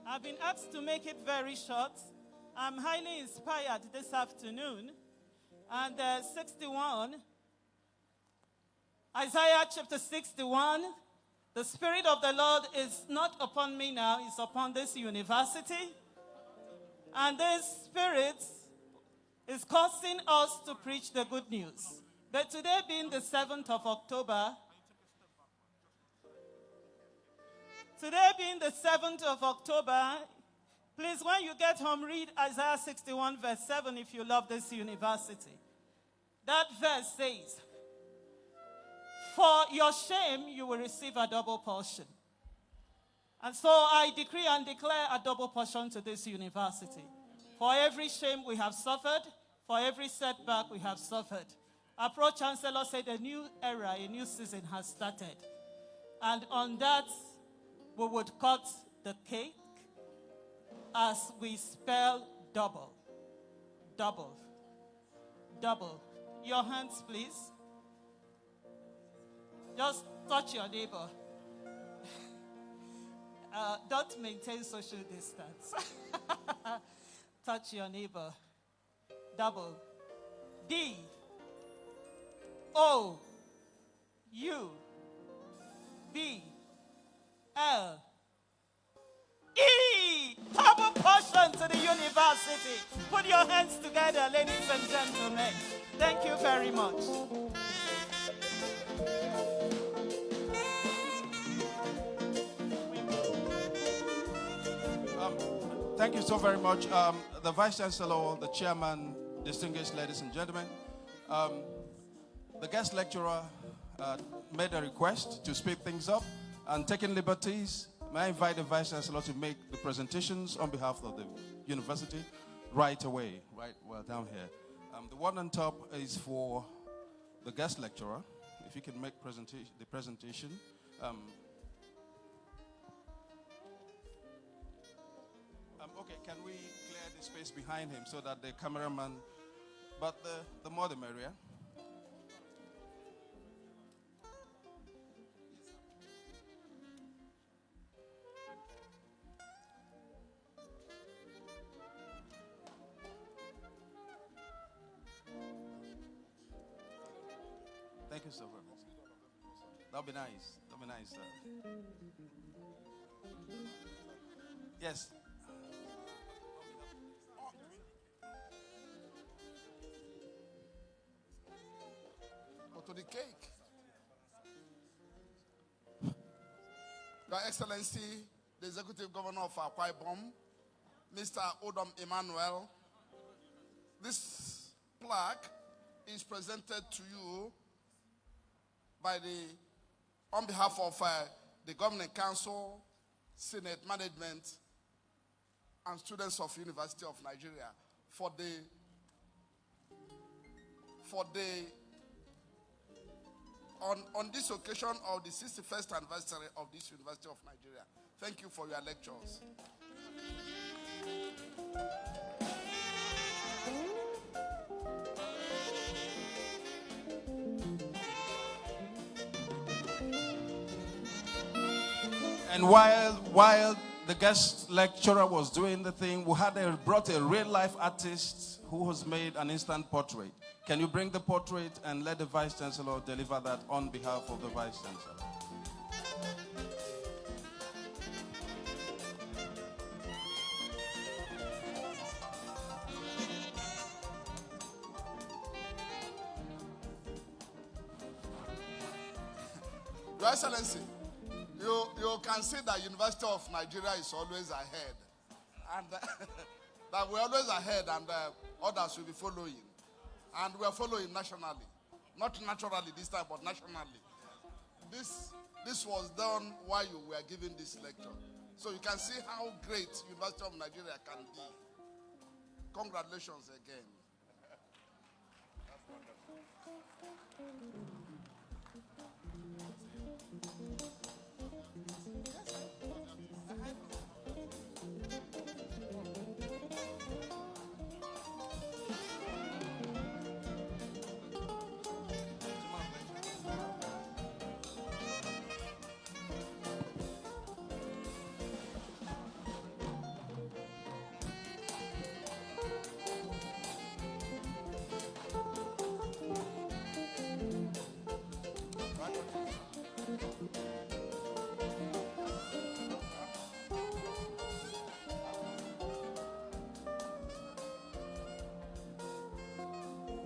I've been asked to make it very short. I'm highly inspired this afternoon. And 61, Isaiah chapter 61, the Spirit of the Lord is not upon me now, it's upon this university. And this Spirit is causing us to preach the good news. But today being the 7th of October, please, when you get home, read Isaiah 61, verse 7, if you love this university. That verse says, for your shame, you will receive a double portion. And so I decree and declare a double portion to this university. For every shame we have suffered, for every setback we have suffered. Our Pro-Chancellor said a new era, a new season has started. And on that, we would cut the cake as we spell double, double, double. Your hands, please. Just touch your neighbor. Don't maintain social distance. Touch your neighbor. Double. D. O. U. B. L. E. Double portion to the university. Put your hands together, ladies and gentlemen. Thank you very much. Thank you so very much. The Vice Chancellor, the Chairman, distinguished ladies and gentlemen. The guest lecturer made a request to speed things up and taking liberties. May I invite the Vice Chancellor to make the presentations on behalf of the university right away, right well down here. The one on top is for the guest lecturer. If you can make the presentation. Okay, can we clear the space behind him so that the cameraman, but the more the merrier. Thank you so very much. That'll be nice. That'll be nice, sir. Yes. Go to the cake. Your Excellency, the Executive Governor of Akwa Ibom, Mr. Udom Emmanuel, this plaque is presented to you on behalf of the Governing Council, Senate Management, and students of University of Nigeria on this occasion of the 61st anniversary of this University of Nigeria. Thank you for your lectures. And while the guest lecturer was doing the thing, we brought a real-life artist who has made an instant portrait. Can you bring the portrait and let the Vice Chancellor deliver that on behalf of the Vice Chancellor? Your Excellency, you can see that University of Nigeria is always ahead. And that we're always ahead and others will be following. And we're following nationally. Not naturally this time, but nationally. This was done while you were giving this lecture. So you can see how great University of Nigeria can be. Congratulations again.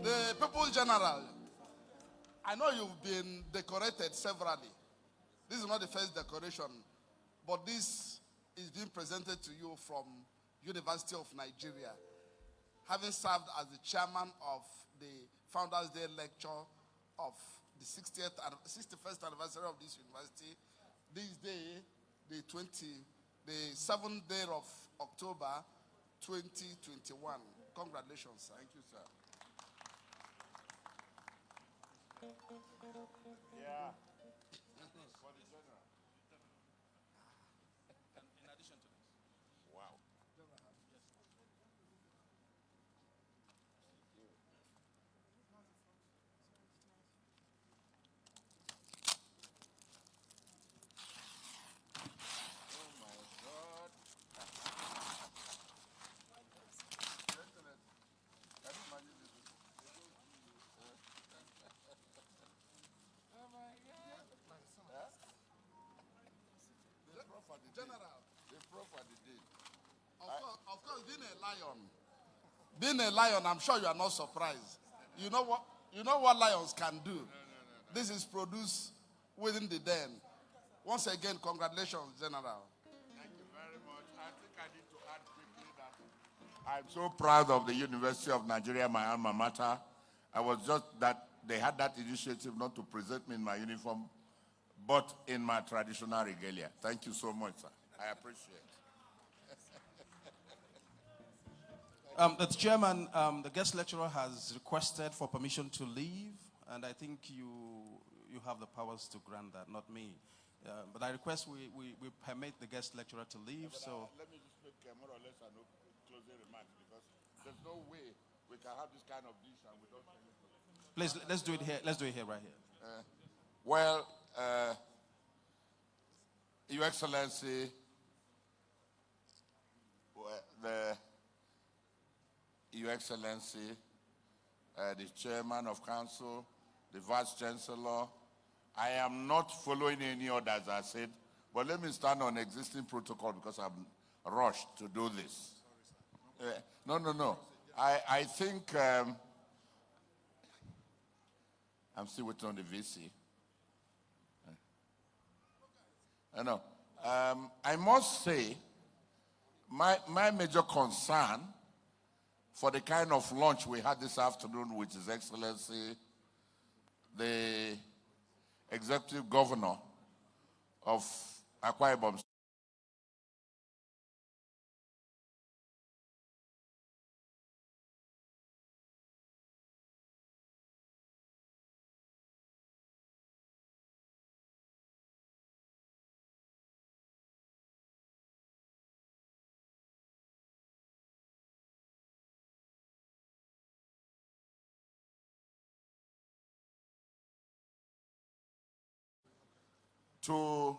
The People's General, I know you've been decorated severally. This is not the first decoration, but this is being presented to you from University of Nigeria. Having served as the chairman of the Founders Day lecture of the 61st anniversary of this university, this day, the 7th day of October 2021. Congratulations, sir. Thank you, sir. Yeah. For the general. In addition to this. Wow. for the general. The pro for the day. Of course, being a lion, I'm sure you are not surprised. You know what lions can do. No. This is produced within the den. Once again, congratulations, General. Thank you very much. I think I need to add quickly that I'm so proud of the University of Nigeria, my alma mater. I was just that they had that initiative not to present me in my uniform, but in my traditional regalia. Thank you so much, sir. I appreciate it. The chairman, the guest lecturer has requested for permission to leave, and I think you have the powers to grant that, not me. But I request we permit the guest lecturer to leave. So let me just make more or less an closing remark, because there's no way we can have this kind of dish and we don't. Please, let's do it here. Let's do it here, right here. Your Excellency, Your Excellency, the Chairman of Council, the Vice Chancellor, I am not following any orders I said, but let me stand on existing protocol because I'm rushed to do this. No. I think I'm still waiting on the VC. I must say, my major concern for the kind of lunch we had this afternoon, which is Excellency, the Executive Governor of Akwa Ibom to